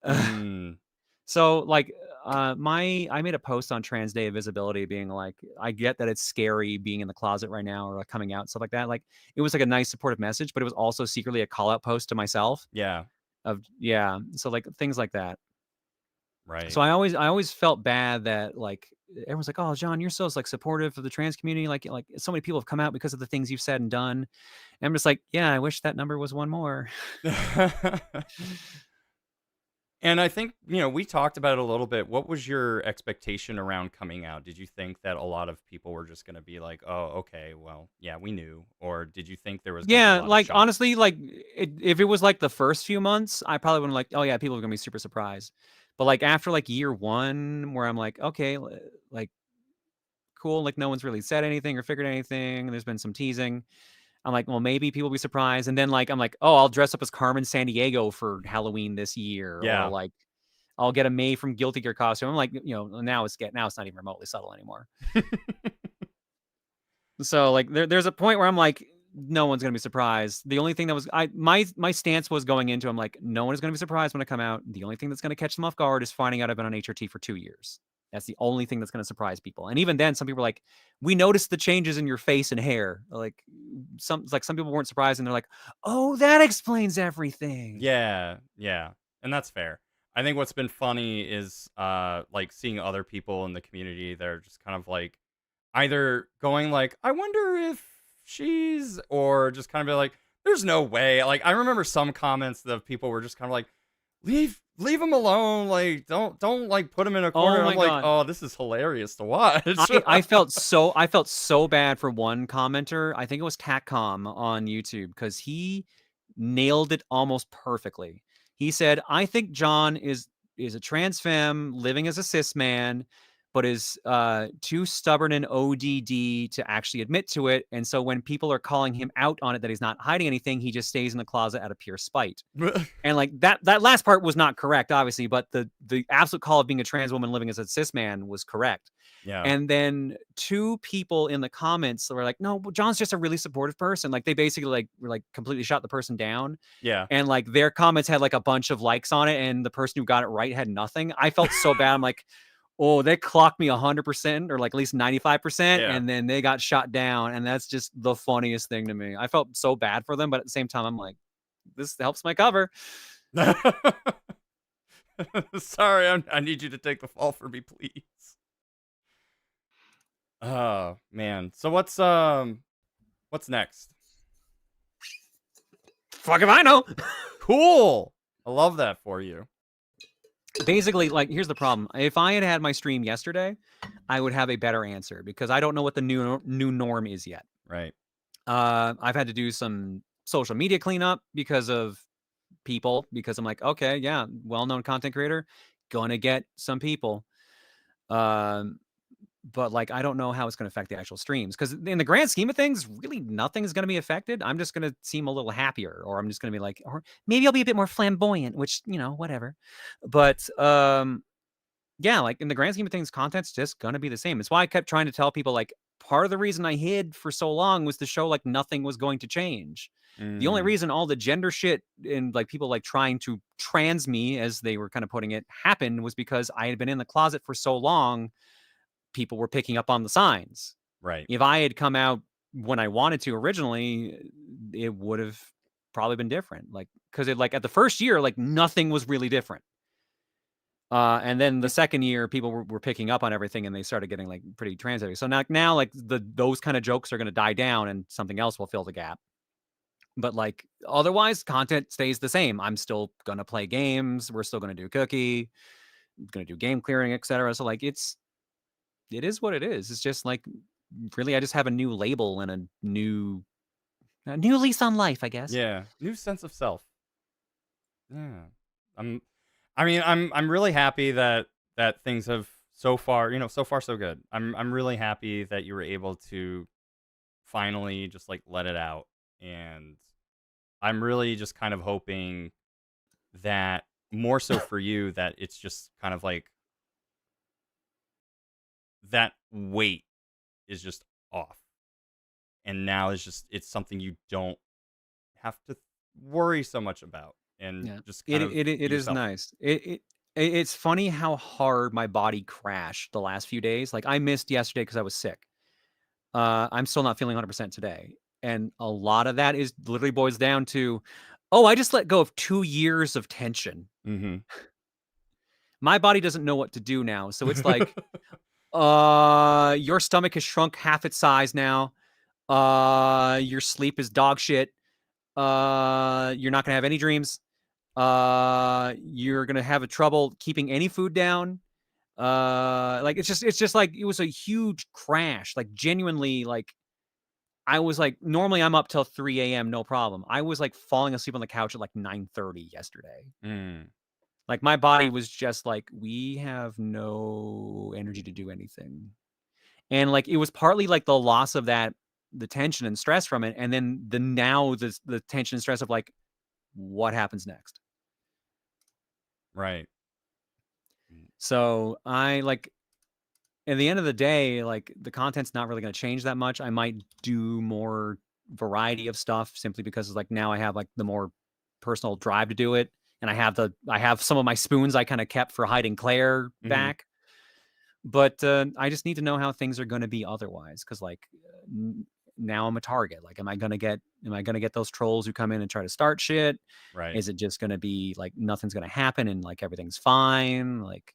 Mm, So like I made a post on Trans Day of Visibility being like, I get that it's scary being in the closet right now or like coming out, stuff like that. Like it was like a nice supportive message, but it was also secretly a call out post to myself yeah. of yeah. So like things like that. Right. So I always felt bad that like everyone's like, oh John, you're so like supportive of the trans community. Like so many people have come out because of the things you've said and done. And I'm just like, yeah, I wish that number was one more. And I think, we talked about it a little bit. What was your expectation around coming out? Did you think that a lot of people were just going to be like, oh, okay, well, yeah, we knew? Or did you think there was going to be a Yeah, lot of like, shock? honestly, like, if it was, like, the first few months, I probably would've like, "Oh, yeah, people are gonna be super surprised." But, like, after, like, year 1 where I'm like, "Okay, like, cool, like, no one's really said anything or figured anything, there's been some teasing." I'm like, "Well, maybe people will be surprised." And then, like, I'm like, "Oh, I'll dress up as Carmen Sandiego for Halloween this year," or, Yeah. like, I'll get a May from Guilty Gear costume. I'm like, now it's not even remotely subtle anymore. So like there's a point where I'm like, no one's gonna be surprised. The only thing that was my stance was going into, I'm like, no one is gonna be surprised when I come out. The only thing that's gonna catch them off guard is finding out I've been on HRT for 2 years. That's the only thing that's gonna surprise people. And even then, some people are like, we noticed the changes in your face and hair. Like some people weren't surprised and they're like, oh, that explains everything. Yeah, and that's fair. I think what's been funny is like seeing other people in the community that are just kind of like either going like, I wonder if she's, or just kind of be like, there's no way. Like I remember some comments that people were just kind of like, leave him alone, like don't like put him in a corner. Oh And my I'm like, God. oh, this is hilarious to watch. I felt so bad for one commenter. I think it was Tatcom on YouTube because he nailed it almost perfectly. He said, "I think John is a trans femme living as a cis man, but is too stubborn and ODD to actually admit to it. And so when people are calling him out on it that he's not hiding anything, he just stays in the closet out of pure spite." And like that last part was not correct, obviously, but the absolute call of being a trans woman living as a cis man was correct. Yeah. And then two people in the comments were like, no, John's just a really supportive person. Like they basically were like completely shot the person down. Yeah. And like their comments had like a bunch of likes on it, and the person who got it right had nothing. I felt so bad. I'm like, oh, they clocked me 100% or like at least 95%, Yeah. and then they got shot down. And that's just the funniest thing to me. I felt so bad for them, but at the same time, I'm like, this helps my cover. Sorry, I need you to take the fall for me, please. Oh man. So what's next? Fuck if I know. Cool. I love that for you. Basically, like, here's the problem. If I had my stream yesterday, I would have a better answer because I don't know what the new norm is yet. Right. I've had to do some social media cleanup because of people, because I'm like, okay, yeah, well-known content creator, gonna get some people. But like, I don't know how it's going to affect the actual streams, because in the grand scheme of things, really nothing is going to be affected. I'm just going to seem a little happier, or I'm just going to be like, or maybe I'll be a bit more flamboyant, which, whatever. But yeah, like in the grand scheme of things, content's just going to be the same. It's why I kept trying to tell people, like, part of the reason I hid for so long was to show like nothing was going to change. The only reason all the gender shit and like people like trying to trans me, as they were kind of putting it, happened was because I had been in the closet for so long. People were picking up on the signs. Right. If I had come out when I wanted to originally, it would have probably been different. Like, because it like at the first year, like nothing was really different. And then the second year, people were picking up on everything, and they started getting like pretty trans heavy. So now like those kind of jokes are going to die down, and something else will fill the gap. But like otherwise, content stays the same. I'm still gonna play games. We're still gonna do Cookie. I'm gonna do game clearing, etc. So like it is what it is. It's just like really, I just have a new label and a new lease on life, I guess. Yeah. New sense of self. Yeah. I'm really happy that things have so far, so far so good. I'm really happy that you were able to finally just like let it out, and I'm really just kind of hoping that more so for you that it's just kind of like that weight is just off, and now it's something you don't have to worry so much about, and Yeah, just kind of it be is yourself. nice. It's funny how hard my body crashed the last few days. Like I missed yesterday because I was sick. I'm still not feeling 100% today, and a lot of that is literally boils down to, oh, I just let go of 2 years of tension. Mm-hmm. My body doesn't know what to do now, so it's like, your stomach has shrunk half its size now. Your sleep is dog shit. You're not gonna have any dreams. You're gonna have a trouble keeping any food down. Like it's just like it was a huge crash. Like genuinely, like I was like, normally I'm up till 3 a.m. no problem. I was like falling asleep on the couch at like 9:30 yesterday. Mm. Like my body was just like, we have no energy to do anything. And like it was partly like the loss of that, the tension and stress from it, and then the tension and stress of like, what happens next? Right. So I like, at the end of the day, like the content's not really going to change that much. I might do more variety of stuff simply because like now I have like the more personal drive to do it, and I have some of my spoons I kind of kept for hiding Claire Mm-hmm. back. But I just need to know how things are going to be otherwise, because like now I'm a target. Like, am I gonna get those trolls who come in and try to start shit? Right. Is it just gonna be like nothing's gonna happen and like everything's fine? Like,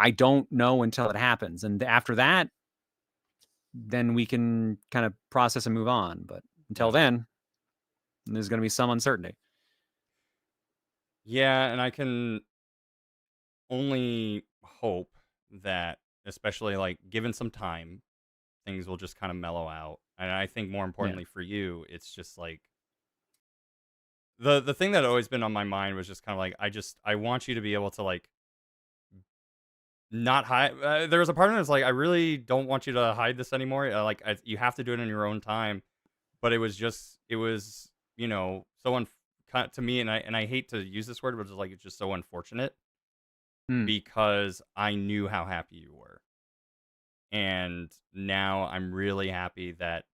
I don't know until it happens, and after that, then we can kind of process and move on. But until Yeah. then, there's gonna be some uncertainty. Yeah, and I can only hope that, especially like given some time, things will just kind of mellow out. And I think more Yeah. importantly for you, it's just like the thing that had always been on my mind was just kind of like I want you to be able to like not hide. There was a part of me that's like I really don't want you to hide this anymore. You have to do it in your own time. But it was so to me, and I hate to use this word, but it's just so unfortunate Hmm. because I knew how happy you were. And now I'm really happy that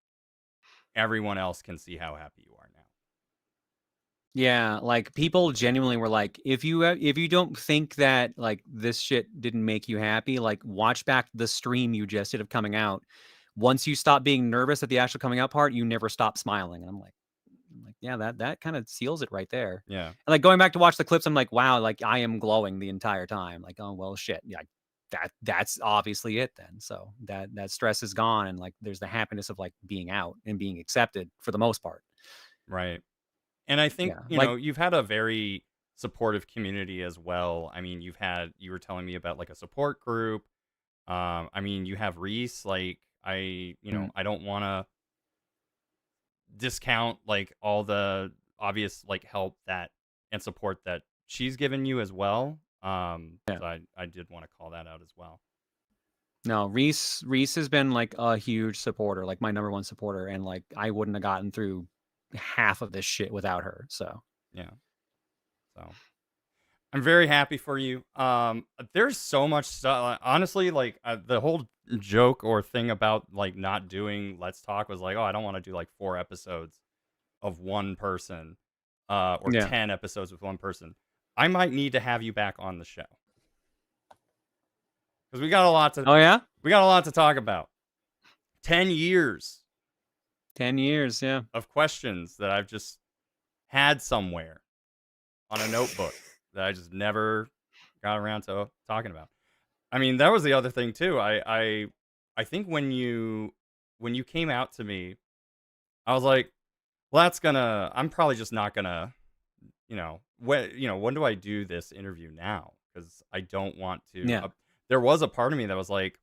everyone else can see how happy you are now. Yeah, like people genuinely were like, if you don't think that like this shit didn't make you happy, like watch back the stream you just did of coming out. Once you stop being nervous at the actual coming out part, you never stop smiling. And I'm like, yeah, that kind of seals it right there. Yeah, And like going back to watch the clips, I'm like, wow, like I am glowing the entire time. Like, oh well, shit, yeah, that's obviously it then. So that stress is gone, and like there's the happiness of like being out and being accepted for the most part. right. And I think, Yeah, like you've had a very supportive community as well. I mean, you were telling me about like a support group. I mean, you have Reese. Like, mm, I don't want to discount like all the obvious like help that and support that she's given you as well. yeah. So I did want to call that out as well. No, Reese has been like a huge supporter, like my number one supporter, and like I wouldn't have gotten through half of this shit without her. So Yeah. So I'm very happy for you. There's so much stuff. Honestly, like the whole joke or thing about like not doing Let's Talk was like, oh, I don't want to do like 4 episodes of one person, or yeah. 10 episodes with one person. I might need to have you back on the show because Oh yeah, we got a lot to talk about. 10 years 10 years. Yeah. of questions that I've just had somewhere on a notebook that I just never got around to talking about. I mean, that was the other thing too. I think when you came out to me, I was like, well, I'm probably just not gonna, when do I do this interview now? Because I don't want to. Yeah. There was a part of me that was like,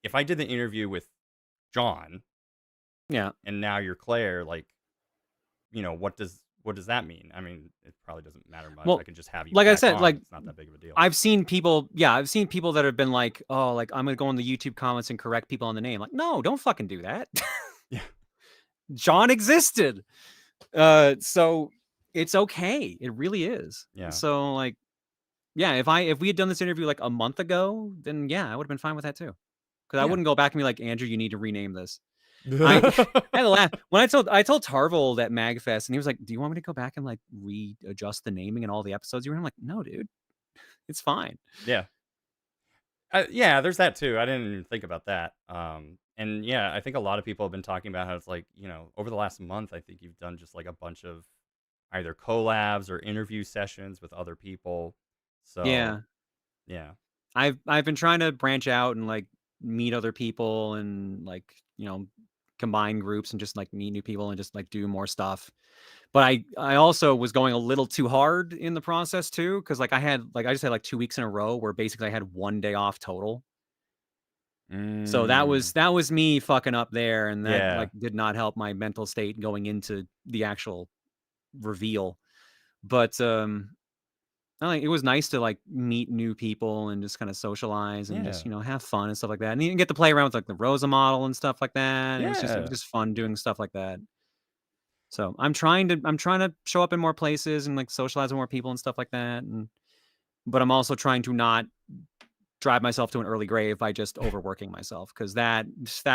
if I did the interview with John Yeah. and now you're Claire, like, what does that mean? I mean, it probably doesn't matter much. I Well, can just have you like I back said, on. like It's not that big of a deal. I've seen people, yeah, I've seen people that have been like, oh, like I'm gonna go on the YouTube comments and correct people on the name. Like, no, don't fucking do that. Yeah, John existed. So it's okay. It really is. yeah, So like, yeah, if we had done this interview like a month ago, then yeah, I would have been fine with that too. Because I yeah. wouldn't go back and be like, Andrew, you need to rename this. I I had to laugh when I told Tarvel that Magfest, and he was like, "Do you want me to go back and like readjust the naming and all the episodes you were in?" I'm like, "No, dude, it's fine." Yeah. Yeah, there's that too. I didn't even think about that. And yeah, I think a lot of people have been talking about how it's like, over the last month, I think you've done just like a bunch of either collabs or interview sessions with other people. So, Yeah, yeah. I've been trying to branch out and like meet other people and like combine groups and just like meet new people and just like do more stuff. But I also was going a little too hard in the process too, because like I just had like 2 weeks in a row where basically I had 1 day off total. So Mm, that was me fucking up there, and that yeah. like did not help my mental state going into the actual reveal. But I think it was nice to like meet new people and just kind of socialize and just Yeah. have fun and stuff like that, and even get to play around with like the Rosa model and stuff like that. It was Yeah. just fun doing stuff like that. So I'm trying to show up in more places and like socialize with more people and stuff like that. And but I'm also trying to not drive myself to an early grave by just overworking myself, because that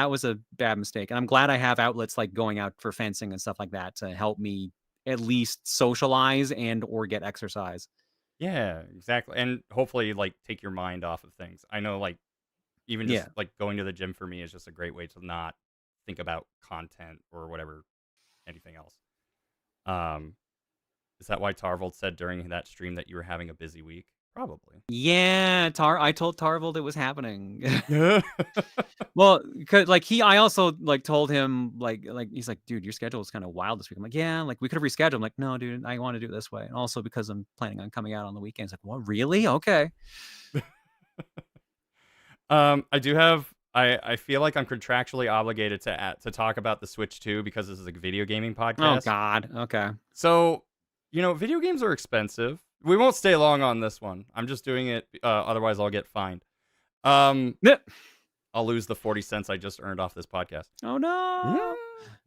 was a bad mistake. And I'm glad I have outlets like going out for fencing and stuff like that to help me at least socialize and or get exercise. Yeah, exactly. And hopefully, like, take your mind off of things. I know, like, even just Yeah. like going to the gym for me is just a great way to not think about content or whatever, anything else. Um, is that why Tarvold said during that stream that you were having a busy week? Probably. Yeah, I told Tarvold it was happening. Yeah. Well, 'cause, like, I also, like, told him, like, he's like, "Dude, your schedule is kinda wild this week." I'm like, "Yeah, like, we could have rescheduled." I'm like, "No, dude, I wanna do it this way, and also because I'm planning on coming out on the weekends." Like, "What, really? Okay." I do have. I feel like I'm contractually obligated to talk about the Switch 2 because this is a video gaming Oh podcast. god, okay. So, video games are expensive. We won't stay long on this one. I'm just doing it. Otherwise, I'll get fined. Um, Neh. I'll lose the 40 cents I just earned off this podcast. Oh, Yeah. no.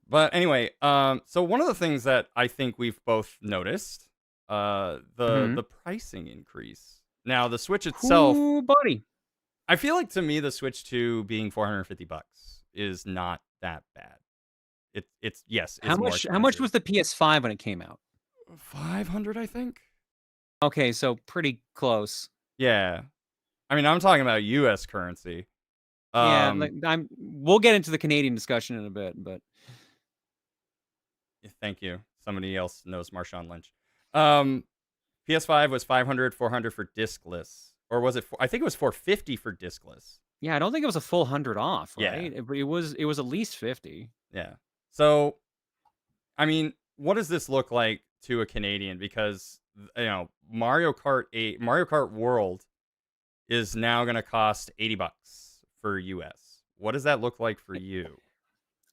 But anyway, so one of the things that I think we've both noticed, Mhm. the pricing increase. Now, the Switch itself, Ooh, buddy. I feel like to me the Switch 2 being $450 is not that bad. It's yes, How it's more much expensive. was the PS5 when it came out? 500, I think. Okay, so pretty close. Yeah. I mean, I'm talking about US currency. Yeah, like, Um, we'll get into the Canadian discussion in a bit, but Thank you. Somebody else knows Marshawn Lynch. Um, PS5 was 500, 400 for discless. Or was it I think it was 450 for discless. yeah, I don't think it was a full 100 off, Yeah. right? It was at least 50. Yeah. So, I mean, what does this look like to a Canadian? Because Mario Kart 8, Mario Kart World is now going to cost $80 for US. What does that look like for you?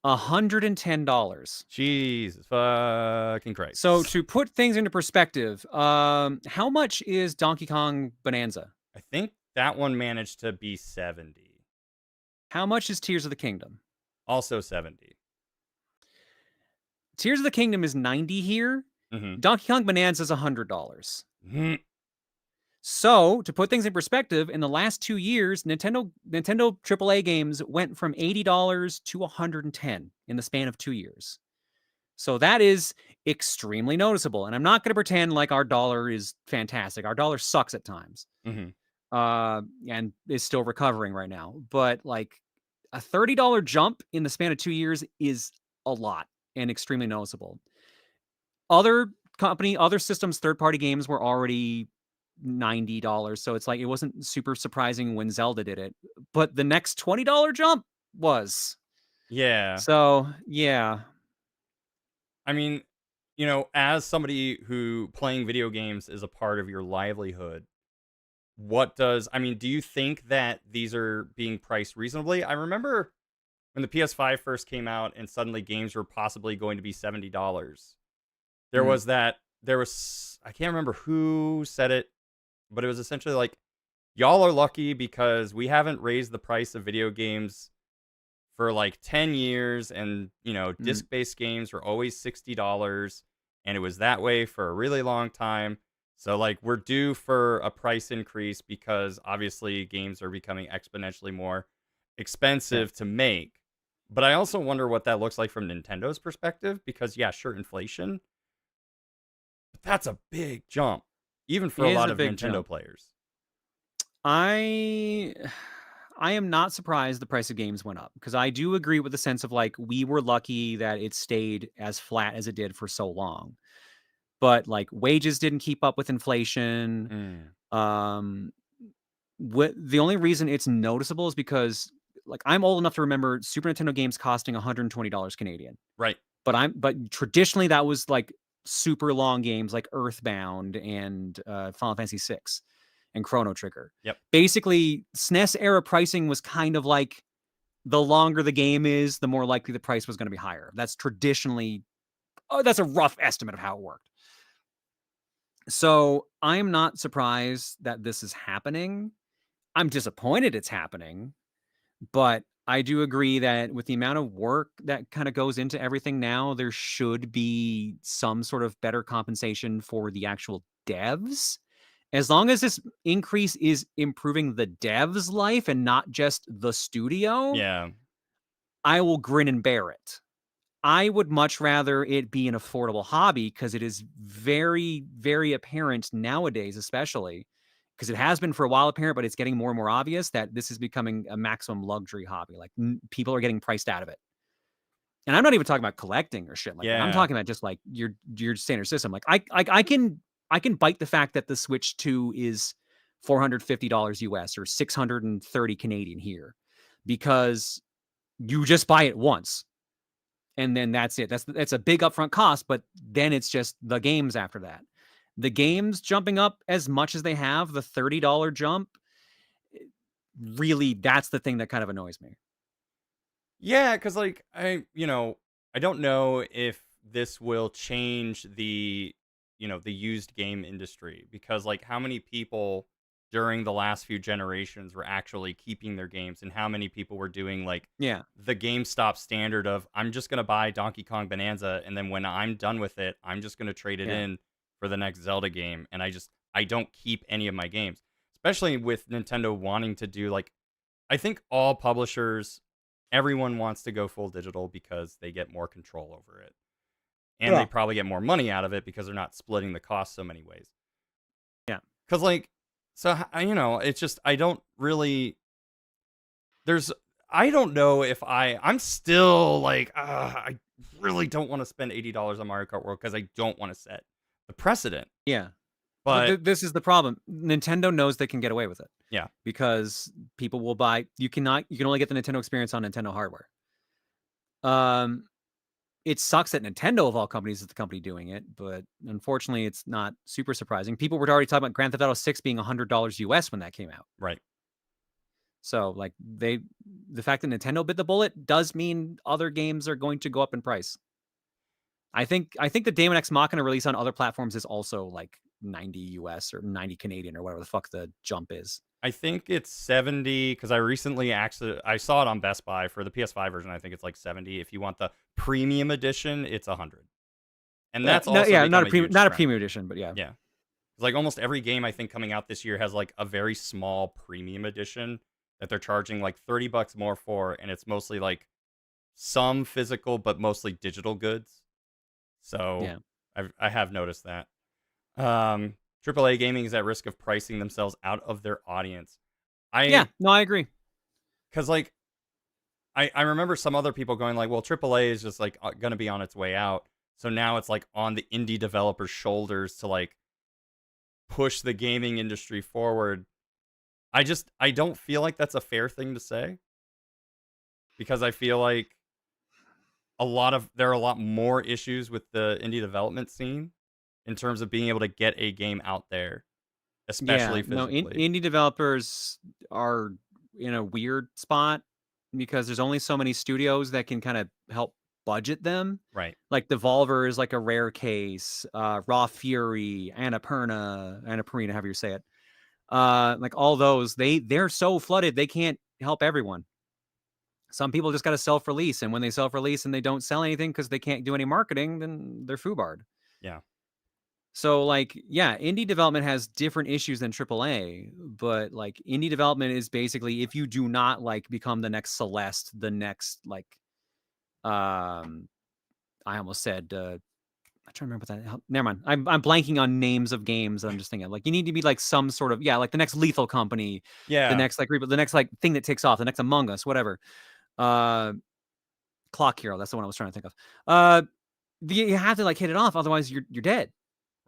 $110. Jesus fucking So Christ. to put things into perspective, how much is Donkey Kong Bonanza? I think that one managed to be 70. How much is Tears of the Kingdom? Also 70. Tears of the Kingdom is 90 here. Mhm. Donkey Kong Bonanza is $100. Mhm. So, to put things in perspective, in the last 2 years, Nintendo AAA games went from $80 to $110 in the span of 2 years. So that is extremely noticeable, and I'm not gonna pretend like our dollar is fantastic. Our dollar sucks at times, Mhm. and is still recovering right now, but, like, a $30 jump in the span of 2 years is a lot and extremely noticeable. Other systems, third-party games were already $90, so it's like it wasn't super surprising when Zelda did it, but the next $20 jump was. Yeah. So, yeah. I mean, as somebody who playing video games is a part of your livelihood, do you think that these are being priced reasonably? I remember when the PS5 first came out and suddenly games were possibly going to be $70. Mm, I can't remember who said it, but it was essentially like, y'all are lucky because we haven't raised the price of video games for like 10 years, and mm, disc-based games were always $60, and it was that way for a really long time. So like we're due for a price increase because obviously games are becoming exponentially more yeah. expensive to make. But I also wonder what that looks like from Nintendo's perspective because yeah, sure, inflation, but that's a big jump even for It a is lot a of big Nintendo jump. players. I I am not surprised the price of games went up, because I do agree with the sense of, like, we were lucky that it stayed as flat as it did for so long. But, like, wages didn't keep up with inflation. Mm, Um, the only reason it's noticeable is because, like, I'm old enough to remember Super Nintendo games costing $120 Canadian. right. But traditionally, that was, like, super long games like Earthbound and, Final Fantasy VI and Chrono Trigger. Yep. Basically, SNES era pricing was kind of like, the longer the game is, the more likely the price was gonna be higher. That's a rough estimate of how it worked. So, I'm not surprised that this is happening. I'm disappointed it's happening, but I do agree that with the amount of work that kinda goes into everything now, there should be some sort of better compensation for the actual devs As long as this increase is improving the dev's life and not just the studio, Yeah. I will grin and bear it. I would much rather it be an affordable hobby because it is very, very apparent nowadays, especially because it has been for a while apparent, but it's getting more and more obvious that this is becoming a maximum luxury hobby. Like people are getting priced out of it. And I'm not even talking about collecting or shit like that. I'm Yeah. talking about just like your standard system. Like I can bite the fact that the Switch 2 is $450 US or 630 Canadian here because you just buy it once and then that's it. That's a big upfront cost, but then it's just the games after that. The games jumping up as much as they have, the $30 jump, really that's the thing that kind of annoys me. Yeah, because like I don't know if this will change the used game industry because like how many people during the last few generations were actually keeping their games and how many people were doing like Yeah. the GameStop standard of I'm just gonna buy Donkey Kong Bonanza and then when I'm done with it, I'm just gonna trade it Yeah. in for the next Zelda game and I don't keep any of my games. Especially with Nintendo wanting to do like I think all publishers, everyone wants to go full digital because they get more control over it. And they Yeah. probably get more money out of it because they're not splitting the cost so many ways. Yeah. Because, like, so, it's just, I don't really, there's, I don't know if I'm still like, I really don't want to spend $80 on Mario Kart World because I don't want to set the precedent. Yeah. But But this is the problem. Nintendo knows they can get away with it yeah, because people will buy. You can only get the Nintendo experience on Nintendo hardware. Um, it sucks that Nintendo of all companies is the company doing it, but unfortunately, it's not super surprising. People were already talking about Grand Theft Auto 6 being $100 US when that came out. right. So, like, the fact that Nintendo bit the bullet does mean other games are going to go up in price. I think the Daemon X Machina release on other platforms is also like 90 US or 90 Canadian or whatever the fuck the jump is. I think it's 70 because I recently actually I saw it on Best Buy for the PS5 version. I think it's like 70. If you want the premium edition, it's 100. And Yeah, that's no, also yeah, become a huge not a trend. premium edition, but yeah. Yeah. Like almost every game I think coming out this year has like a very small premium edition that they're charging like $30 more for, and it's mostly like some physical but mostly digital goods. So Yeah. I have noticed that. Um, AAA gaming is at risk of pricing themselves out of their audience. Yeah, no, I agree. Because like I remember some other people going like, well, AAA is just like going to be on its way out. So now it's like on the indie developers' shoulders to like push the gaming industry forward. I don't feel like that's a fair thing to say because I feel like there are a lot more issues with the indie development scene in terms of being able to get a game out there, Yeah, especially no, physically. indie developers are in a weird spot because there's only so many studios that can kind of help budget them. Right. Like Devolver is like a rare case. Raw Fury, Annapurna, however you say it. Like all those, they're so flooded they can't help everyone. Some people just got to self-release, and when they self-release and they don't sell anything because they can't do any marketing, then they're foobarred. Yeah. So, like, yeah, indie development has different issues than AAA, but like indie development is basically if you do not like become the next Celeste, the next like, um, I almost said, I'm trying to remember what that. Never mind. I'm blanking on names of games. That I'm just thinking like you need to be like some sort of like the next Lethal Company, the Yeah. next like the next like thing that takes off, the next Among Us, whatever. Uh, Clock Hero. That's the one I was trying to think of. You have to like hit it off, otherwise you're dead.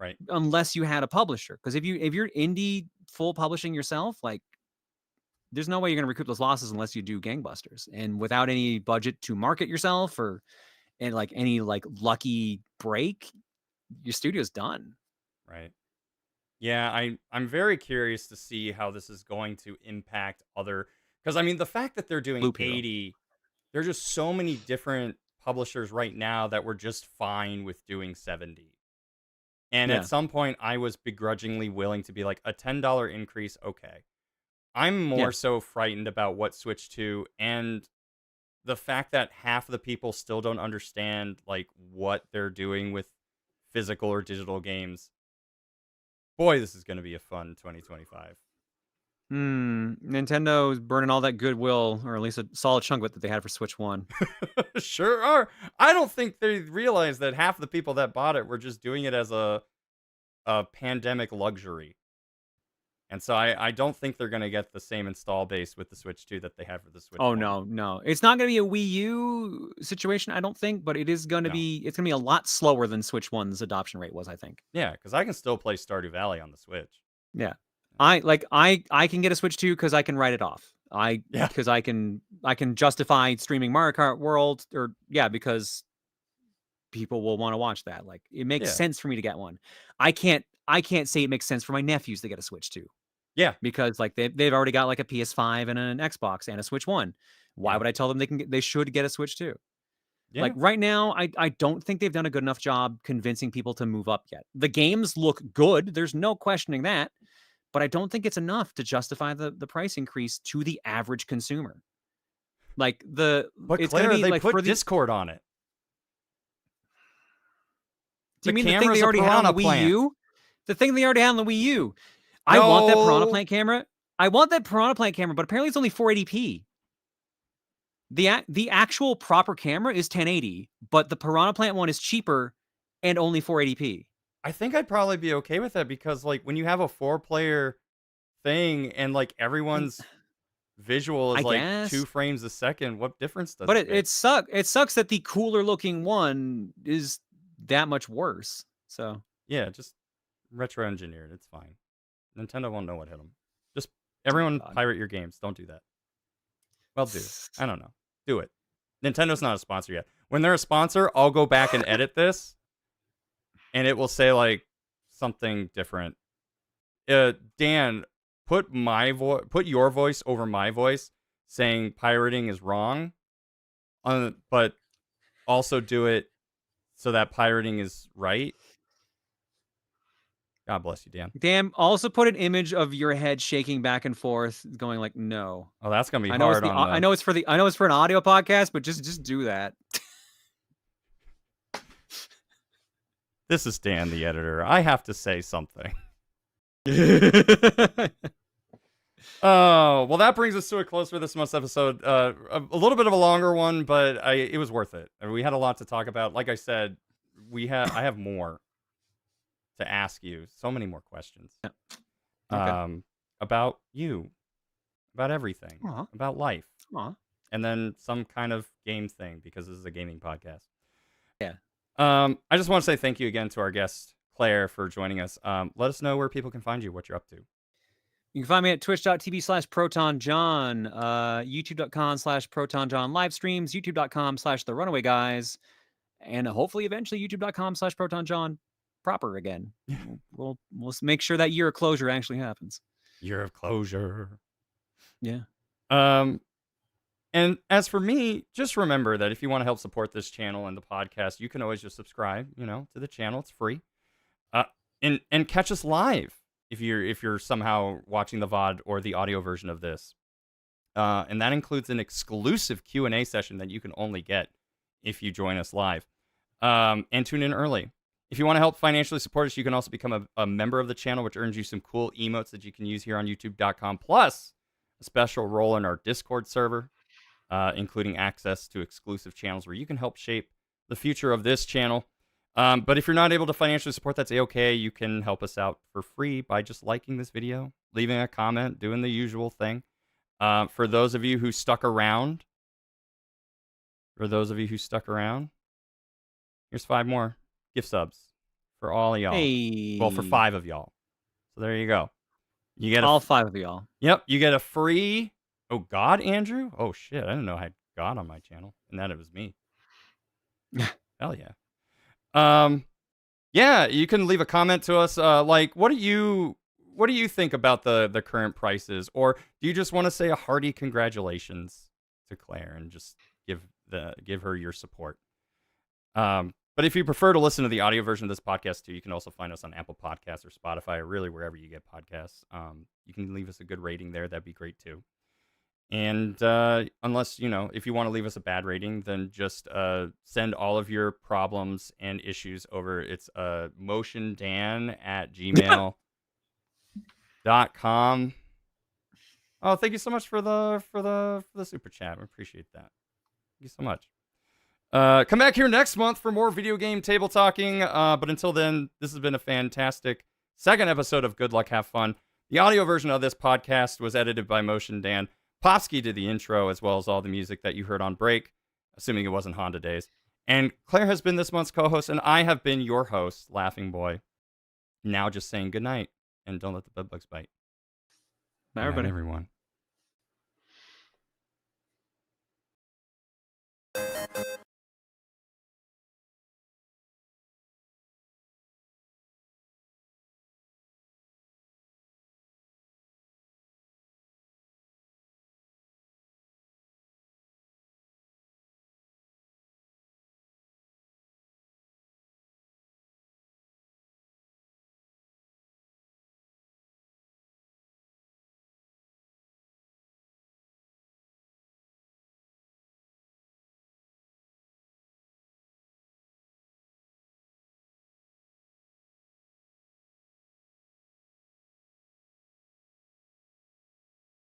Right. Unless you had a publisher, because if you're indie full publishing yourself, like there's no way you're going to recoup those losses unless you do gangbusters, and without any budget to market yourself or and like any like lucky break, your studio's done. Right. Yeah, I'm very curious to see how this is going to impact other because I mean the fact that they're doing Loop Hero. 80, there's just so many different publishers right now that were just fine with doing 70. And at Yeah. some point I was begrudgingly willing to be like a $10 increase, okay. I'm Yeah. more so frightened about what Switch to and the fact that half of the people still don't understand like what they're doing with physical or digital games Boy, this is going to be a fun 2025. Nintendo is burning all that goodwill, or at least a solid chunk of it that they had for Switch 1. Sure are. I don't think they realized that half the people that bought it were just doing it as a pandemic luxury. And so I don't think they're going to get the same install base with the Switch 2 that they had for the Switch 1. No. It's not going to be a Wii U situation, I don't think, but it is going to be, it's going to be a lot slower than Switch 1's adoption rate was, I think. Yeah, because I can still play Stardew Valley on the Switch. Yeah. I can get a Switch 2 because I can write it off. Because I can justify streaming Mario Kart World, because people will want to watch that. Like, it makes sense for me to get one. I can't say it makes sense for my nephews to get a Switch 2. Yeah, because like they've already got like a PS5 and an Xbox and a Switch 1. Why would I tell them they should get a Switch 2? Yeah. Like right now, I don't think they've done a good enough job convincing people to move up yet. The games look good. There's no questioning that. But I don't think it's enough to justify the price increase to the average consumer. Like But it's Claire, gonna be they like put Discord on it. Do you mean the thing they already had on the Wii U? The thing they already had on the Wii U. No. I want that Piranha Plant camera. But apparently it's only 480p. The actual proper camera is 1080, but the Piranha Plant one is cheaper and only 480p. I think I'd probably be okay with that because, like, when you have a 4-player thing and like everyone's visual is like 2 frames a second, what difference does it make? But it sucks that the cooler looking one is that much worse. So yeah, just retro engineered. It's fine. Nintendo won't know what hit them. Just everyone pirate your games. Don't do that. Well, do. I don't know. Do it. Nintendo's not a sponsor yet. When they're a sponsor, I'll go back and edit this. And it will say like something different. Dan, put your voice over my voice, saying pirating is wrong. But also do it so that pirating is right. God bless you, Dan. Dan, also put an image of your head shaking back and forth, going like no. Oh, that's gonna be hard. I know it's for an audio podcast, but just do that. This is Dan, the editor. I have to say something. Oh, well, that brings us to a close for this month's episode. A little bit of a longer one, but it was worth it. We had a lot to talk about. Like I said, I have more to ask you. So many more questions. Okay. About you, about everything, about life, and then some kind of game thing because this is a gaming podcast. Yeah. I just want to say thank you again to our guest, Claire, for joining us. Let us know where people can find you, what you're up to. You can find me at twitch.tv/ProtonJon, youtube.com/ProtonJon live streams, youtube.com/The Runaway Guys, and hopefully eventually youtube.com/ProtonJon proper again. We'll make sure that year of closure actually happens. Year of closure. Yeah. And as for me, just remember that if you want to help support this channel and the podcast, you can always just subscribe, to the channel. It's free. And catch us live if you're somehow watching the VOD or the audio version of this. And that includes an exclusive Q&A session that you can only get if you join us live. And tune in early. If you want to help financially support us, you can also become a member of the channel, which earns you some cool emotes that you can use here on youtube.com, plus a special role in our Discord server. Including access to exclusive channels where you can help shape the future of this channel. But if you're not able to financially support, that's A-okay. You can help us out for free by just liking this video, leaving a comment, doing the usual thing. For those of you who stuck around, here's 5 more gift subs for all of y'all. Hey. Well, for 5 of y'all. So there you go. You get all 5 of y'all. Yep, you get a free... Oh, God, Andrew? Oh, shit. I didn't know I had God on my channel and that it was me. Hell yeah. Yeah, you can leave a comment to us. Like, what do you think about the current prices? Or do you just want to say a hearty congratulations to Claire and just give her your support? But if you prefer to listen to the audio version of this podcast too, you can also find us on Apple Podcasts or Spotify or really wherever you get podcasts. You can leave us a good rating there. That'd be great too. And unless, if you want to leave us a bad rating, then just send all of your problems and issues over. It's motiondan@gmail.com. patreon.com. Oh, thank you so much for the super chat. I appreciate that. Thank you so much. Come back here next month for more video game table talking. But until then, this has been a fantastic second episode of Good Luck, Have Fun. The audio version of this podcast was edited by Motion Dan. Popsky did the intro, as well as all the music that you heard on break, assuming it wasn't Honda Days. And Claire has been this month's co-host, and I have been your host, Laughingboy. Now just saying goodnight, and don't let the bedbugs bite. Bye, Good night, everybody. everyone.